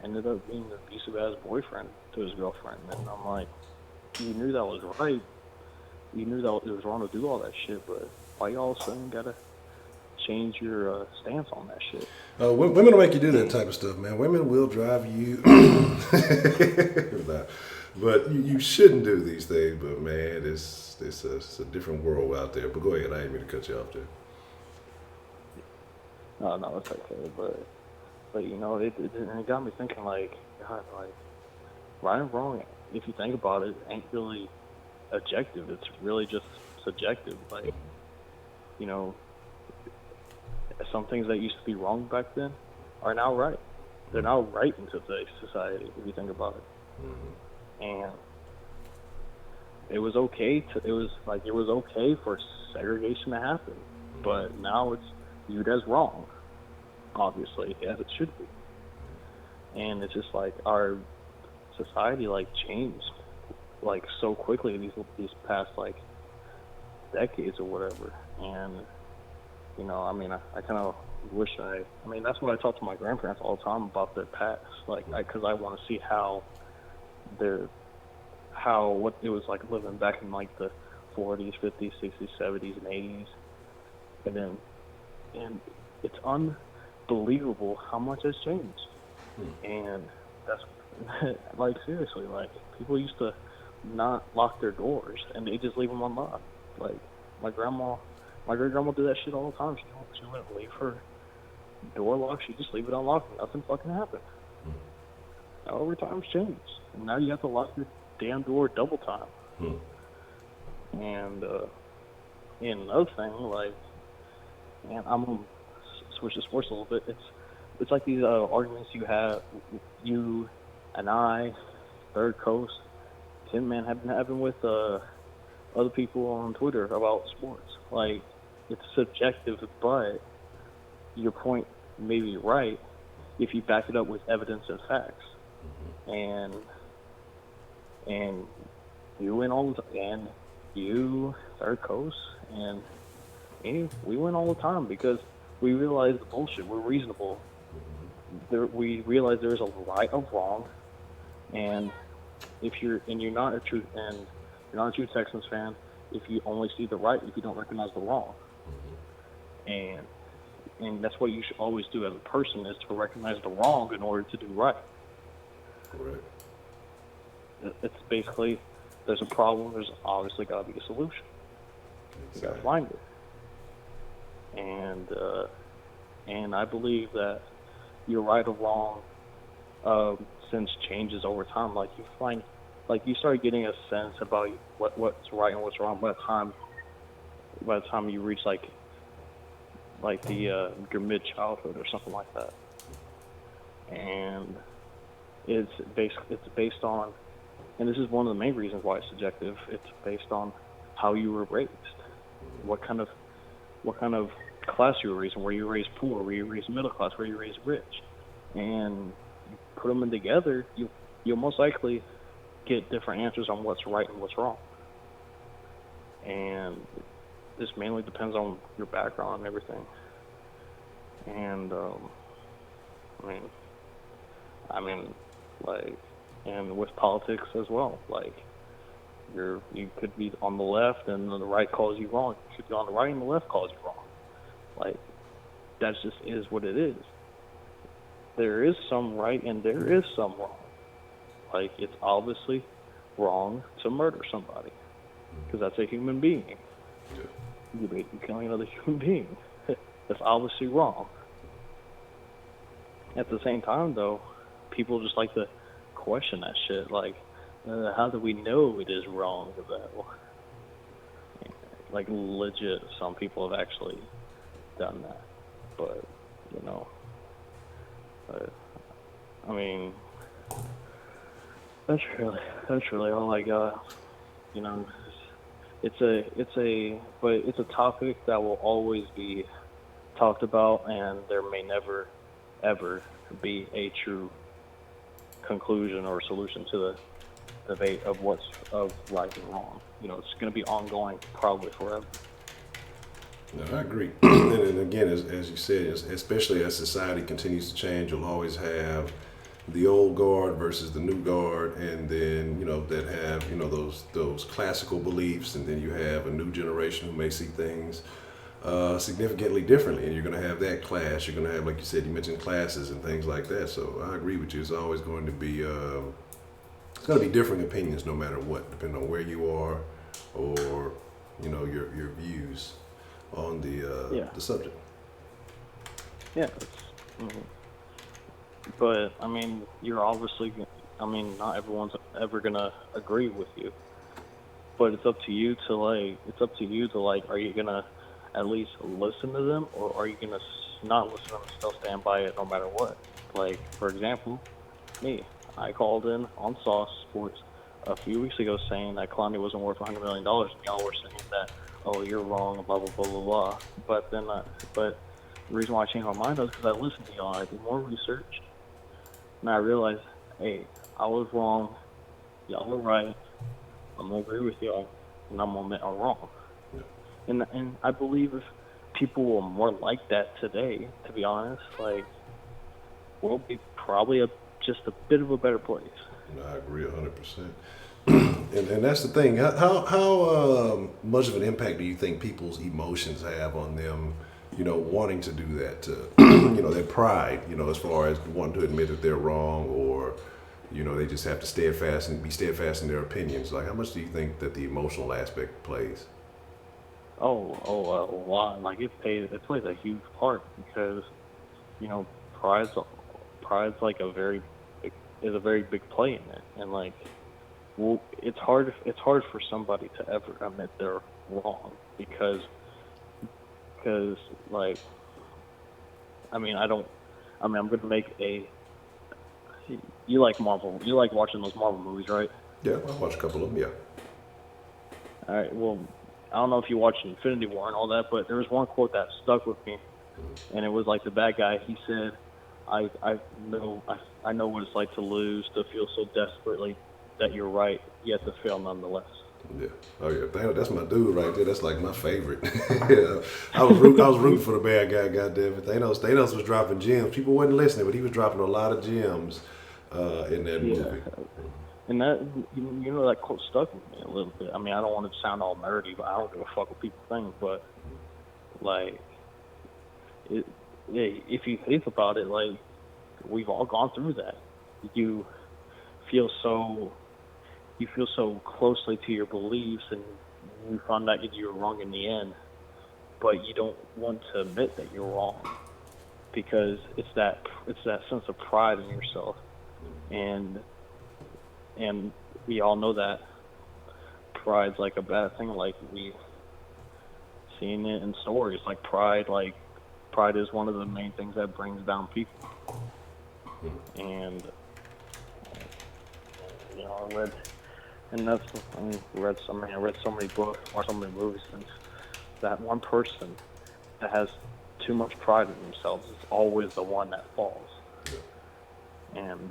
ended up being an abusive ass boyfriend to his girlfriend. And I'm like, you knew that was right. You knew that it was wrong to do all that shit, but why you all of a sudden gotta change your stance on that shit? Women will make you do that type of stuff, man. Women will drive you. But you shouldn't do these things. But man, it's a different world out there. But go ahead. I ain't mean to cut you off there. No, it's okay. But you know, it got me thinking. Like, God, like right and wrong. If you think about it, ain't really objective. It's really just subjective. Like, you know, some things that used to be wrong back then are now right. They're now right in today's society, if you think about it. Mm-hmm. And it was okay for segregation to happen, but now it's viewed as wrong, obviously, as it should be. And it's just like our society like changed like so quickly these past like decades or whatever. And you know, I mean, I kind of wish I mean, that's what I talk to my grandparents all the time about their past, like, because I want to see what it was like living back in like the 40s, 50s, 60s, 70s, and 80s, and it's unbelievable how much has changed. And that's like seriously, like people used to not lock their doors and they just leave them unlocked. Like my great grandma did that shit all the time. She wouldn't leave her door locked. She just leave it unlocked. Nothing fucking happened. Now over time's changed, and now you have to lock your damn door double time. And another thing, like, and I'm gonna switch the sports a little bit. It's like these arguments you and I, Third Coast, Tim Man have been having with other people on Twitter about sports. Like, it's subjective, but your point may be right if you back it up with evidence and facts. And you win all the time, and you, Third Coast, and me, we win all the time because we realize the bullshit. We're reasonable. We realize there is a right of wrong, and you're not a true Texans fan if you only see the right, if you don't recognize the wrong. And that's what you should always do as a person, is to recognize the wrong in order to do right. Correct. It's basically, there's a problem, there's obviously got to be a solution. You got to find it. And I believe that your right or wrong sense changes over time. Like you start getting a sense about what's right and what's wrong by the time you reach like your mid childhood or something like that. And it's based on, and this is one of the main reasons why it's subjective. It's based on how you were raised, what kind of class you were raised in. Were you raised poor? Were you raised middle class? Were you raised rich? And you put them in together, you'll most likely get different answers on what's right and what's wrong. And this mainly depends on your background and everything. And I mean, like, and with politics as well. Like, you could be on the left and the right calls you wrong. You could be on the right and the left calls you wrong. Like, that just is what it is. There is some right and there is some wrong. Like, it's obviously wrong to murder somebody because that's a human being. Yeah. You're killing another human being. That's obviously wrong. At the same time, though, people just like to question that shit. Like, how do we know it is wrong? Like, legit, some people have actually done that. But, you know, I mean, that's really all I got. You know, it's a topic that will always be talked about, and there may never, ever be a true conclusion or solution to the debate of what's of right and wrong. You know, it's going to be ongoing probably forever. No, I agree. And again, as you said, especially as society continues to change, you'll always have the old guard versus the new guard, and then that have those classical beliefs, and then you have a new generation who may see things significantly differently, and you're going to have that clash. You're going to have, like you said, you mentioned classes and things like that. So I agree with you. It's always going to be different opinions, no matter what, depending on where you are or your views on the subject. Yeah. But I mean, you're obviously. I mean, not everyone's ever gonna agree with you. But it's up to you to like. Are you gonna at least listen to them, or are you gonna not listen to them and still stand by it no matter what? Like, for example, me. I called in on Sauce Sports a few weeks ago saying that Kalani wasn't worth $100 million, and y'all were saying that, oh, you're wrong, blah, blah, blah, blah, blah. But then, the reason why I changed my mind was because I listened to y'all. I did more research, and I realized, hey, I was wrong, y'all were right, I'm going to agree with y'all, and I'm going to admit I'm wrong. Yeah. And I believe if people were more like that today, to be honest, like, we'll be probably just a bit of a better place. I agree 100%. And that's the thing. How much of an impact do you think people's emotions have on them, wanting to do that? Their pride, as far as wanting to admit that they're wrong, or they just have to be steadfast in their opinions. Like, how much do you think that the emotional aspect plays? A lot. Like, it plays a huge part because, pride's like a very big play in it, and like, well, it's hard for somebody to ever admit they're wrong because like, I'm gonna make you like Marvel, you like watching those Marvel movies, right? Yeah, I watch a couple of them. Yeah. All right. Well, I don't know if you watched Infinity War and all that, but there was one quote that stuck with me, and it was like the bad guy. He said, I know what it's like to lose, to feel so desperately that you're right, yet to fail nonetheless. Yeah. Oh yeah. Damn, that's my dude right there. That's like my favorite. Yeah. I was rooting for the bad guy. Goddamn it. Thanos was dropping gems. People wasn't listening, but he was dropping a lot of gems in that movie. And that that quote stuck with me a little bit. I mean, I don't want to sound all nerdy, but I don't give a fuck what people think. But like, if you think about it, like, we've all gone through that. You feel so closely to your beliefs, and you found out you were wrong in the end, but you don't want to admit that you're wrong because it's that sense of pride in yourself, and we all know that pride's like a bad thing. Like, we seen it in stories. Like, pride is one of the main things that brings down people. And I read so many books, watched so many movies, and that one person that has too much pride in themselves is always the one that falls. And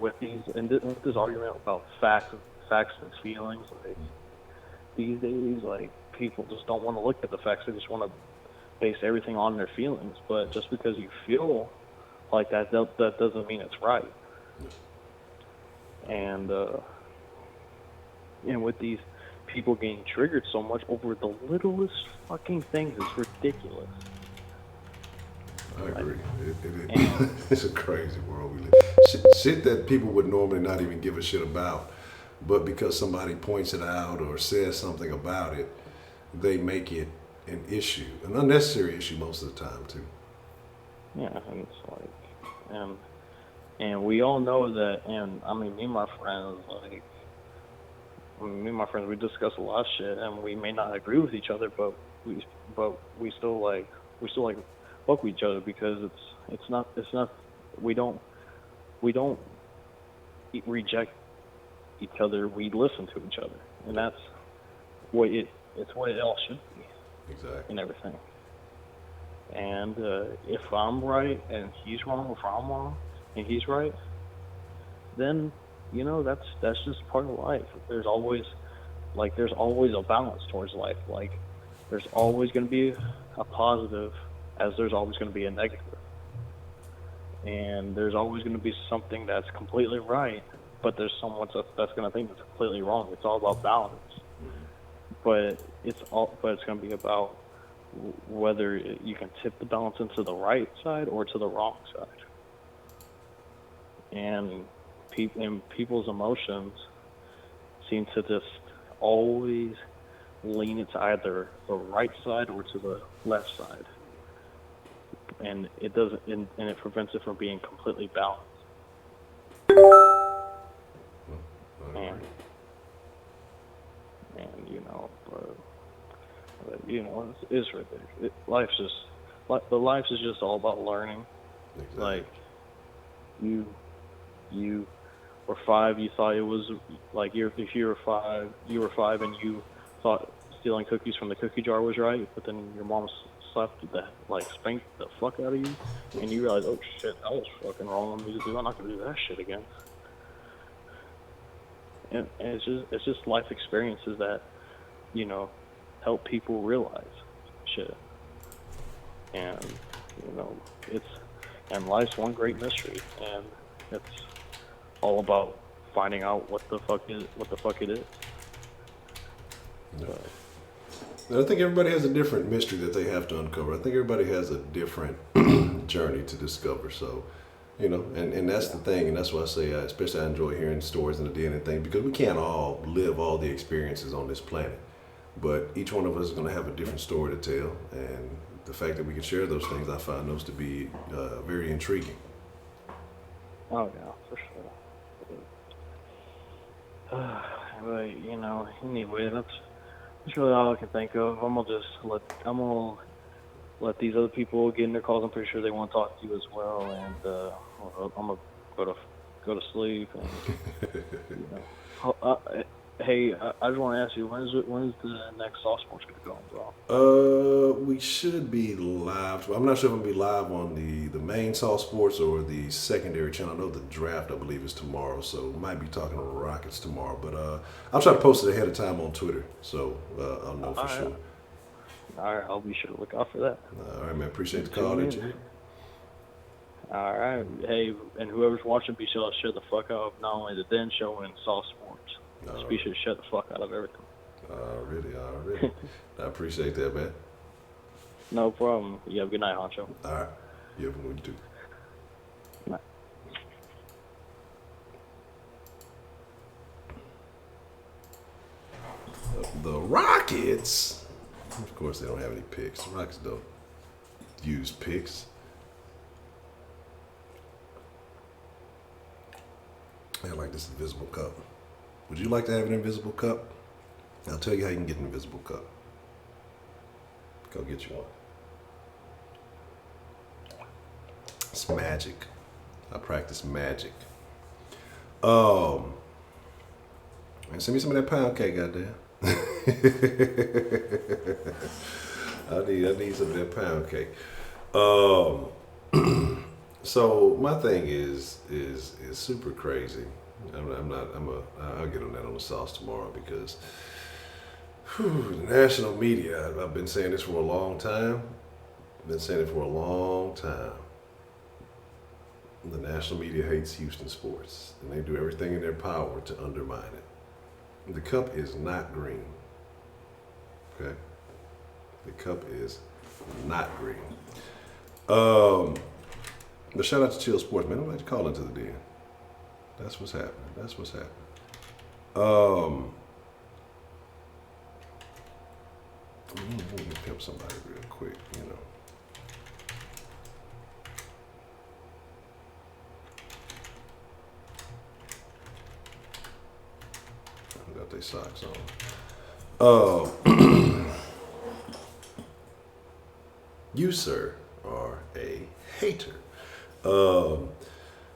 with this argument about facts and feelings, like, these days, like, people just don't want to look at the facts. They just want to base everything on their feelings. But just because you feel like that doesn't mean it's right. And with these people getting triggered so much over the littlest fucking things, it's ridiculous. I agree. It's a crazy world we live. shit that people would normally not even give a shit about, but because somebody points it out or says something about it, they make it an issue, an unnecessary issue most of the time too. Yeah, and it's like, and we all know that. And I mean, me and my friends, we discuss a lot of shit, and we may not agree with each other, but we still fuck with each other because it's not we don't reject each other. We listen to each other, and that's what it's what it all should be. Exactly. And everything. And if I'm right and he's wrong, if I'm wrong and he's right, then that's just part of life. There's always a balance towards life. Like there's always going to be a positive, as there's always going to be a negative. And there's always going to be something that's completely right, but there's someone that's going to think it's completely wrong. It's all about balance. But it's going to be about whether you can tip the balance into the right side or to the wrong side. And people's emotions seem to just always lean into either the right side or to the left side. And it doesn't, and it prevents it from being completely balanced. And it's ridiculous. Life is just all about learning. Exactly. Like you were 5, you thought it was like if you were 5 and you thought stealing cookies from the cookie jar was right, but then your mom spanked the fuck out of you, and you realize, oh shit, that was fucking wrong. I'm not gonna do that shit again. And it's just life experiences that help people realize shit. And and life's one great mystery, and it's all about finding out what the fuck it is. No. I think everybody has a different mystery that they have to uncover. I think everybody has a different journey to discover. So, and that's the thing, and that's why I say, especially I enjoy hearing stories and the DNA thing, because we can't all live all the experiences on this planet. But each one of us is going to have a different story to tell, and the fact that we can share those things, I find those to be very intriguing. Oh yeah, for sure. But anyway, that's really all I can think of. I'm gonna let these other people get in their calls. I'm pretty sure they want to talk to you as well, and I'm gonna go to sleep. And, hey, I just want to ask you, when is the next soft sports gonna go on, bro? We should be live. I'm not sure if I'm gonna be live on the main Soft Sports or the secondary channel. I know the draft, I believe, is tomorrow, so might be talking to Rockets tomorrow. But I'll try to post it ahead of time on Twitter, so I'll know for sure. All right, I'll be sure to look out for that. All right, man. Appreciate the call, Jimmy. All right, hey, and whoever's watching, be sure to share the fuck out of not only the Den Show and Soft Sports. Just be sure to shut the fuck out of everything. Already. I appreciate that, man. No problem. You have a good night, Honcho. All right. You have a good one, too. Night. The Rockets, of course, they don't have any picks. The Rockets don't use picks. I like this invisible cup. Would you like to have an invisible cup? I'll tell you how you can get an invisible cup. Go get you one. It's magic. I practice magic. Man, send me some of that pound cake, goddamn. I need some of that pound cake. So my thing is super crazy. I'll get on that on the sauce tomorrow because the national media, I've been saying this for a long time. The national media hates Houston sports, and they do everything in their power to undermine it. The cup is not green. Okay? The cup is not green. But shout out to Chill Sports, man. I'm glad you called into the den. That's what's happening. That's what's happening. Let me pimp somebody real quick, you know. Got their socks on. You, sir, are a hater.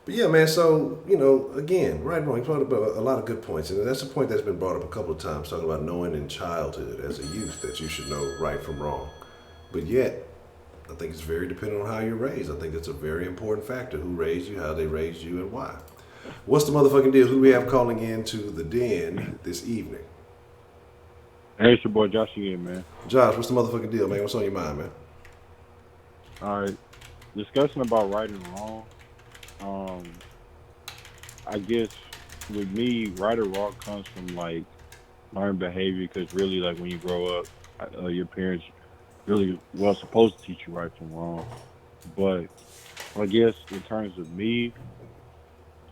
But yeah, man, so, you know, again, right and wrong, you brought up a lot of good points. And that's a point that's been brought up a couple of times, talking about knowing in childhood as a youth that you should know right from wrong. But yet, I think it's very dependent on how you're raised. I think that's a very important factor, who raised you, how they raised you, and why. What's the motherfucking deal? Who we have calling in to the den this evening? Hey, it's your boy Josh again, man. Josh, what's the motherfucking deal, man? What's on your mind, man? All right. Discussing about right and wrong. I guess with me, right or wrong comes from like learned behavior, because really, like when you grow up, your parents really well supposed to teach you right from wrong. But I guess in terms of me,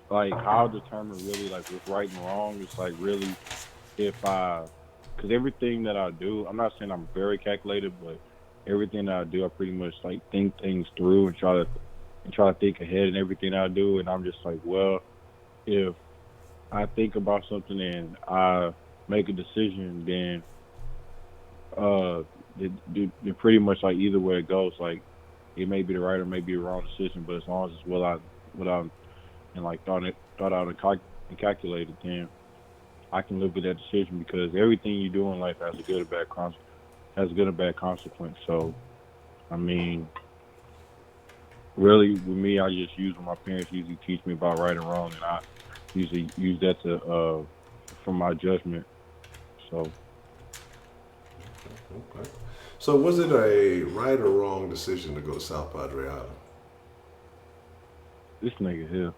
like I'll determine really like what's right and wrong. It's like really because everything that I do, I'm not saying I'm very calculated, but everything that I do, I pretty much like think things through and try to think ahead in everything I do. And I'm just like, well, if I think about something and I make a decision, then it pretty much like either way it goes, like it may be the right or may be the wrong decision, but as long as it's what I and like thought out and calculated, then I can live with that decision, because everything you do in life has a good or bad consequence. So, I mean, really, with me, I just use what my parents usually teach me about right and wrong, and I usually use that for my judgment. So. Okay. So was it a right or wrong decision to go to South Padre Island? This nigga here.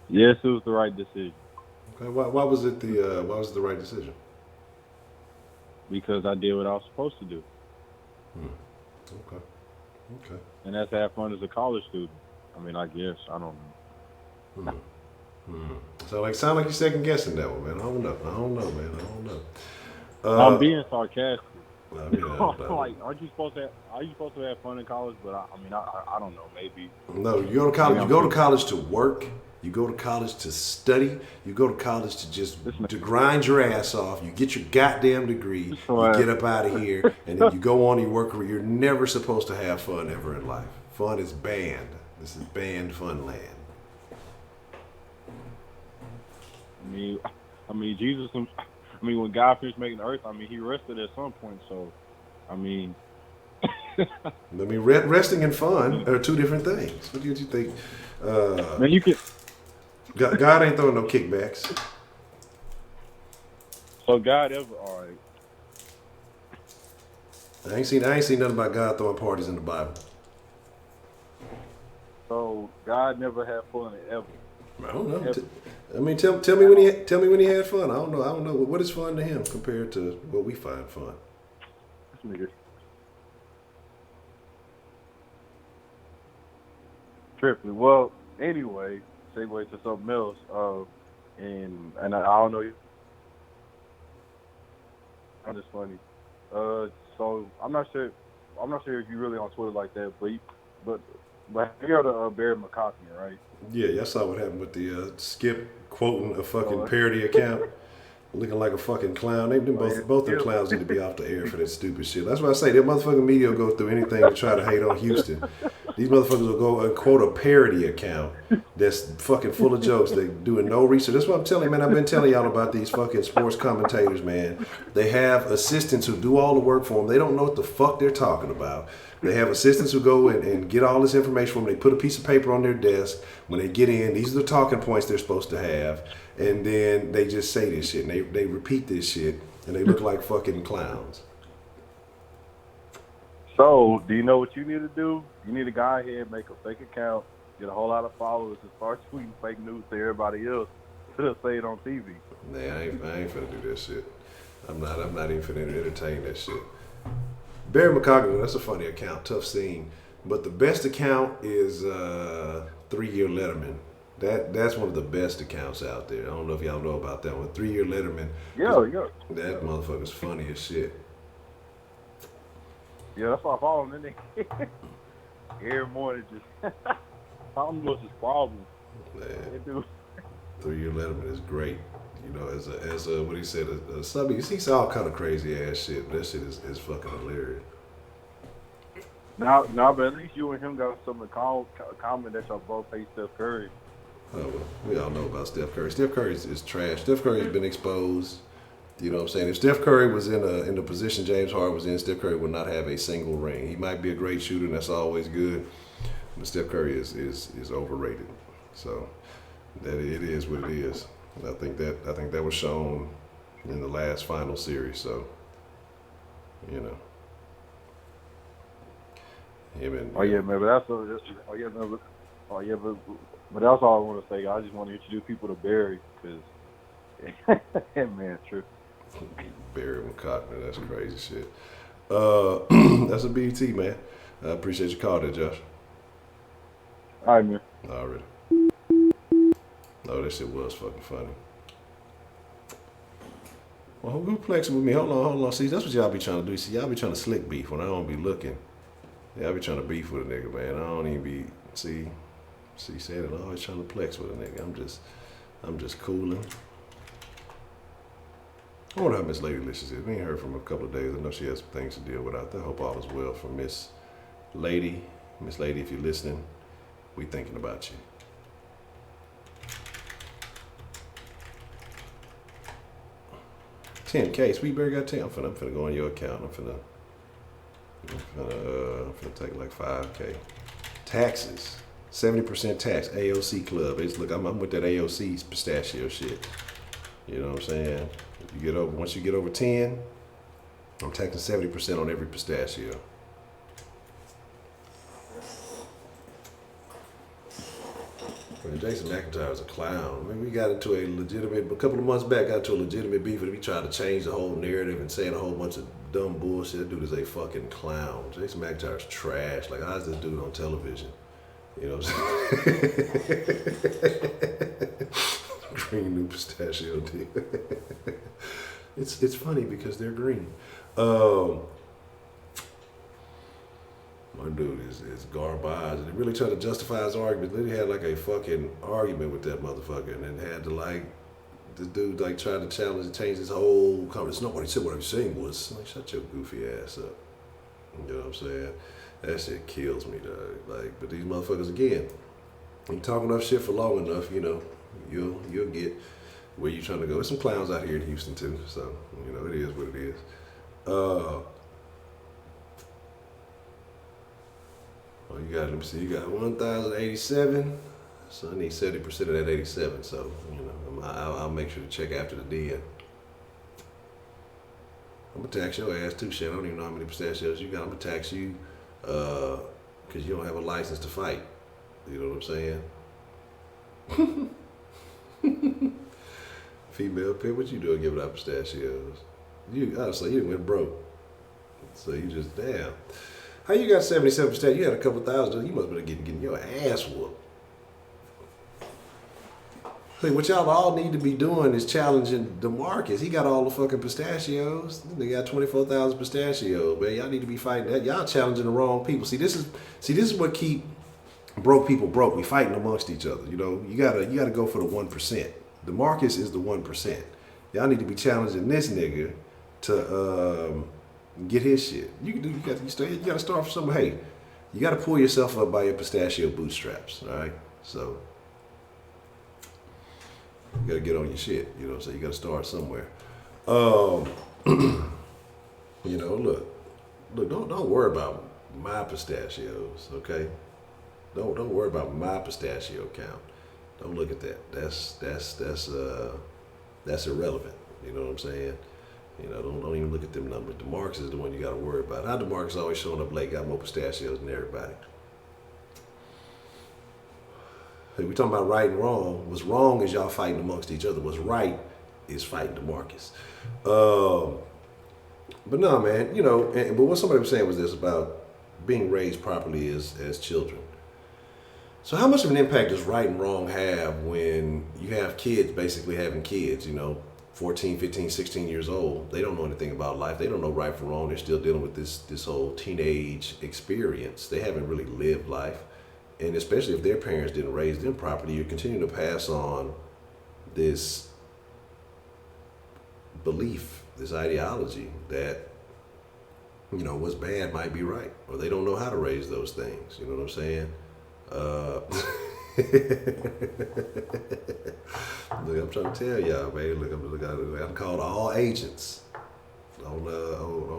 Yes, it was the right decision. Okay. Why was it the right decision? Because I did what I was supposed to do. Okay. And that's have fun as a college student. I mean, I guess. I don't know. So sound like you're second guessing that one, man. I don't know, man. I don't know. I'm being sarcastic. Well, yeah, like, are you supposed to have fun in college? But I don't know. Maybe. No, you go to college. You go to college to work. You go to college to study. You go to college to grind your ass off. You get your goddamn degree. You get up out of here, and then you go on your work career. You're never supposed to have fun ever in life. Fun is banned. This is banned fun land. I mean, Jesus. I mean, when God finished making the earth, I mean, He rested at some point. So, I mean. Resting and fun are two different things. What do you think? Man, you can. God ain't throwing no kickbacks. So God ever, all right. I ain't seen nothing about God throwing parties in the Bible. So God never had fun ever. I don't know. Tell me when he had fun. I don't know. What is fun to him compared to what we find fun? This nigga tripping. Well, anyway, segue to something else. And I don't know. I'm just funny. So I'm not sure if you're really on Twitter like that, but you heard of Barry McCockney, right? Yeah, I saw what happened with the Skip quoting a fucking parody account, looking like a fucking clown. Both them clowns need to be off the air for that stupid shit. That's why I say that motherfucking media will go through anything to try to hate on Houston. These motherfuckers will go and quote a parody account that's fucking full of jokes. They doing no research. That's what I'm telling you, man. I've been telling y'all about these fucking sports commentators, man. They have assistants who do all the work for them. They don't know what the fuck they're talking about. They have assistants who go and get all this information from them. They put a piece of paper on their desk. When they get in, these are the talking points they're supposed to have. And then they just say this shit. And they repeat this shit. And they look like fucking clowns. So, do you know what you need to do? You need to go ahead, make a fake account, get a whole lot of followers, and start tweeting fake news to everybody else to say it on TV. Nah, I ain't finna do that shit. I'm not even finna entertain that shit. Barry McCockney, that's a funny account, tough scene. But the best account is 3 Year Letterman. That's one of the best accounts out there. I don't know if y'all know about that one. 3-year Letterman. Yeah, yeah. That motherfucker's funny as shit. Yeah, that's why I follow him. Then they every morning just I don't know what's his problem. They Man, do. 3-year Letterman is great. You know, as a what he said, he sees all kind of crazy ass shit. That shit is fucking hilarious. Now, but at least you and him got something common that y'all both hate Steph Curry. Oh, well, we all know about Steph Curry. Steph Curry is trash. Steph Curry's been exposed. You know what I'm saying? If Steph Curry was in the position James Harden was in, Steph Curry would not have a single ring. He might be a great shooter, and that's always good. But Steph Curry is overrated. So that it is what it is. And I think that was shown in the last final series. So you know, him and Oh yeah, man. But that's but that's all I want to say. I just want to introduce people to Barry because man, true. Barry McCock, man, that's crazy shit. That's a BT, man. I appreciate your call there, Josh. All right, man. Already. Oh, that shit was fucking funny. Well, who flexing with me? Hold on. See, that's what y'all be trying to do. See, y'all be trying to slick beef when I don't be looking. Y'all be trying to beef with a nigga, man. I don't even be, see, said it, always trying to flex with a nigga. I'm just cooling. I wonder how Miss Lady Licious is. We ain't heard from her a couple of days. I know she has some things to deal with out there. I hope all is well for Miss Lady. Miss Lady, if you're listening, we thinking about you. $10K. Sweetberry got 10. I'm finna go on your account. I'm finna take like $5K. Taxes. 70% tax. AOC Club. Look, I'm with that AOC pistachio shit. You know what I'm saying? Once you get over 10, I'm taxing 70% on every pistachio. And Jason McIntyre is a clown. I mean, we got into a couple of months back, got into a legitimate beef with him. He tried to change the whole narrative and saying a whole bunch of dumb bullshit. That dude is a fucking clown. Jason McIntyre is trash. Like, how's this dude on television? You know what I'm saying? Green new pistachio deal. It's funny because they're green. My dude is garbage. And he really tried to justify his argument. Then he had like a fucking argument with that motherfucker and then had to this dude tried to challenge and change his whole conversation. Nobody said what he was saying was, like, shut your goofy ass up. You know what I'm saying? That shit kills me, dog. But these motherfuckers, again, you talk enough shit for long enough, you know, you'll get where you trying to go. There's some clowns out here in Houston too, so you know it is what it is. Let me see, you got 1,087. So I need 70% of that 87. So you know, I'll make sure to check after the DN. I'm gonna tax your ass too, shit. I don't even know how many pistachios you got. I'm gonna tax you, because you don't have a license to fight. You know what I'm saying? Female pimp, what you doing giving out pistachios? Honestly, you went broke. So you just, damn. How you got 77 pistachios? You had a couple thousand. You must have been getting your ass whooped. See, what y'all all need to be doing is challenging DeMarcus. He got all the fucking pistachios. They got 24,000 pistachios, man. Y'all need to be fighting that. Y'all challenging the wrong people. See, this is what keep broke people broke. We fighting amongst each other. You know, you gotta go for the 1%. DeMarcus is the 1%. Y'all need to be challenging this nigga to get his shit. You gotta start from somewhere. Hey, you gotta pull yourself up by your pistachio bootstraps. All right, so you gotta get on your shit. You know, so you gotta start somewhere. You know, look, don't worry about my pistachios, okay? Don't worry about my pistachio count. Don't look at that. That's irrelevant. You know what I'm saying? You know, don't even look at them numbers. DeMarcus is the one you got to worry about. How DeMarcus always showing up late, got more pistachios than everybody. Hey, we talking about right and wrong. What's wrong is y'all fighting amongst each other. What's right is fighting DeMarcus. But no, man. You know, but what somebody was saying was this about being raised properly as children. So how much of an impact does right and wrong have when you have kids basically having kids, 14, 15, 16 years old? They don't know anything about life. They don't know right from wrong. They're still dealing with this whole teenage experience. They haven't really lived life. And especially if their parents didn't raise them properly, you continue to pass on this belief, this ideology that, what's bad might be right. Or they don't know how to raise those things. You know what I'm saying? Look, I'm trying to tell y'all, man. Look, I'm called all agents on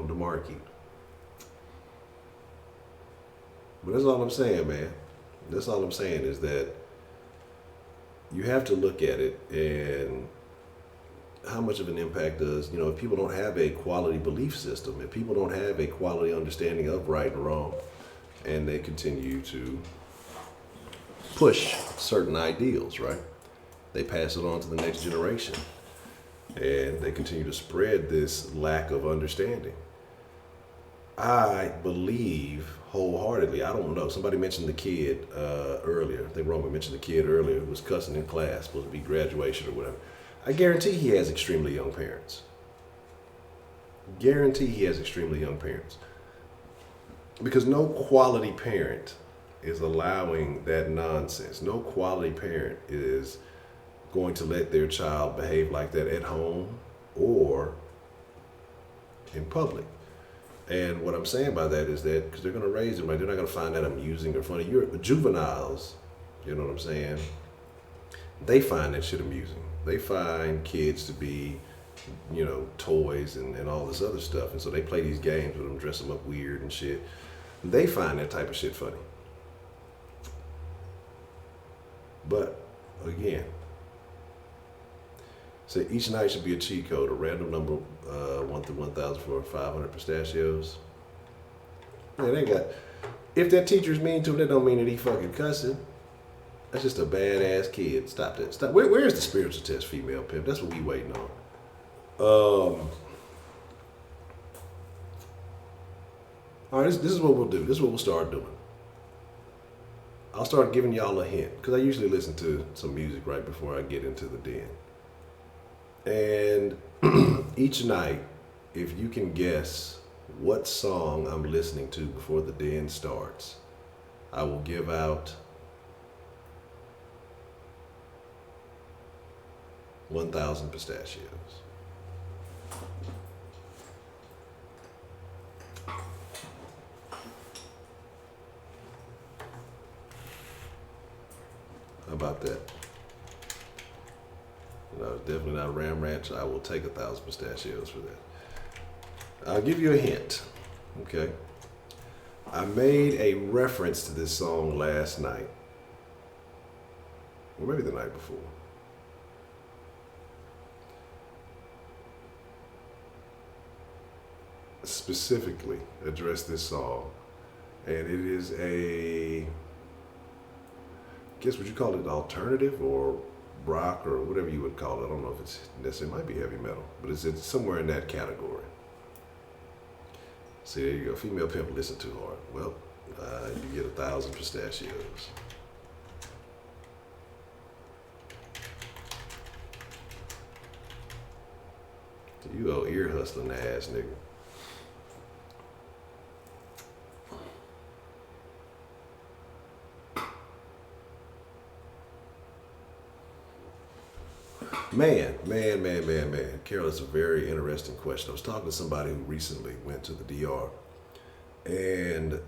the marquee. But that's all I'm saying, man. That's all I'm saying is that you have to look at it and how much of an impact does, if people don't have a quality belief system, if people don't have a quality understanding of right and wrong, and they continue to push certain ideals, right? They pass it on to the next generation. And they continue to spread this lack of understanding. I believe wholeheartedly, I don't know, somebody mentioned the kid earlier. I think Roman mentioned the kid earlier who was cussing in class, supposed to be graduation or whatever. I guarantee he has extremely young parents. Guarantee he has extremely young parents. Because no quality parent is allowing that nonsense. No quality parent is going to let their child behave like that at home or in public. And what I'm saying by that is that because they're going to raise them, right? They're not going to find that amusing or funny. Juveniles, you know what I'm saying? They find that shit amusing. They find kids to be, toys and all this other stuff. And so they play these games with them, dress them up weird and shit. They find that type of shit funny. But again, say each night should be a cheat code, a random number 1 through 1,000 for 500 pistachios. Man, they got. If that teacher's mean to him, that don't mean that he fucking cussing. That's just a badass kid. Stop that. Stop. Where's the spiritual test, female pimp? That's what we waiting on. All right, this is what we'll do. This is what we'll start doing. I'll start giving y'all a hint because I usually listen to some music right before I get into the den. And each night, if you can guess what song I'm listening to before the den starts, I will give out 1,000 pistachios. How about that? No, it's definitely not a Ram Ranch. I will take 1,000 pistachios for that. I'll give you a hint. Okay. I made a reference to this song last night. Or maybe the night before. Specifically address this song. And it is a, I guess would you call it alternative or rock or whatever you would call it. I don't know if it's necessarily, it might be heavy metal, but it's somewhere in that category. See, there you go. Female pimp listen too hard. Well, you get 1,000 pistachios. You old ear hustling ass nigga. Man. Carol, it's a very interesting question. I was talking to somebody who recently went to the DR, and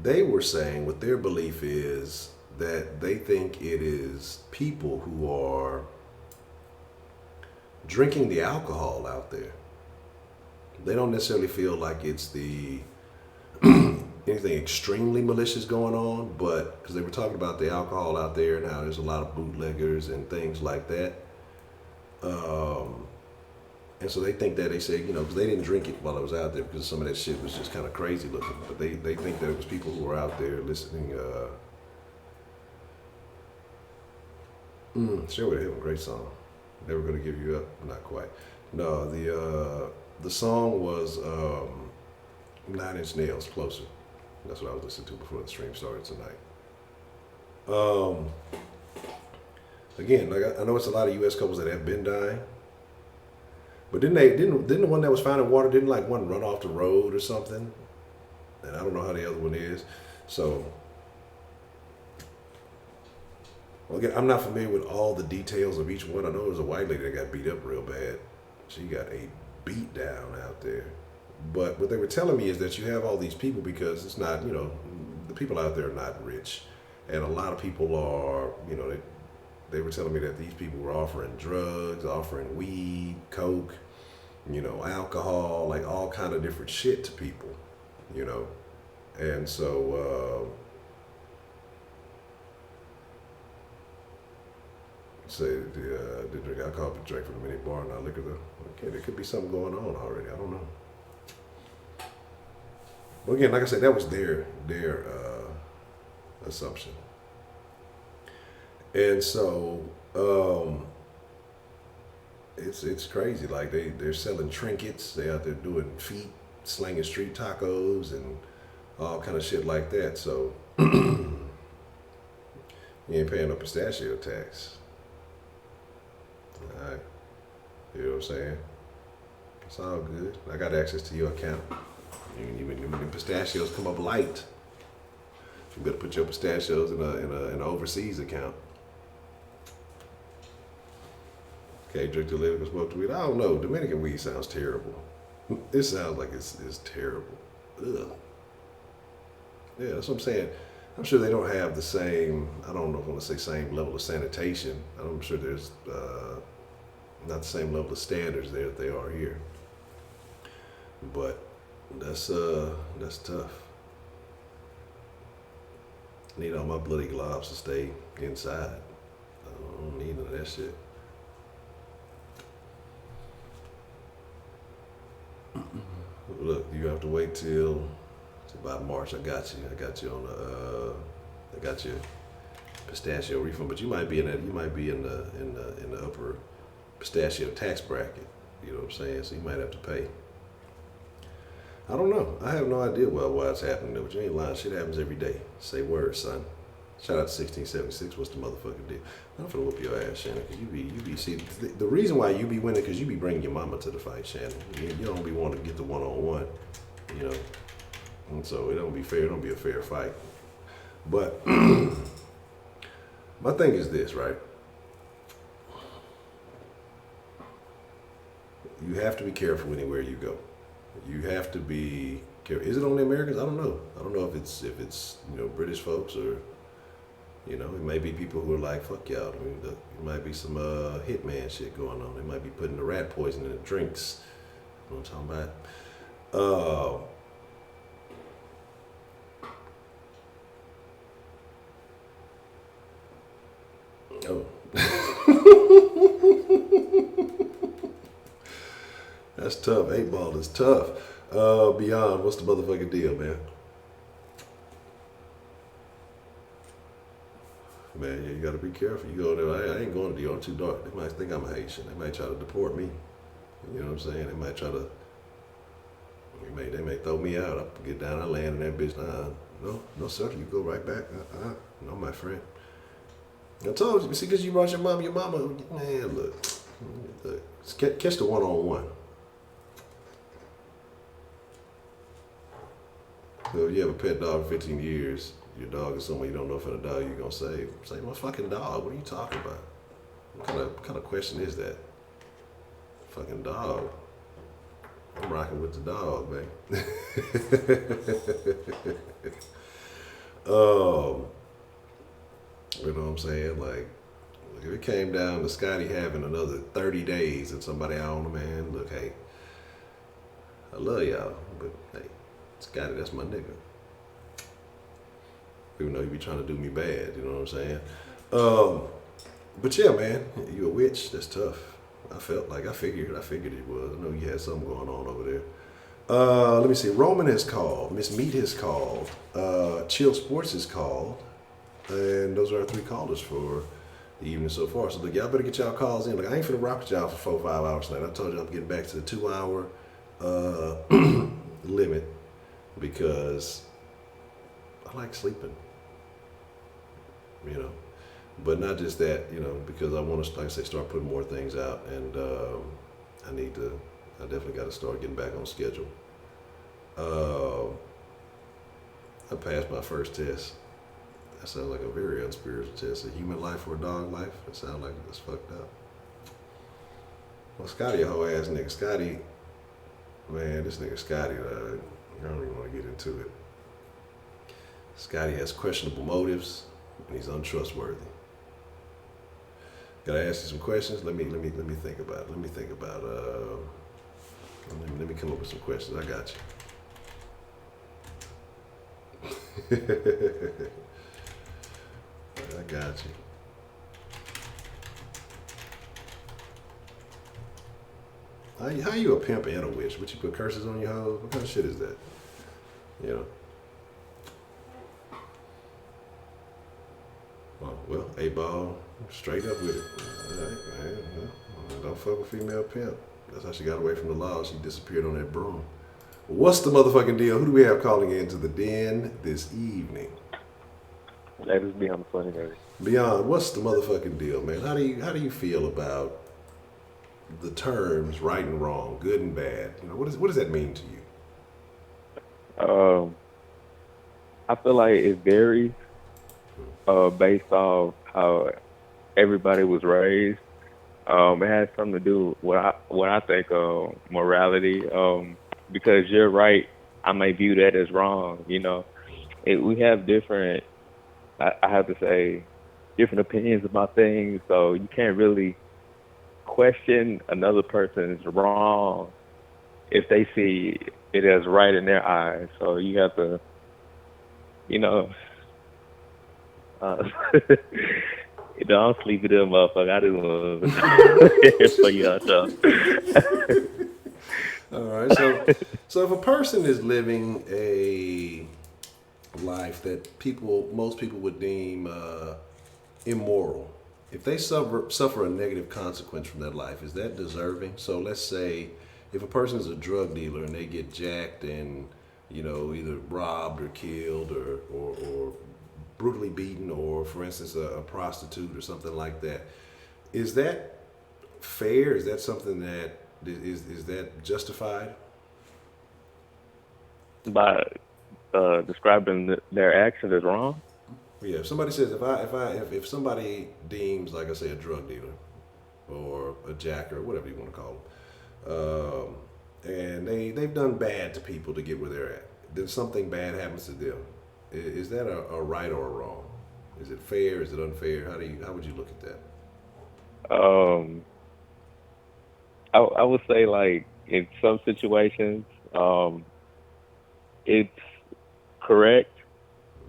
they were saying what their belief is that they think it is people who are drinking the alcohol out there. They don't necessarily feel like it's the anything extremely malicious going on, but because they were talking about the alcohol out there and how there's a lot of bootleggers and things like that. And so they think that they say, because they didn't drink it while I was out there because some of that shit was just kind of crazy looking. But they think that it was people who were out there listening. Sure, they have a great song. Never Gonna Give You Up. Not quite. No, the song was 9 Inch Nails, Closer. That's what I was listening to before the stream started tonight. Again, like I know it's a lot of U.S. couples that have been dying, but didn't the one that was found in water, didn't like one run off the road or something? And I don't know how the other one is. So, well, again, I'm not familiar with all the details of each one. I know there was a white lady that got beat up real bad. She got a beat down out there. But what they were telling me is that you have all these people because it's not, the people out there are not rich. And a lot of people are, they were telling me that these people were offering drugs, offering weed, coke, alcohol, like all kind of different shit to people, And so, did drink alcohol, but drank from the mini bar, not liquor though. Okay, there could be something going on already. I don't know. But again, like I said, that was their assumption. And so it's crazy. Like they're selling trinkets. They out there doing feet, slinging street tacos, and all kind of shit like that. So you ain't paying no pistachio tax. All right, you know what I'm saying? It's all good. I got access to your account. Even when the pistachios come up light, you better put your pistachios in an overseas account. Okay, drink the liquor, smoke the weed. I don't know. Dominican weed sounds terrible. It sounds like it's terrible. Ugh. Yeah, that's what I'm saying. I'm sure they don't have the same, I don't know if I want to say same level of sanitation. I'm sure there's not the same level of standards there that they are here. But that's tough. I need all my bloody globs to stay inside. I don't need none of that shit. Look, you have to wait till it's about March. I got you on the. I got your pistachio refund, but you might be in that. You might be in the upper pistachio tax bracket. You know what I'm saying? So you might have to pay. I don't know. I have no idea why it's happening though, but you ain't lying. Shit happens every day. Say word, son. Shout out to 1676. What's the motherfucking deal? I'm finna whoop your ass, Shannon. Cause you be. See, the reason why you be winning, cause you be bringing your mama to the fight, Shannon. You don't be wanting to get the one-on-one, And so it don't be fair. It don't be a fair fight. But my thing is this, right? You have to be careful anywhere you go. You have to be careful. Is it only Americans? I don't know. I don't know if it's British folks or it may be people who are like, fuck y'all. I mean, there might be some hitman shit going on. They might be putting the rat poison in the drinks. You know what I'm talking about? That's tough. 8 Ball is tough. Beyond, what's the motherfucking deal, man? Man, yeah, you gotta be careful. You go there, I ain't going to the too dark. They might think I'm a Haitian. They might try to deport me. You know what I'm saying? They might try to. They may throw me out. I get down, I land in that bitch. No, sir. You go right back. No, my friend. I told you. See, because you brought your mama. Man, look. Catch the one-on-one. So if you have a pet dog for 15 years, your dog is someone you don't know for the dog you're gonna save. Save my fucking dog. What are you talking about? What kind of question is that? Fucking dog. I'm rocking with the dog, man. You know what I'm saying? Like, if it came down to Scotty having another 30 days and somebody I own, man, look, hey, I love y'all, but hey, Scotty, that's my nigga. Even though you be trying to do me bad, you know what I'm saying? But yeah, man, you a witch? That's tough. I figured it was. I know you had something going on over there. Let me see. Roman has called. Miss Meat has called. Chill Sports has called. And those are our 3 callers for the evening so far. So look, y'all better get y'all calls in. Like, I ain't finna rock with y'all for 4 or 5 hours tonight. I told you I'm getting back to the 2-hour limit because I like sleeping. you know. But not just that, you know, because I want to, like I say, start putting more things out, and I definitely got to start getting back on schedule. Uh, I passed my first test. That sounds like a very unspiritual test. A human life or a dog life? That sounds like it's fucked up. Well, Scotty, a whole ass nigga. Scotty, man, this nigga Scotty, I don't even want to get into it. Scotty has questionable motives, and he's untrustworthy. Can I ask you some questions? Let me think about it. Let me think about. Let me come up with some questions. I got you. I got you. How you a pimp and a witch? Would you put curses on your hoes? What kind of shit is that? You know. Oh, well, A-ball, straight up with it. All right, man. Well, don't fuck with female pimp. That's how she got away from the law. She disappeared on that broom. What's the motherfucking deal? Who do we have calling into the den this evening? That is beyond the funny, baby. Beyond, what's the motherfucking deal, man? How do you feel about the terms right and wrong, good and bad? You know, what does that mean to you? I feel like it varies based off how everybody was raised. It has something to do with what I think morality. Because you're right, I may view that as wrong. You know, we have different. I have to say, different opinions about things, so you can't really question another person's wrong if they see it as right in their eyes. So you have to, you know, don't sleep with them motherfucker. I do for y'all, so. All right, so if a person is living a life that most people would deem immoral, if they suffer a negative consequence from that life, is that deserving? So let's say if a person is a drug dealer and they get jacked and, you know, either robbed or killed or brutally beaten, or for instance a prostitute or something like that, is that fair? Is that something that is that justified? By describing their action as wrong. Yeah, if somebody says if somebody deems, like I say, a drug dealer or a jacker or whatever you want to call them, and they've done bad to people to get where they're at, then something bad happens to them. Is that a right or a wrong? Is it fair? Is it unfair? How would you look at that? I would say, like, in some situations, it's correct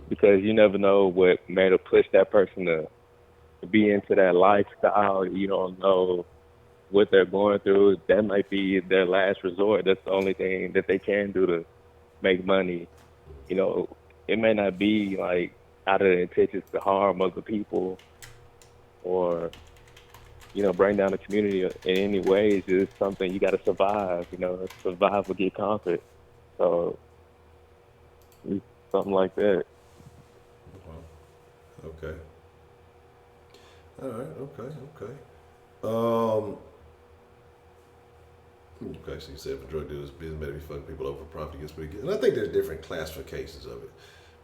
because you never know what may have pushed that person to be into that lifestyle. You don't know what they're going through. That might be their last resort. That's the only thing that they can do to make money. You know, it may not be like out of the intentions to harm other people or, you know, bring down the community in any ways. It's something you got to survive. You know, survive or get conquered. So it's something like that. Okay. All right. Okay. Um. Okay. So you said if a drug dealer's business may be fucking people over for profit against what he gets, and I think there's different classifications of it.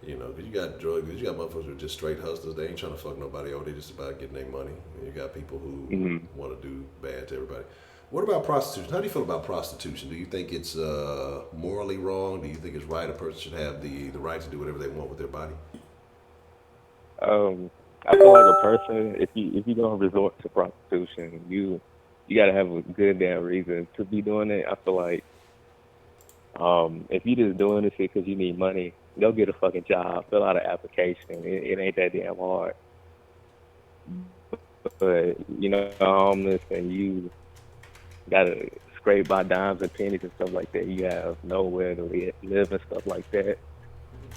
You know, because you got drug dealers, you got motherfuckers who are just straight hustlers. They ain't trying to fuck nobody over. They just about getting their money. And you got people who want to do bad to everybody. What about prostitution? How do you feel about prostitution? Do you think it's morally wrong? Do you think it's right? A person should have the right to do whatever they want with their body? I feel like a person, if you gonna resort to prostitution, you gotta have a good damn reason to be doing it. I feel like if you just doing this shit because you need money, go get a fucking job, fill out an application. It ain't that damn hard. But you know, homeless and you gotta scrape by dimes and pennies and stuff like that. You have nowhere to live and stuff like that.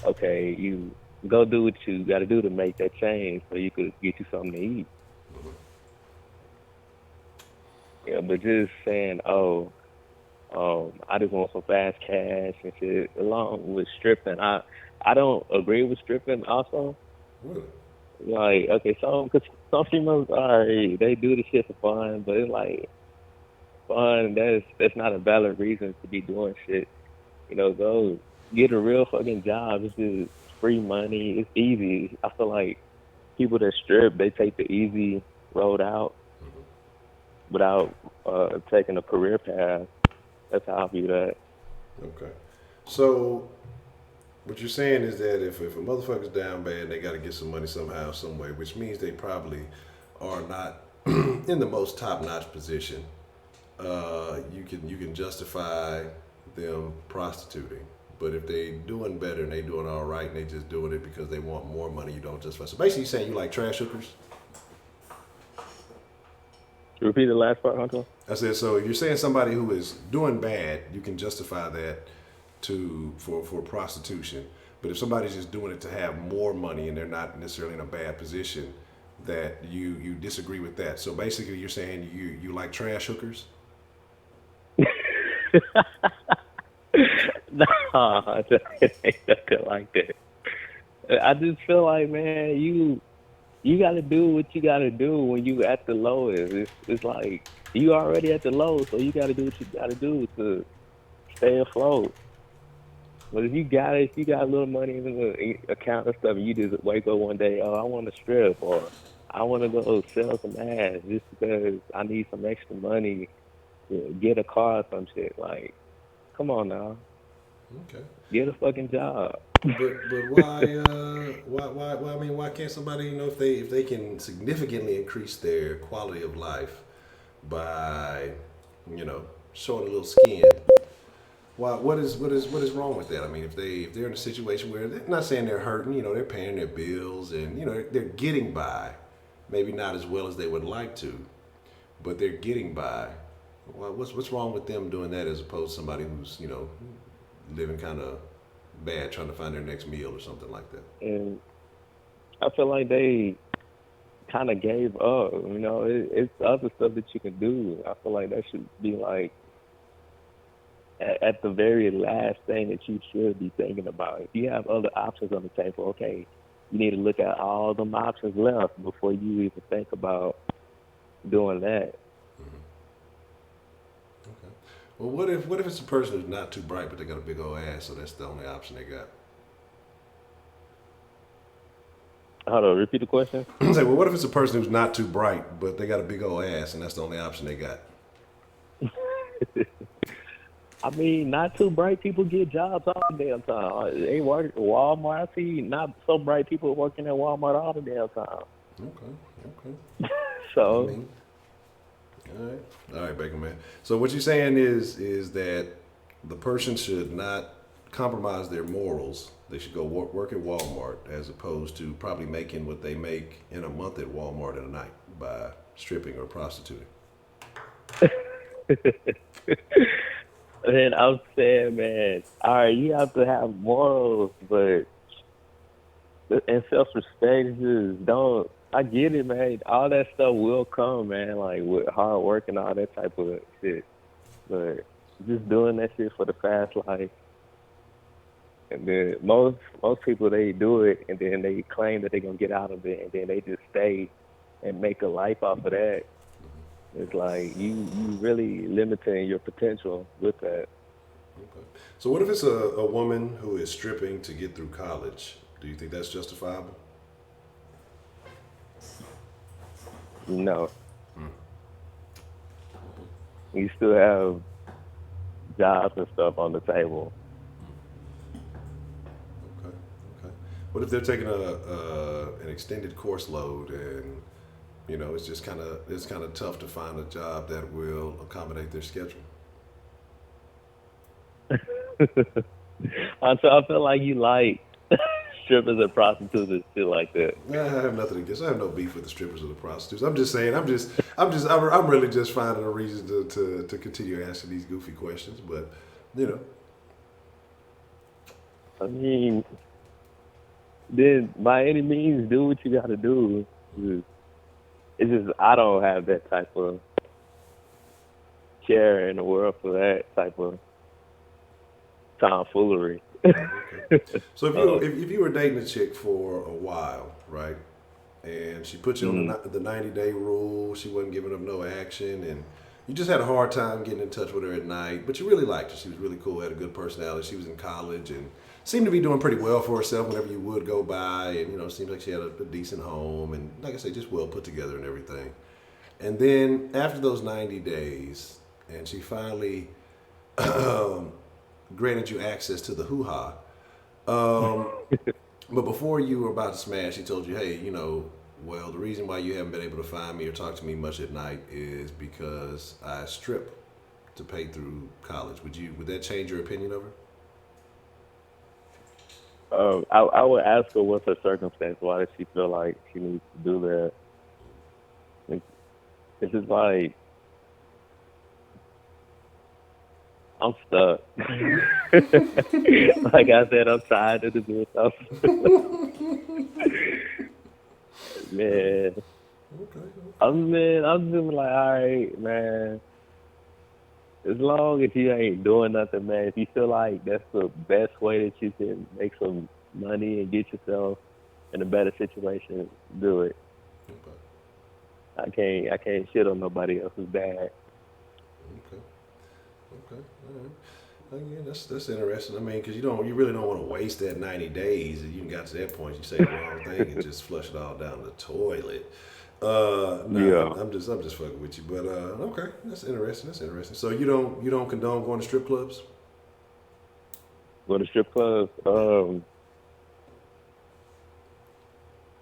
Okay, you go do what you got to do to make that change so you could get you something to eat. Yeah, but just saying, I just want some fast cash and shit, along with stripping. I don't agree with stripping also. Really? Like, okay, cause some females are they do the shit for fun, but it's like fun. That's not a valid reason to be doing shit. Go get a real fucking job. This is free money. It's easy. I feel like people that strip, they take the easy road out without taking a career path. That's how I view that. Okay. So what you're saying is that if a motherfucker's down bad, they got to get some money somehow, some way, which means they probably are not in the most top notch position. You can justify them prostituting. But if they doing better and they doing all right and they just doing it because they want more money, you don't justify. So basically, you're saying you like trash hookers. Repeat the last part, Honcho. I said, so if you're saying somebody who is doing bad, you can justify that for prostitution. But if somebody's just doing it to have more money and they're not necessarily in a bad position, that you disagree with that. So basically, you're saying you like trash hookers. Nah, it ain't nothing like that. I just feel like, man, you got to do what you got to do when you at the lowest. It's like you already at the low, so you got to do what you got to do to stay afloat. But if you got a little money in the account and stuff, and you just wake up one day, oh, I want to strip, or I want to go sell some ass just because I need some extra money to get a car or some shit. Like, come on now, Okay. get a fucking job. But why I mean why can't somebody if they can significantly increase their quality of life by showing a little skin, what is wrong with that? I mean, if they're in a situation where they're not saying they're hurting, they're paying their bills and they're getting by, maybe not as well as they would like to, but they're getting by. Well, what's wrong with them doing that as opposed to somebody who's living kind of bad, trying to find their next meal or something like that? And I feel like they kind of gave up. It's other stuff that you can do. I feel like that should be like at the very last thing that you should be thinking about. If you have other options on the table, okay, you need to look at all them options left before you even think about doing that. Okay. Well, what if it's a person who's not too bright but they got a big old ass, so that's the only option they got? Hold on, repeat the question. I say, well, what if it's a person who's not too bright but they got a big old ass and that's the only option they got? I mean, not too bright people get jobs all the damn time. They work at Walmart. I see not so bright people working at Walmart all the damn time. Okay. So, I mean, all right, Baker man. So what you're saying is that the person should not compromise their morals. They should go work at Walmart as opposed to probably making what they make in a month at Walmart in a night by stripping or prostituting. and I'm saying, man, all right, you have to have morals, but and self-respect just don't. I get it, man. All that stuff will come, man, like with hard work and all that type of shit. But just doing that shit for the fast life. And then most people, they do it and then they claim that they're going to get out of it and then they just stay and make a life off of that. It's like you really limiting your potential with that. Okay. So what if it's a woman who is stripping to get through college? Do you think that's justifiable? No. You still have jobs and stuff on the table. Okay. What if they're taking an extended course load and it's kind of tough to find a job that will accommodate their schedule? So I feel like you like strippers and prostitutes and shit like that. I have nothing against. I have no beef with the strippers or the prostitutes. I'm just saying. I'm really just finding a reason to continue asking these goofy questions. But I mean, then by any means, do what you got to do. It's just I don't have that type of care in the world for that type of tomfoolery. Okay. So if you were dating a chick for a while, right, and she put you on the 90-day rule. She wasn't giving up no action, and you just had a hard time getting in touch with her at night. But you really liked her. She was really cool, had a good personality. She was in college and seemed to be doing pretty well for herself whenever you would go by. And, it seems like she had a decent home and, like I say, just well put together and everything. And then after those 90 days, and she finally granted you access to the hoo-ha. But before you were about to smash, she told you, hey, well, the reason why you haven't been able to find me or talk to me much at night is because I strip to pay through college. Would that change your opinion of her? I would ask her what's her circumstance. Why does she feel like she needs to do that? It's just like, I'm stuck. Like I said, I'm tired of this stuff. Man. Okay. I'm just like, all right, man. As long as you ain't doing nothing, man, if you feel like that's the best way that you can make some money and get yourself in a better situation, do it. Okay. I can't shit on nobody else's bag. Okay. All right. Again, that's interesting. I mean, because you really don't want to waste that 90 days. If you got to that point, you say the wrong thing and just flush it all down the toilet. No, Yeah. I'm just fucking with you. But okay, that's interesting. So you don't condone going to strip clubs? Go to strip clubs.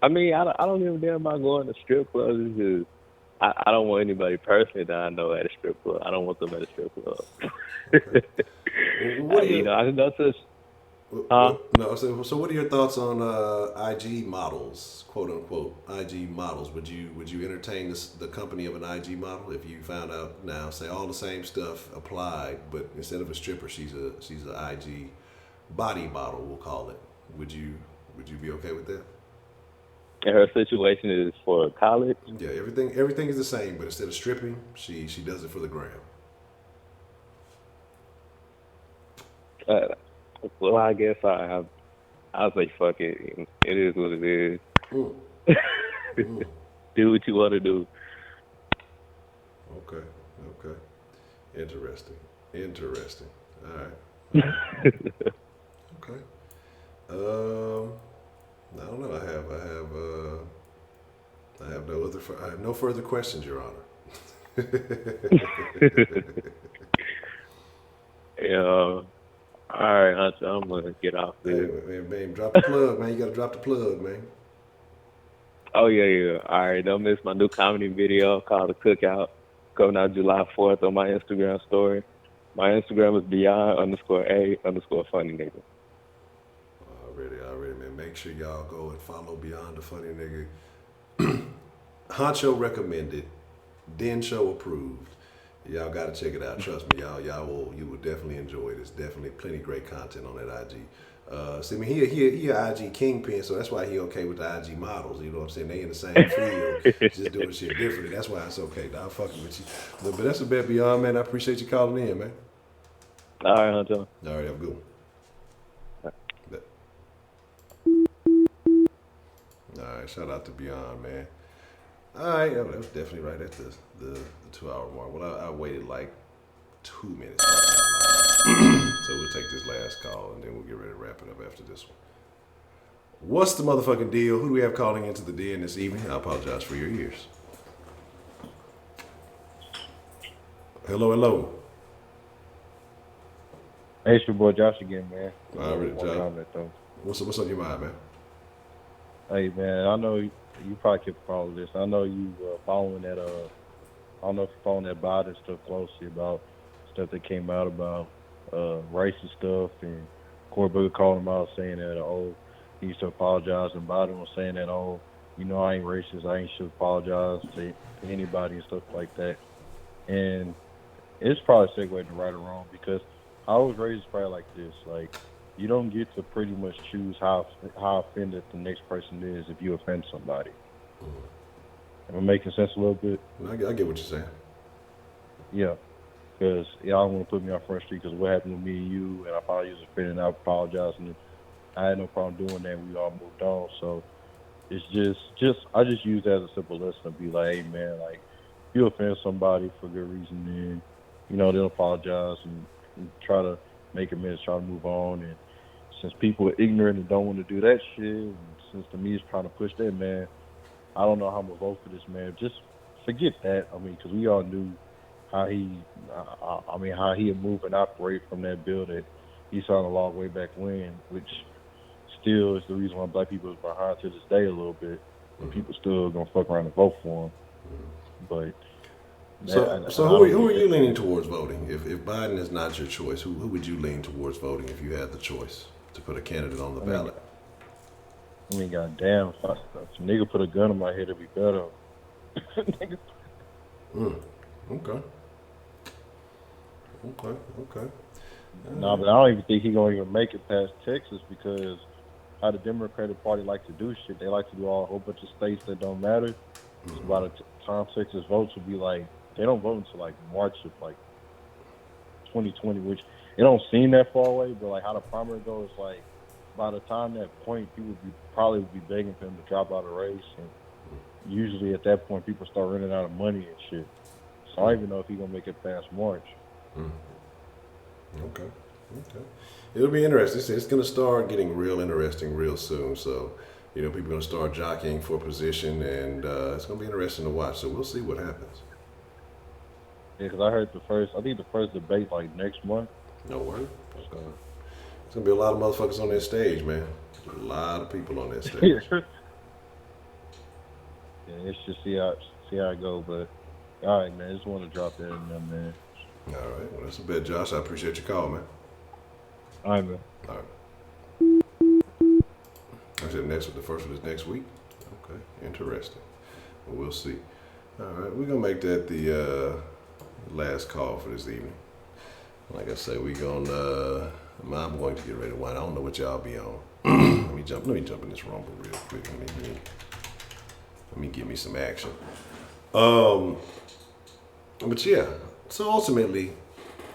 I mean, I don't give a damn about going to strip clubs. It's just, I don't want anybody personally that I know at a strip club. I don't want them at a strip club. Okay. What are your, I can go to. No. So what are your thoughts on IG models, quote unquote IG models? Would you entertain the company of an IG model if you found out now, say all the same stuff applied, but instead of a stripper, she's a IG body model, we'll call it. Would you be okay with that? And her situation is for college. Yeah, everything is the same, but instead of stripping, she does it for the gram. Well, I guess I'll say fuck it. It is what it is. Do what you want to do. Okay. Interesting. All right. Okay. I don't know. I have no further questions, Your Honor. Yeah. All right, Honcho, I'm gonna get off this. Hey, man, drop the plug, man. You gotta drop the plug, man. Oh yeah. All right, don't miss my new comedy video called The Cookout, coming out July 4th on my Instagram story. My Instagram is beyond_a_funny nigga. Already, man. Make sure y'all go and follow Beyond the Funny Nigga. Honcho recommended, Den Show approved. Y'all gotta check it out. Trust me, you will definitely enjoy it. There's definitely plenty of great content on that IG. See, I mean, he a IG kingpin, so that's why he okay with the IG models. You know what I'm saying? They in the same field, just doing shit differently. That's why it's okay. I'm fucking with you. But that's a bet, Beyond, man. I appreciate you calling in, man. All right, Honcho. All right, have a good one. All right, shout out to Beyond, man. All right, that was definitely right at the 2-hour mark. Well, I waited like 2 minutes. So we'll take this last call and then we'll get ready to wrap it up after this one. What's the motherfucking deal? Who do we have calling into the den this evening? I apologize for your ears. Hello. Hey, it's your boy Josh again, man. All right, Josh. Comment, though. What's on your mind, man? Hey, man, I know you probably can follow this. I know you following that. I don't know if you're following that Biden stuff closely about stuff that came out about racist stuff, and Cory Booker called him out saying that he used to apologize, and Biden was saying that I ain't racist, I ain't should apologize to anybody and stuff like that. And it's probably segued to right or wrong, because I was raised probably like this, like, you don't get to pretty much choose how offended the next person is if you offend somebody. Am I making sense a little bit? I get what you're saying. Yeah, because y'all don't want to put me on Front Street because what happened with me and you, and I probably was offended, and I apologized, and I had no problem doing that. We all moved on. So it's just I just use that as a simple lesson to be like, hey man, like if you offend somebody for good reason, then they'll apologize and try to make amends, try to move on. And since people are ignorant and don't want to do that shit, and since the media's trying to push that, man, I don't know how I'm gonna vote for this man. Just forget that. I mean, because we all knew how how he would move and operate from that bill that he signed a law way back when, which still is the reason why black people is behind to this day a little bit. And people still gonna fuck around and vote for him. But so who are you leaning towards voting? If Biden is not your choice, who would you lean towards voting if you had the choice to put a candidate on the ballot? I mean, goddamn, if a nigga put a gun in my head, it'd be better. Okay. No, but I don't even think he's gonna even make it past Texas because how the Democratic Party like to do shit, they like to do a whole bunch of states that don't matter. So by the time Texas votes will be like, they don't vote until like March of like 2020, which it don't seem that far away, but like how the primary goes, like by the time that point, people probably would be begging for him to drop out of the race, and usually at that point, people start running out of money and shit. So I don't even know if he's gonna make it past March. Okay. It'll be interesting. It's going to start getting real interesting real soon. So, people are going to start jockeying for position, and it's going to be interesting to watch. So we'll see what happens. Yeah, because I heard the first debate like next month. No word. It's going to be a lot of motherfuckers on that stage, man. A lot of people on that stage. Yeah, let's just see how it goes. But all right, man, I just want to drop that in there, man. All right. Well, that's a bet, Josh. I appreciate your call, man. All right, man. All right. I said the first one is next week. Okay. Interesting. Well, we'll see. All right. We're going to make that the last call for this evening. Like I say, I'm going to get ready to wind. I don't know what y'all be on. Let me jump in this rumble real quick. Let me give me some action. But yeah, so ultimately,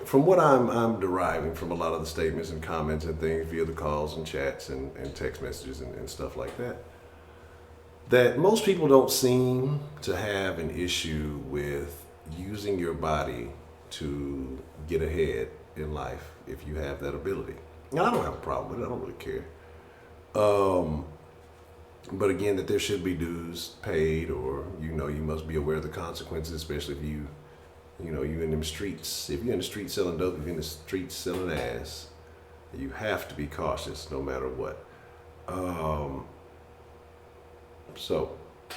from what I'm deriving from a lot of the statements and comments and things via the calls and chats and text messages and stuff like that most people don't seem to have an issue with using your body to get ahead in life if you have that ability. Now, I don't have a problem with it. I don't really care. But again, that there should be dues paid, or you must be aware of the consequences, especially if you in them streets. If you're in the streets selling dope, if you're in the streets selling ass, you have to be cautious no matter what. So I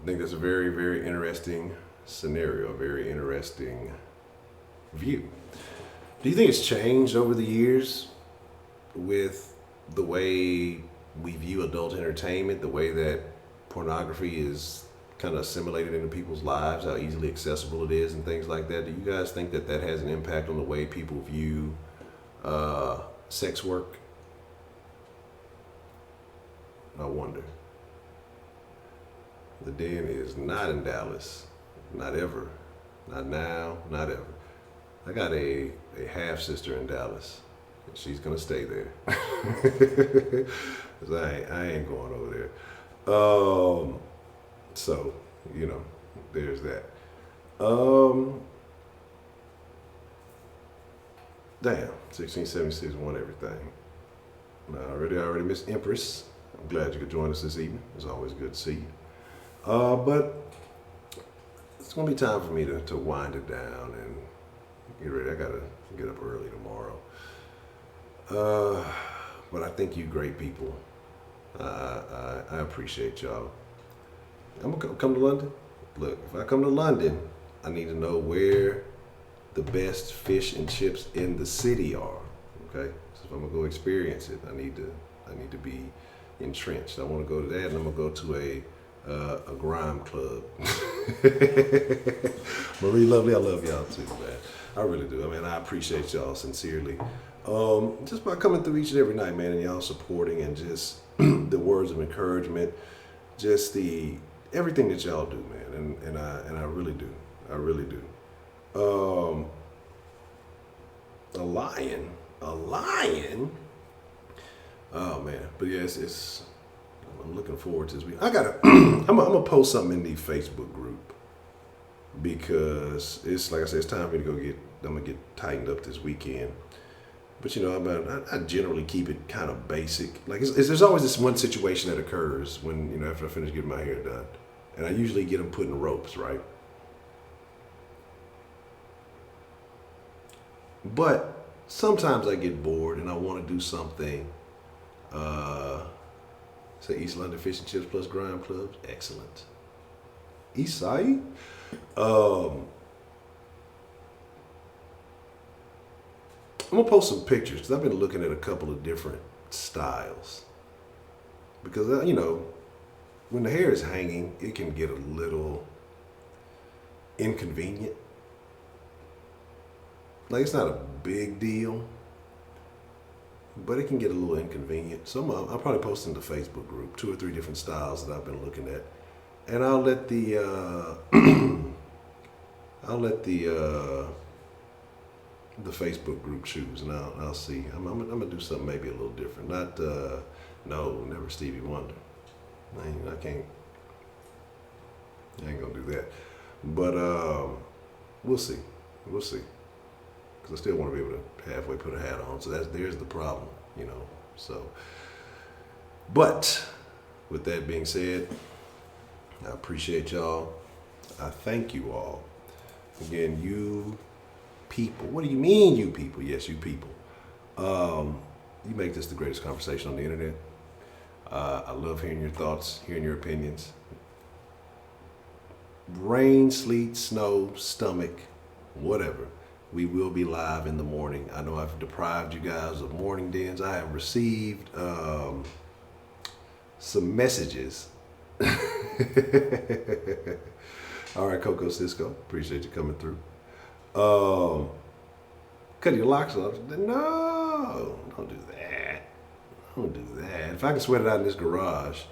think that's a very, very interesting scenario, a very interesting view. Do you think it's changed over the years with the way we view adult entertainment, the way that pornography is kind of assimilated into people's lives, how easily accessible it is and things like that? Do you guys think that has an impact on the way people view sex work? I wonder. The Den is not in Dallas. Not ever. Not now. Not ever. I got a half sister in Dallas. And she's gonna stay there. 'Cause I ain't going over there. So, there's that. Damn, 1676 won everything. I already missed Empress. I'm glad you could join us this evening. It's always good to see you. But it's gonna be time for me to wind it down and get ready. I gotta get up early tomorrow. But I thank you great people. I appreciate y'all. I'm gonna come to London. Look, if I come to London, I need to know where the best fish and chips in the city are. Okay, so if I'm gonna go experience it, I need to be entrenched. I want to go to that, and I'm gonna go to a grime club. Marie Lovely, I love y'all too, man. I really do. I mean, I appreciate y'all sincerely. Just by coming through each and every night, man, and y'all supporting and just the words of encouragement, just everything that y'all do, man, and I really do. I really do. A lion. Oh man, but yeah, it's I'm looking forward to this week. I gotta. I'm gonna post something in the Facebook group because it's like I said, it's time for me to go get. I'm gonna get tightened up this weekend. But you know, I generally keep it kind of basic. Like there's always this one situation that occurs when after I finish getting my hair done, and I usually get them put in ropes, right? But sometimes I get bored and I want to do something. Say East London Fish and Chips plus Grime Clubs, excellent. East Side. I'm gonna post some pictures because I've been looking at a couple of different styles. Because when the hair is hanging, it can get a little inconvenient. Like it's not a big deal, but it can get a little inconvenient. So I'll probably post in the Facebook group 2 or 3 different styles that I've been looking at, and I'll let the Facebook group choose, and I'll see. I'm gonna do something maybe a little different. Not no, never Stevie Wonder. I ain't gonna do that. But we'll see. Because I still want to be able to halfway put a hat on. So there's the problem, So, but with that being said, I appreciate y'all. I thank you all. Again, you people. What do you mean, you people? Yes, you people. You make this the greatest conversation on the internet. I love hearing your thoughts, hearing your opinions. Rain, sleet, snow, stomach, whatever. We will be live in the morning. I know I've deprived you guys of morning dens. I have received some messages. All right, Coco Cisco, appreciate you coming through. Cut your locks off. No, don't do that. Don't do that. If I can sweat it out in this garage,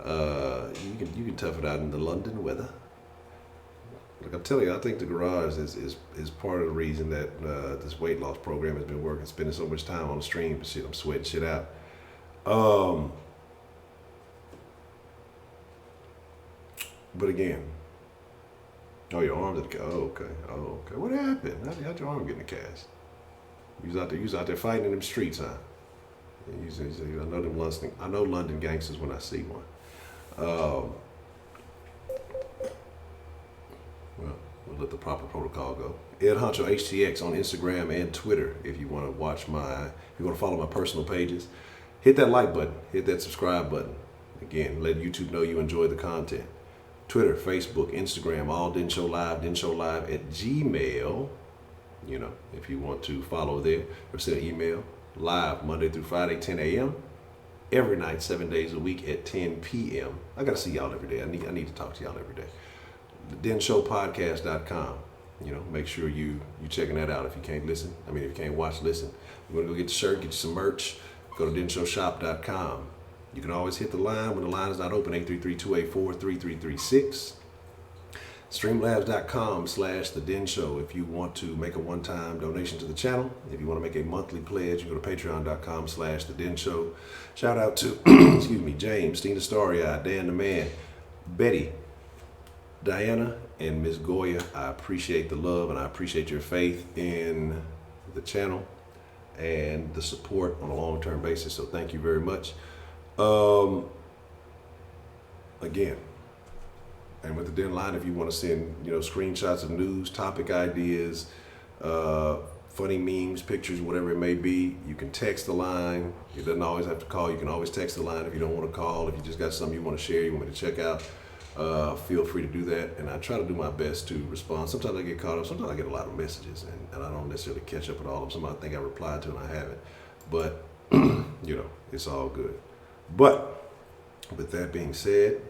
you can tough it out in the London weather. Like I'm telling you, I think the garage is part of the reason that this weight loss program has been working. Spending so much time on the stream and shit, I'm sweating shit out. But again, your arms at the cast. Oh, okay. What happened? How'd your arm get in the cast? You was out there fighting in them streets, huh? I know London gangsters when I see one. Well, we'll let the proper protocol go. Ed Honcho HTX on Instagram and Twitter. If you want to if you want to follow my personal pages, hit that like button, hit that subscribe button. Again, let YouTube know you enjoy the content. Twitter, Facebook, Instagram, all Den Show Live at Gmail. If you want to follow there or send an email. Live Monday through Friday, 10 a.m. Every night, 7 days a week at 10 p.m. I got to see y'all every day. I need to talk to y'all every day. TheDenShowPodcast.com. Make sure you checking that out if you can't listen. If you can't watch, listen. You want to go get the shirt, get you some merch, go to DenShowShop.com. You can always hit the line when the line is not open, 833-284-3336. Streamlabs.com/The Den Show if you want to make a one-time donation to the channel. If you want to make a monthly pledge, you go to patreon.com/The Den Show. Shout out to, James, Stina Starry-Eye, Dan the Man, Betty, Diana, and Miss Goya. I appreciate the love and I appreciate your faith in the channel and the support on a long-term basis. So thank you very much. Again, and with the Den line, if you want to send, screenshots of news, topic ideas, funny memes, pictures, whatever it may be, you can text the line. You doesn't always have to call. You can always text the line if you don't want to call. If you just got something you want to share, you want me to check out, feel free to do that. And I try to do my best to respond. Sometimes I get caught up. Sometimes I get a lot of messages, and I don't necessarily catch up with all of them. Some I think I replied to and I haven't. But, it's all good. But with that being said,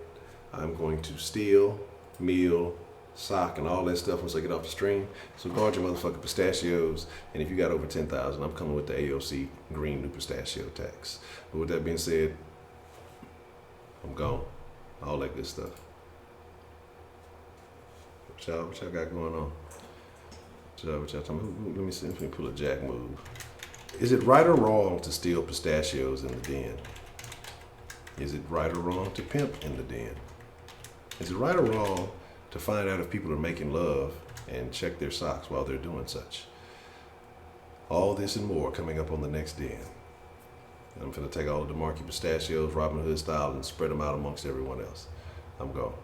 I'm going to steal, meal, sock, and all that stuff once I get off the stream. So guard your motherfucking pistachios. And if you got over 10,000, I'm coming with the AOC green new pistachio tax. But with that being said, I'm gone. All that good stuff. What y'all got going on? What y'all talking about? Let me see if we can pull a jack move. Is it right or wrong to steal pistachios in the den? Is it right or wrong to pimp in the den? Is it right or wrong to find out if people are making love and check their socks while they're doing such? All this and more coming up on the next Den. I'm finna take all of the DeMarcus pistachios, Robin Hood style, and spread them out amongst everyone else. I'm gone.